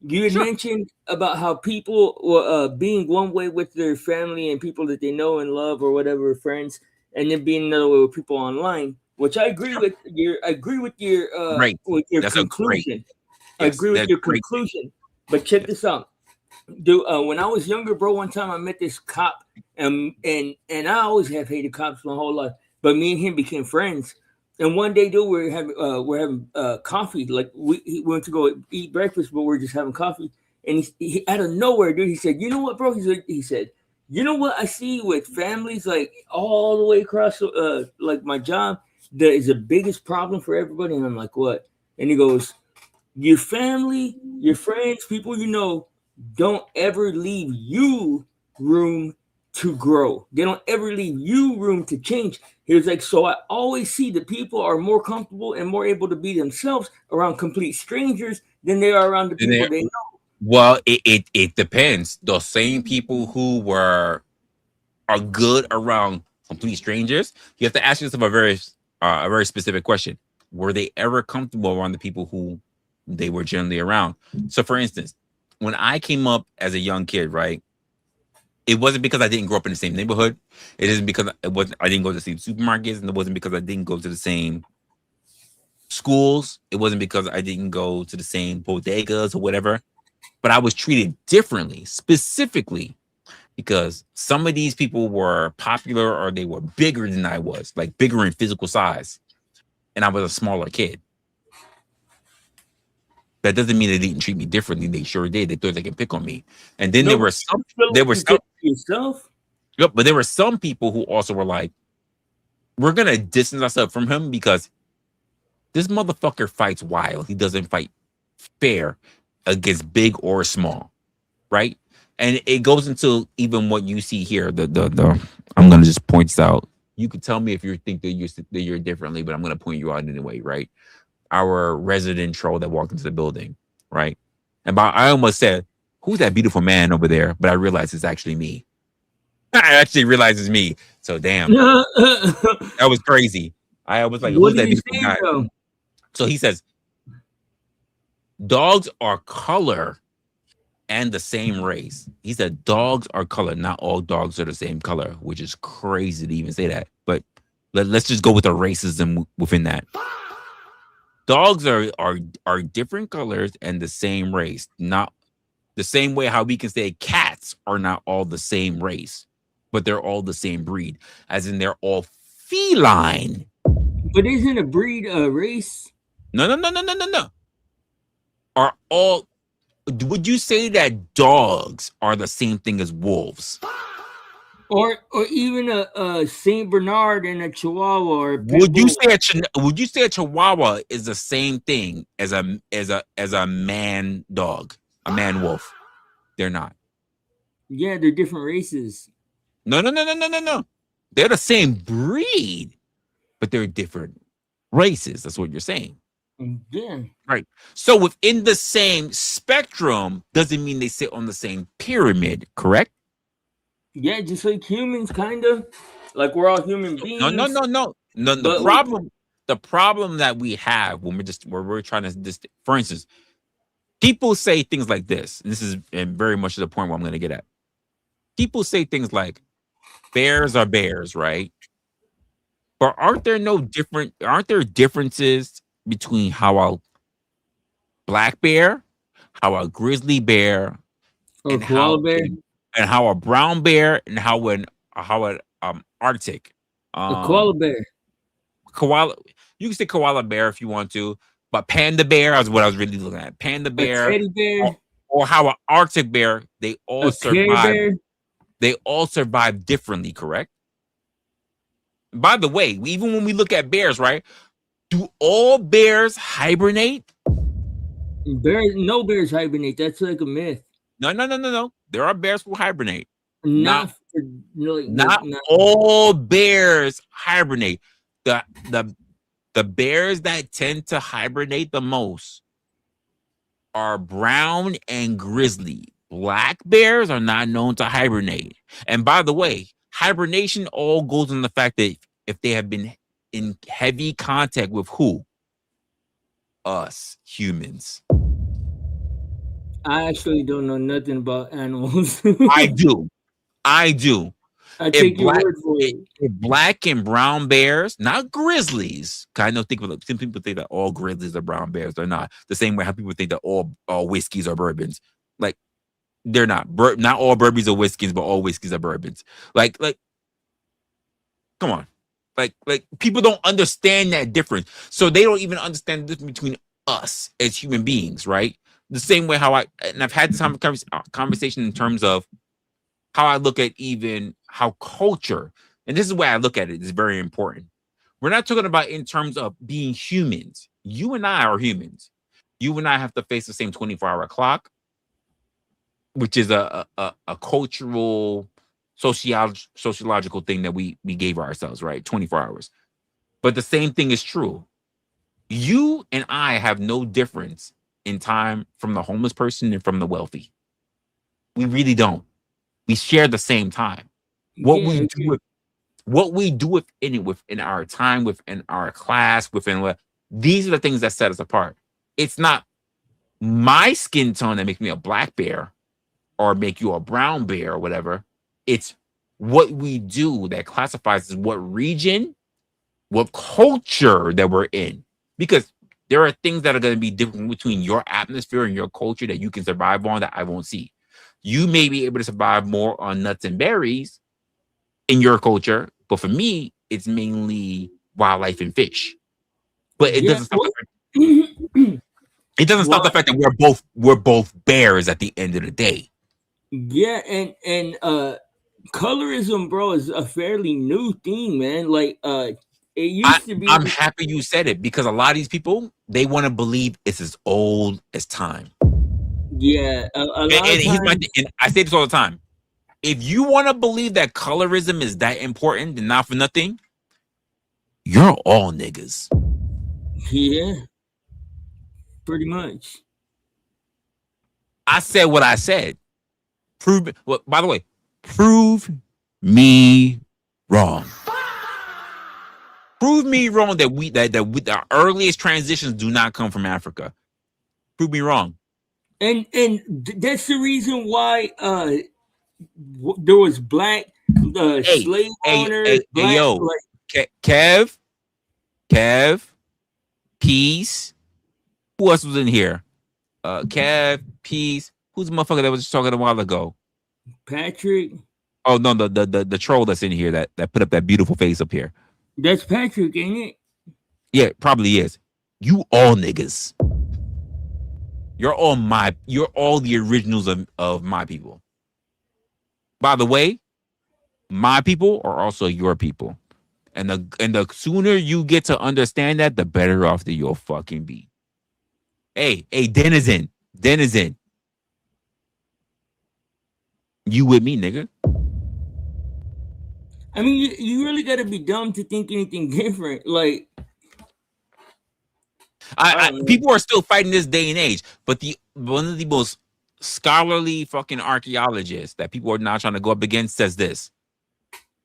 You had mentioned about how people being one way with their family and people that they know and love or whatever, friends, and then being another way with people online. Which I agree with. I agree with your That's conclusion. I agree with your conclusion. But check this out. Dude, when I was younger, bro, one time I met this cop, and I always have hated cops my whole life. But me and him became friends. And one day, dude, we're having coffee. Like he went to go eat breakfast, but we're just having coffee. And he out of nowhere, dude, he said, "You know what, bro?" He said, You know what I see with families, like all the way across, like my job, that is the biggest problem for everybody. And I'm like, what? And he goes, your family, your friends, people you know, don't ever leave you room to grow. They don't ever leave you room to change. He was like, so I always see that people are more comfortable and more able to be themselves around complete strangers than they are around the And people they know. well, it depends. Those same people who are good around complete strangers, you have to ask yourself a very specific question. Were they ever comfortable around the people who they were generally around? So for instance, when I came up as a young kid, right? It wasn't because I didn't grow up in the same neighborhood. It isn't because I didn't go to the same supermarkets, and it wasn't because I didn't go to the same schools. It wasn't because I didn't go to the same bodegas or whatever. But I was treated differently, specifically because some of these people were popular or they were bigger than I was, like bigger in physical size, and I was a smaller kid. That doesn't mean they didn't treat me differently. They sure did. They thought they could pick on me. And then No, there were some, yourself. yep, but there were some people who also were like, we're gonna distance ourselves from him because this motherfucker fights wild. He doesn't fight fair against big or small, right? And it goes into even what you see here. The I'm gonna just point this out. You can tell me if you think that you're differently, but I'm gonna point you out anyway, right? Our resident troll that walked into the building, right? And I almost said, "Who's that beautiful man over there?" But I realized it's actually me. I actually realized it's me. So damn, that was crazy. I was like, What "Who's do that you beautiful say guy?" though? So he says, "Dogs are color and the same race." He said, "Dogs are color. Not all dogs are the same color," which is crazy to even say that. But let's just go with the racism within that. Dogs are different colors and the same race. Not the same way how we can say cats are not all the same race, but they're all the same breed, as in they're all feline. But isn't a breed a race? No, no, no, no, no, no, no. Are all would you say that dogs are the same thing as wolves? Or even a Saint Bernard and a Chihuahua or a pit bull. Would you say a Chihuahua is the same thing as a man dog, a man wolf? They're not. Yeah, they're different races. No, no, no, no, no, no, no. They're the same breed, but they're different races. That's what you're saying. Yeah. Right. So within the same spectrum doesn't mean they sit on the same pyramid, correct? Yeah, just like humans, kind of. Like we're all human beings. No, no, no, no. No, the problem that we have when we're trying to just, for instance, people say things like this, and this is very much the point where I'm going to get at. People say things like, bears are bears, right? But aren't there differences between how a black bear, how a grizzly bear, or and koala bear, and how a brown bear, and how an Arctic a koala bear, koala, you can say koala bear if you want to, but panda bear is what I was really looking at. Panda bear, a teddy bear, or how an Arctic bear, they all a Care survive. Bear. They all survive differently, correct? By the way, even when we look at bears, right? Do all bears hibernate? No bears hibernate. That's like a myth. No, no, no, no, no. There are bears who hibernate. Not all bears hibernate. The bears that tend to hibernate the most are brown and grizzly. Black bears are not known to hibernate. And by the way, hibernation all goes on the fact that if they have been in heavy contact with who? Us, humans. I actually don't know nothing about animals. I do. I take your word for it. If black and brown bears, not grizzlies. I know some people think that all grizzlies are brown bears. They're not. The same way how people think that all whiskeys are bourbons. Like, they're not. Not all bourbons are whiskeys, but all whiskeys are bourbons. Like, come on. Like people don't understand that difference. So they don't even understand the difference between us as human beings, right? The same way I've had this conversation in terms of how I look at even how culture, and this is the way I look at it, is very important. We're not talking about in terms of being humans. You and I are humans. You and I have to face the same 24-hour clock, which is a cultural, sociological thing that we gave ourselves, right? 24 hours. But the same thing is true. You and I have no difference in time from the homeless person and from the wealthy. We really don't. We share the same time. What we do within our time, within our class, these are the things that set us apart. It's not my skin tone that makes me a black bear or make you a brown bear or whatever. It's what we do that classifies as what region, what culture that we're in. Because there are things that are going to be different between your atmosphere and your culture that you can survive on that I won't see. You may be able to survive more on nuts and berries in your culture, but for me, it's mainly wildlife and fish. But it doesn't stop the fact that we're both bears at the end of the day. Yeah, and colorism, bro, is a fairly new thing, man. Like it used to be. I'm happy you said it, because a lot of these people, they want to believe it's as old as time. Yeah, a lot of times, and I say this all the time. If you want to believe that colorism is that important and not for nothing, you're all niggas. Yeah, pretty much. I said what I said. By the way, prove me wrong. Prove me wrong that our earliest transitions do not come from Africa. Prove me wrong. And that's the reason why there was black slave owners. Kev, Peace. Who else was in here? Kev, Peace. Who's the motherfucker that was just talking a while ago? Patrick. Oh no, the troll that's in here that put up that beautiful face up here. That's Patrick, ain't it? Yeah, probably is. You all niggas. You're all the originals of my people. By the way, my people are also your people. And the sooner you get to understand that, the better off that you'll fucking be. Hey, Denizen. You with me, nigga? I mean, you really gotta be dumb to think anything different. Like, people are still fighting this day and age, but one of the most scholarly fucking archaeologists that people are not trying to go up against says this,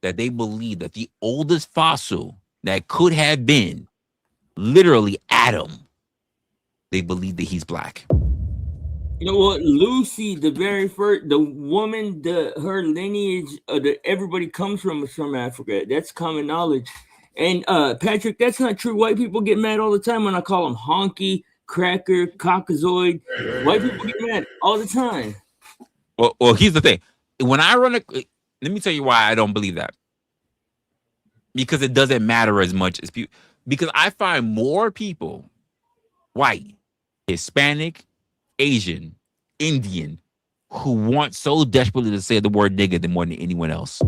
that they believe that the oldest fossil that could have been literally Adam, they believe that he's black. You know what? Lucy, the very first, the woman, her lineage, everybody comes from Africa. That's common knowledge. And Patrick, that's not true. White people get mad all the time when I call them honky, cracker, cockazoid. White people get mad all the time. Well, here's the thing. When I let me tell you why I don't believe that. Because it doesn't matter as much as people. Because I find more people, white, Hispanic, Asian, Indian, who want so desperately to say the word nigga than more than anyone else.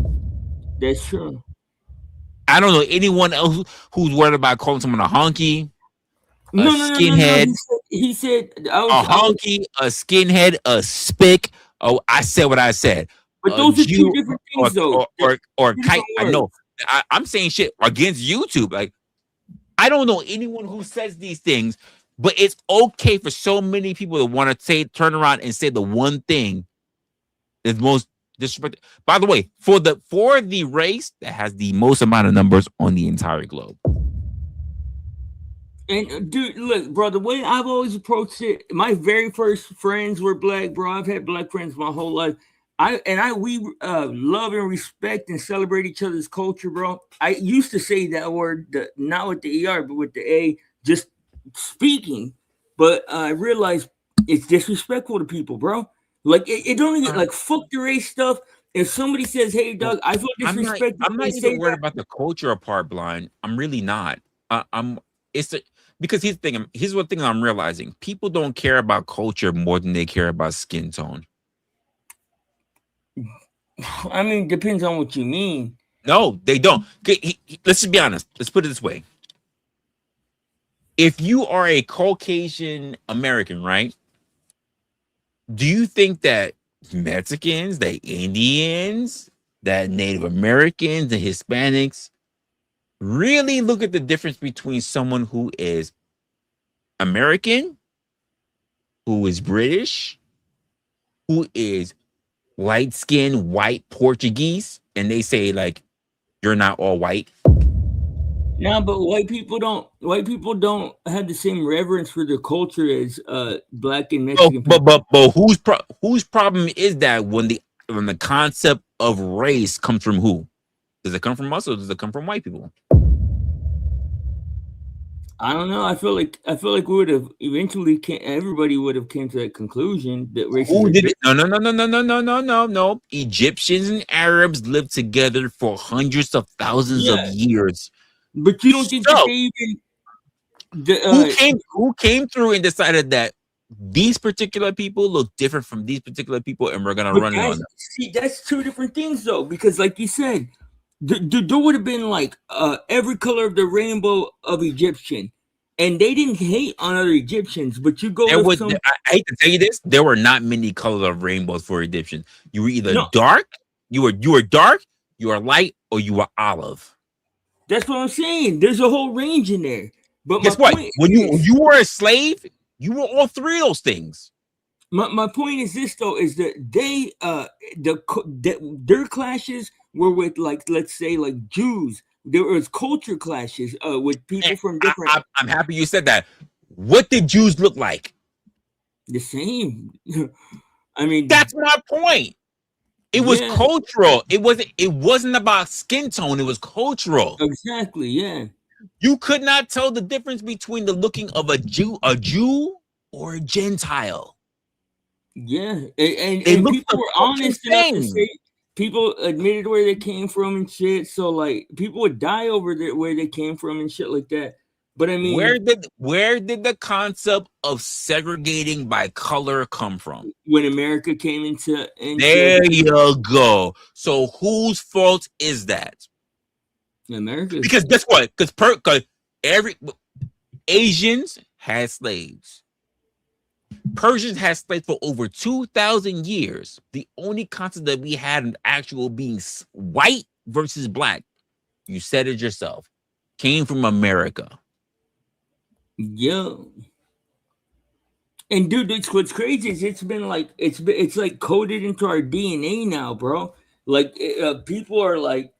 That's true. I don't know anyone else who's worried about calling someone a honky, skinhead. No. He said a honky, a skinhead, a spick. Oh, I said what I said. But those are two different things, though. Or kite. I know. I'm saying shit against YouTube. Like, I don't know anyone who says these things, but it's okay for so many people to want to turn around and say the one thing is most disrespectful. By the way, for the race that has the most amount of numbers on the entire globe. And dude, look, bro, the way I've always approached it, my very first friends were black, bro. I've had black friends my whole life. We love and respect and celebrate each other's culture, bro. I used to say that word, not with the ER, but with the A, just speaking. But I realized it's disrespectful to people, bro. Like, it don't even, like, fuck the race stuff. If somebody says, hey, Doug, I feel disrespected. I'm not even worried about the culture part, Blind. I'm really not. Because here's one thing I'm realizing. People don't care about culture more than they care about skin tone. I mean, depends on what you mean. No, they don't. Let's just be honest. Let's put it this way. If you are a Caucasian American, right? Do you think that Mexicans, that Indians, that Native Americans, the Hispanics really look at the difference between someone who is American, who is British, who is light skinned white Portuguese, and they say, like, you're not all white? No, but white people don't. White people don't have the same reverence for their culture as black and Mexican people. But whose problem is that when the concept of race comes from who? Does it come from us or does it come from white people? I don't know. I feel like we would have eventually. Everybody would have came to that conclusion that race. Who did it? No. Egyptians and Arabs lived together for hundreds of thousands of years. But you don't think that they even who came through and decided that these particular people look different from these particular people, and we're gonna run it on them? See, that's two different things, though, because like you said, there would have been like every color of the rainbow of Egyptian, and they didn't hate on other Egyptians. But you go, I hate to tell you this, there were not many colors of rainbows for Egyptians. You were either dark, you were dark, you were light, or you were olive. That's what I'm saying. There's a whole range in there. But guess what? When you were a slave, you were all three of those things. My point is this, though, is that their clashes were with, like, let's say, like Jews. There was culture clashes with people from different. I'm happy you said that. What did Jews look like? The same. I mean, that's my point. It was cultural. It wasn't about skin tone. It was cultural. Exactly. Yeah. You could not tell the difference between the looking of a Jew or a Gentile. Yeah, and people were honest enough to say, people admitted where they came from and shit. So like, people would die over where they came from and shit like that. But I mean, where did the concept of segregating by color come from? When America came into there you go. So whose fault is that? America. Because guess what? Because every Asians had slaves. Persians had slaves for over 2,000 years. The only concept that we had in actual being white versus black, you said it yourself, came from America. Yeah. And dude, what's crazy is it's like coded into our DNA now, bro. Like people are like,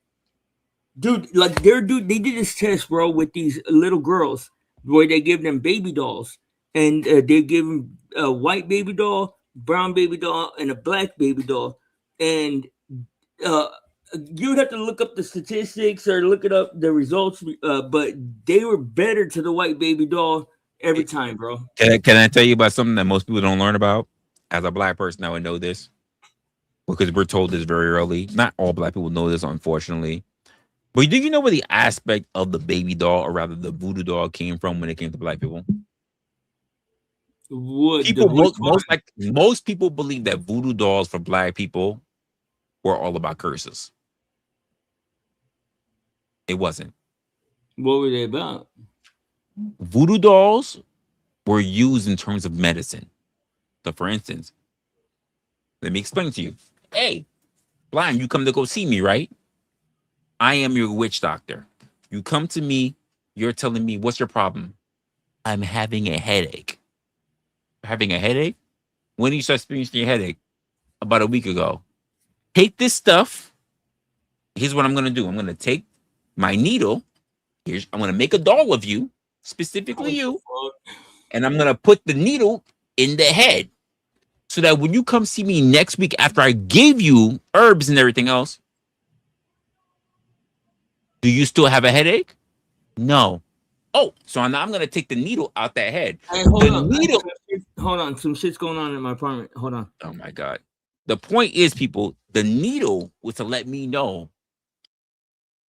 dude, like they did this test, bro, with these little girls where they give them baby dolls, and they give them a white baby doll, brown baby doll, and a black baby doll, and you'd have to look up the statistics or look it up the results, but they were better to the white baby doll every time, bro. Can I tell you about something that most people don't learn about? As a black person, I would know this because we're told this very early. Not all black people know this, unfortunately. But do you know where the aspect of the baby doll, or rather the voodoo doll, came from when it came to black people? Most people believe that voodoo dolls for black people were all about curses. It wasn't. What were they about? Voodoo dolls were used in terms of medicine. So, for instance, let me explain to you. Hey, Blind, you come to go see me, right? I am your witch doctor. You come to me, you're telling me, what's your problem? I'm having a headache. Having a headache? When did you start experiencing your headache? About a week ago. Take this stuff. Here's what I'm going to do. I'm going to take my needle. I'm going to make a doll of you, specifically you. And I'm going to put the needle in the head. So that when you come see me next week after I gave you herbs and everything else, do you still have a headache? No. Oh, so now I'm going to take the needle out that head. Hey, hold on. Some shit's going on in my apartment. Hold on. Oh, my God. The point is, people, the needle was to let me know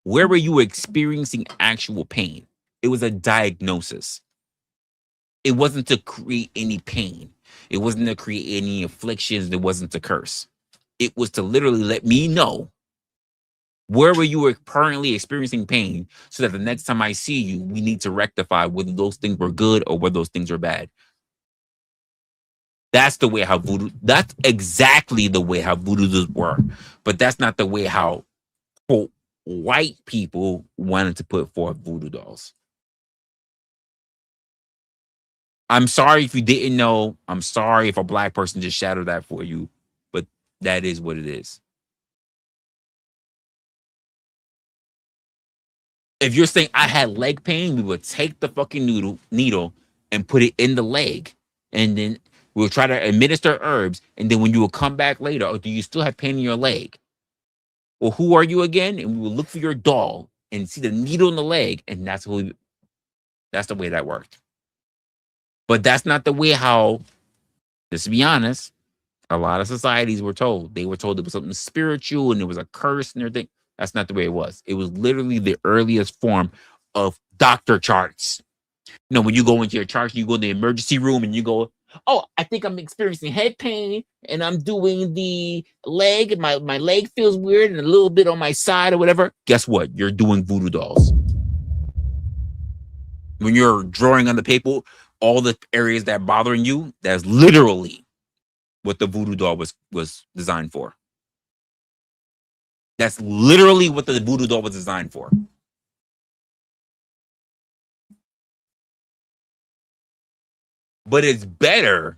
where were you experiencing actual pain. It was a diagnosis. It wasn't to create any pain. It wasn't to create any afflictions. It wasn't to curse. It was to literally let me know wherever you were currently experiencing pain, so that the next time I see you, we need to rectify whether those things were good or whether those things are bad. That's the way how voodoo. That's exactly the way how voodoo were, but that's not the way how quote white people wanted to put forth voodoo dolls. I'm sorry if you didn't know. I'm sorry if a black person just shadowed that for you, but that is what it is. If you're saying I had leg pain, we would take the fucking needle and put it in the leg, and then we'll try to administer herbs. And then when you will come back later, oh, do you still have pain in your leg? Well, who are you again? And we will look for your doll and see the needle in the leg, and that's the way that worked. But that's not the way how, just to be honest, a lot of societies were told. They were told it was something spiritual and it was a curse and everything. That's not the way it was. It was literally the earliest form of doctor charts. You know, when you go into your charts, you go to the emergency room and you go, oh, I think I'm experiencing head pain and I'm doing the leg and my leg feels weird and a little bit on my side or whatever. Guess what? You're doing voodoo dolls. When you're drawing on the paper, all the areas that are bothering you, that's literally what the voodoo doll was designed for. That's literally what the voodoo doll was designed for. But it's better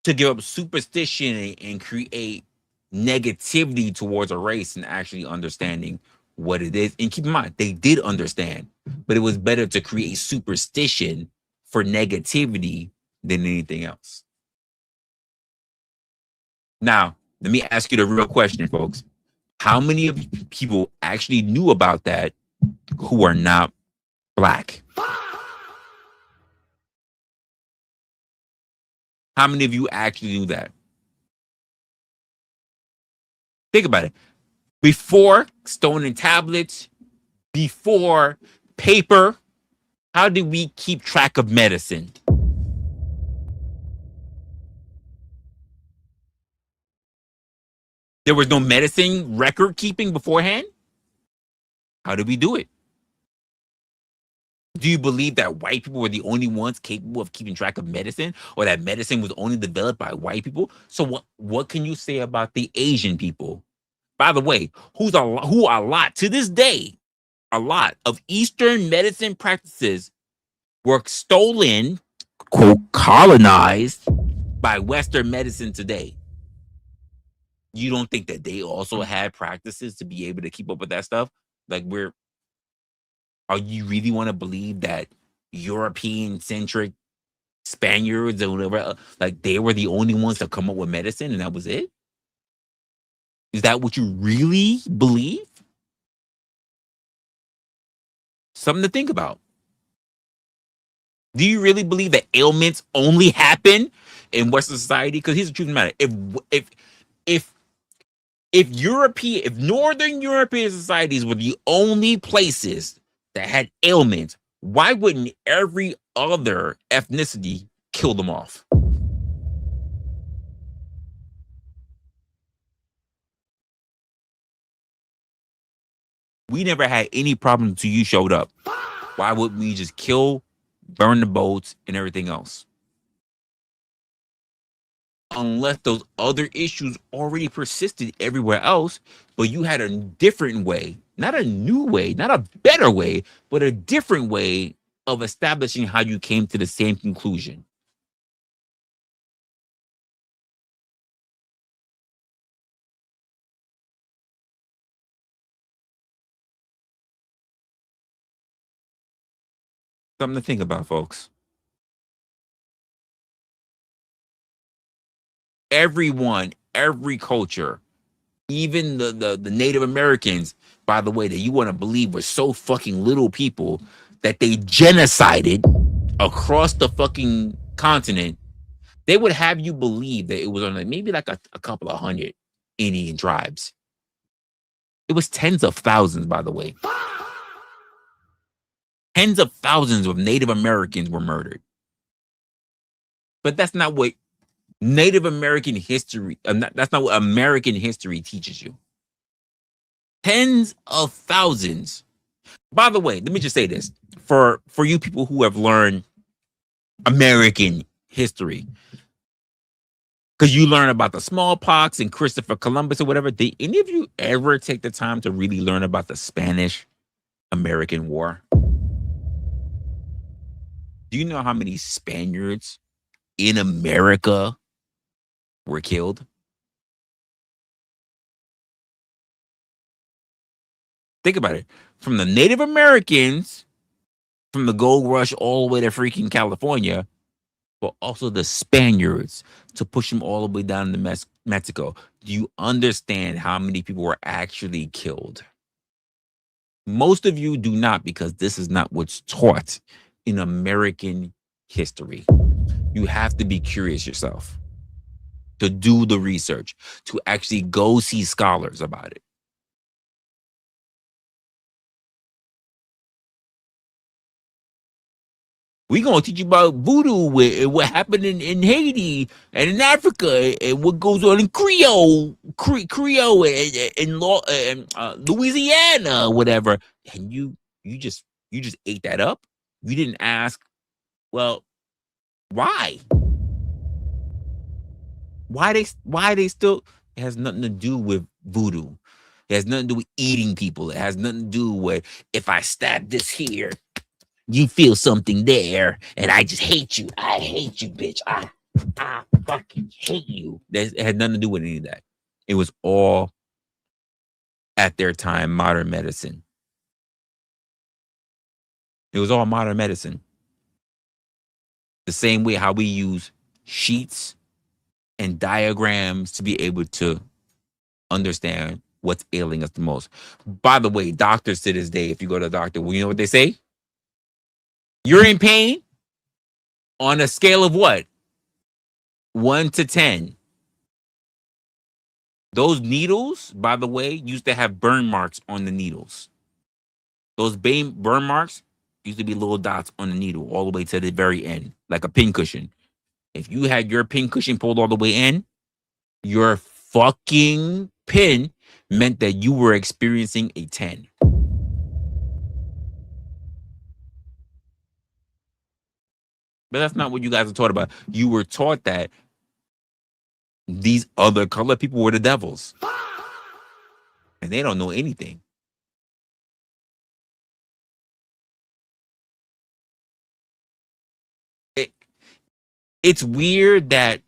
to give up superstition and create negativity towards a race than actually understanding what it is. And keep in mind, they did understand, but it was better to create superstition for negativity than anything else. Now, let me ask you the real question, folks. How many of people actually knew about that who are not black? How many of you actually knew that? Think about it. Before stone and tablets, before paper, how did we keep track of medicine? There was no medicine record keeping beforehand? How did we do it? Do you believe that white people were the only ones capable of keeping track of medicine, or that medicine was only developed by white people? So what can you say about the Asian people? By the way, who a lot to this day, a lot of Eastern medicine practices were stolen, quote, colonized by Western medicine today. You don't think that they also had practices to be able to keep up with that stuff? Like, are you really want to believe that European-centric Spaniards or whatever, like they were the only ones to come up with medicine and that was it? Is that what you really believe? Something to think about. Do you really believe that ailments only happen in Western society? Because here's the truth of the matter: if Northern European societies were the only places that had ailments, why wouldn't every other ethnicity kill them off? We never had any problem until you showed up. Why wouldn't we just kill, burn the boats, and everything else? Unless those other issues already persisted everywhere else, but you had a different way, not a new way, not a better way, but a different way of establishing how you came to the same conclusion. Something to think about, folks. Everyone, every culture, even the Native Americans, by the way, that you want to believe were so fucking little people that they genocided across the fucking continent, they would have you believe that it was on maybe like a couple of hundred Indian tribes. It was tens of thousands, by the way. Tens of thousands of Native Americans were murdered. But that's not what Native American history. That's not what American history teaches you. Tens of thousands. By the way, let me just say this for you people who have learned American history, because you learn about the smallpox and Christopher Columbus or whatever. Did any of you ever take the time to really learn about the Spanish American War? Do you know how many Spaniards in America were killed? Think about it. From the Native Americans, from the gold rush all the way to freaking California, but also the Spaniards to push them all the way down to Mexico. Do you understand how many people were actually killed? Most of you do not, because this is not what's taught in American history. You have to be curious yourself, to do the research, to actually go see scholars about it. We're going to teach you about voodoo and what happened in Haiti and in Africa and what goes on in Creole and Louisiana, whatever. And you just ate that up. You didn't ask, well, why? Why they still? It has nothing to do with voodoo. It has nothing to do with eating people. It has nothing to do with, if I stab this here, you feel something there, and I just hate you. I hate you, bitch. I fucking hate you. It had nothing to do with any of that. It was all, at their time, modern medicine. It was all modern medicine. The same way how we use sheets and diagrams to be able to understand what's ailing us the most. By the way, doctors to this day, if you go to the doctor, well, you know what they say? You're in pain on a scale of what? 1 to 10. Those needles, by the way, used to have burn marks on the needles. Those burn marks used to be little dots on the needle all the way to the very end, like a pin cushion. If you had your pin cushion pulled all the way in, your fucking pin meant that you were experiencing a 10. But that's not what you guys are taught about. You were taught that these other colored people were the devils. And they don't know anything. It's weird that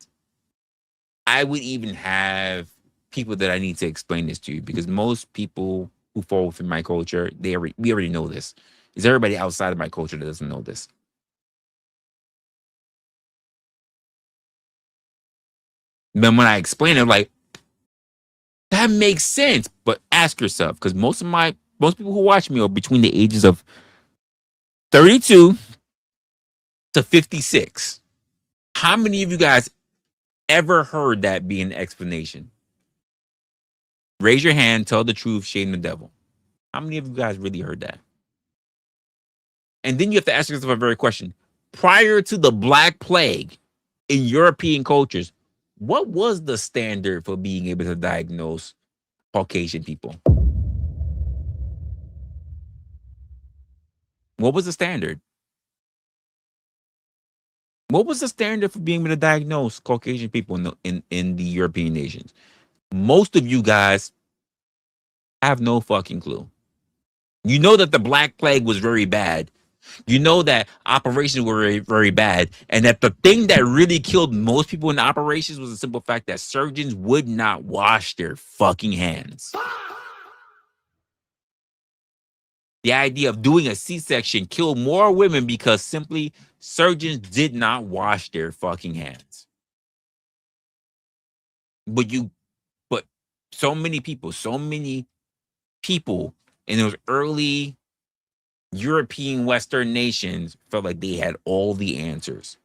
I would even have people that I need to explain this to, because most people who fall within my culture, we already know this. It's everybody outside of my culture that doesn't know this. Then when I explain it, I'm like, that makes sense. But ask yourself, because most people who watch me are between the ages of 32 to 56. How many of you guys ever heard that be an explanation? Raise your hand, tell the truth, shame the devil. How many of you guys really heard that? And then you have to ask yourself a very question. Prior to the Black Plague in European cultures, what was the standard for being able to diagnose Caucasian people? What was the standard? What was the standard for being able to diagnose Caucasian people in the European nations? Most of you guys have no fucking clue. You know that the Black Plague was very bad. You know that operations were very, very bad. And that the thing that really killed most people in the operations was the simple fact that surgeons would not wash their fucking hands. The idea of doing a C-section killed more women because simply surgeons did not wash their fucking hands. But so many people in those early European Western nations felt like they had all the answers.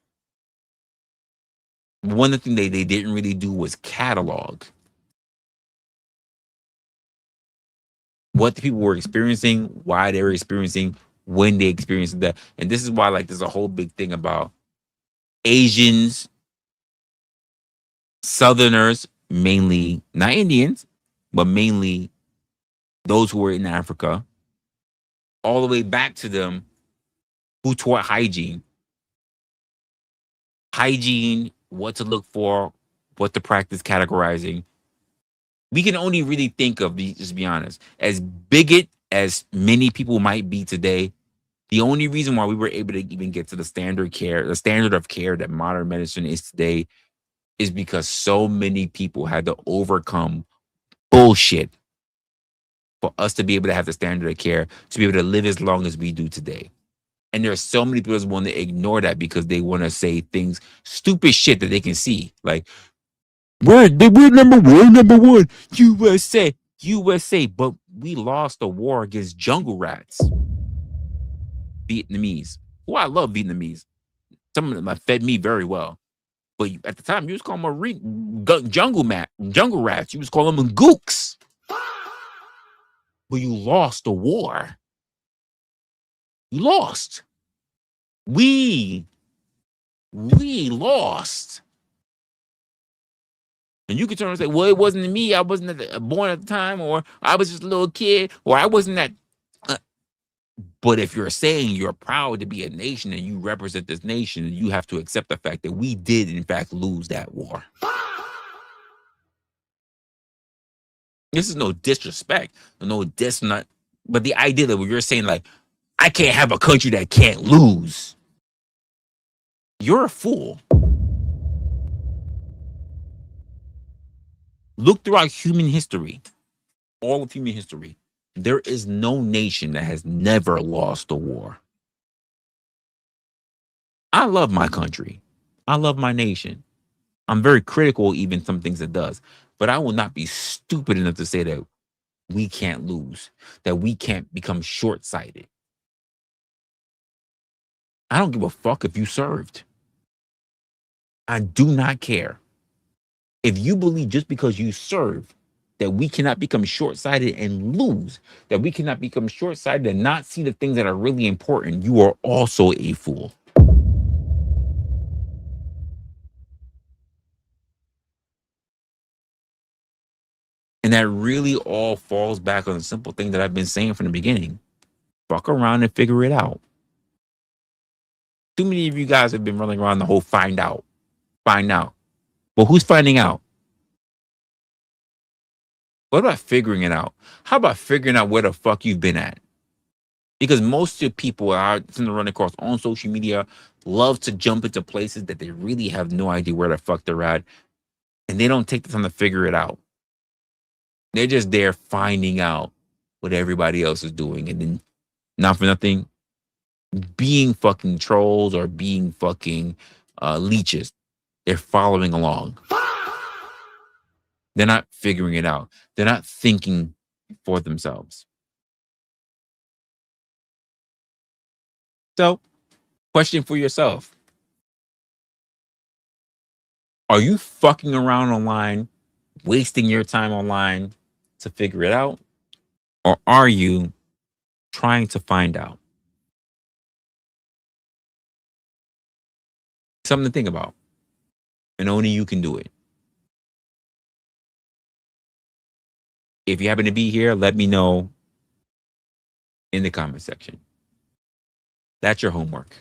One of the things they didn't really do was catalog what the people were experiencing, why they were experiencing, when they experienced that. And this is why, like, there's a whole big thing about Asians Southerners, mainly not Indians, but mainly those who were in Africa, all the way back to them who taught hygiene, what to look for, what to practice categorizing. We can only really think of, just be honest, as bigot as many people might be today. The only reason why we were able to even get to the standard of care that modern medicine is today, is because so many people had to overcome bullshit for us to be able to have the standard of care, to be able to live as long as we do today. And there are so many people that want to ignore that because they want to say things, stupid shit that they can see. Like, we're number one, USA. But we lost a war against jungle rats. Vietnamese. Oh, I love Vietnamese. Some of them have fed me very well. But at the time, you was calling them jungle rats. You was calling them gooks. But you lost the war. You lost. We lost. And you can turn and say, well, it wasn't me. I wasn't born at the time, or I was just a little kid, or I wasn't that. But if you're saying you're proud to be a nation and you represent this nation, you have to accept the fact that we did, in fact, lose that war. This is no disrespect, but the idea that you're saying, like, I can't have a country that can't lose. You're a fool. Look throughout human history, all of human history. There is no nation that has never lost a war. I love my country. I love my nation. I'm very critical, even some things it does, but I will not be stupid enough to say that we can't lose, that we can't become short-sighted. I don't give a fuck if you served. I do not care. If you believe just because you serve that we cannot become short-sighted and lose, that we cannot become short-sighted and not see the things that are really important, you are also a fool. And that really all falls back on the simple thing that I've been saying from the beginning. Fuck around and figure it out. Too many of you guys have been running around the whole find out. Well, who's finding out? What about figuring it out? How about figuring out where the fuck you've been at? Because most of the people I tend to run across on social media love to jump into places that they really have no idea where the fuck they're at. And they don't take the time to figure it out. They're just there finding out what everybody else is doing. And then, not for nothing, being fucking trolls or being fucking leeches. They're following along. They're not figuring it out. They're not thinking for themselves. So, question for yourself. Are you fucking around online, wasting your time online to figure it out? Or are you trying to find out? Something to think about. And only you can do it. If you happen to be here, let me know in the comment section. That's your homework.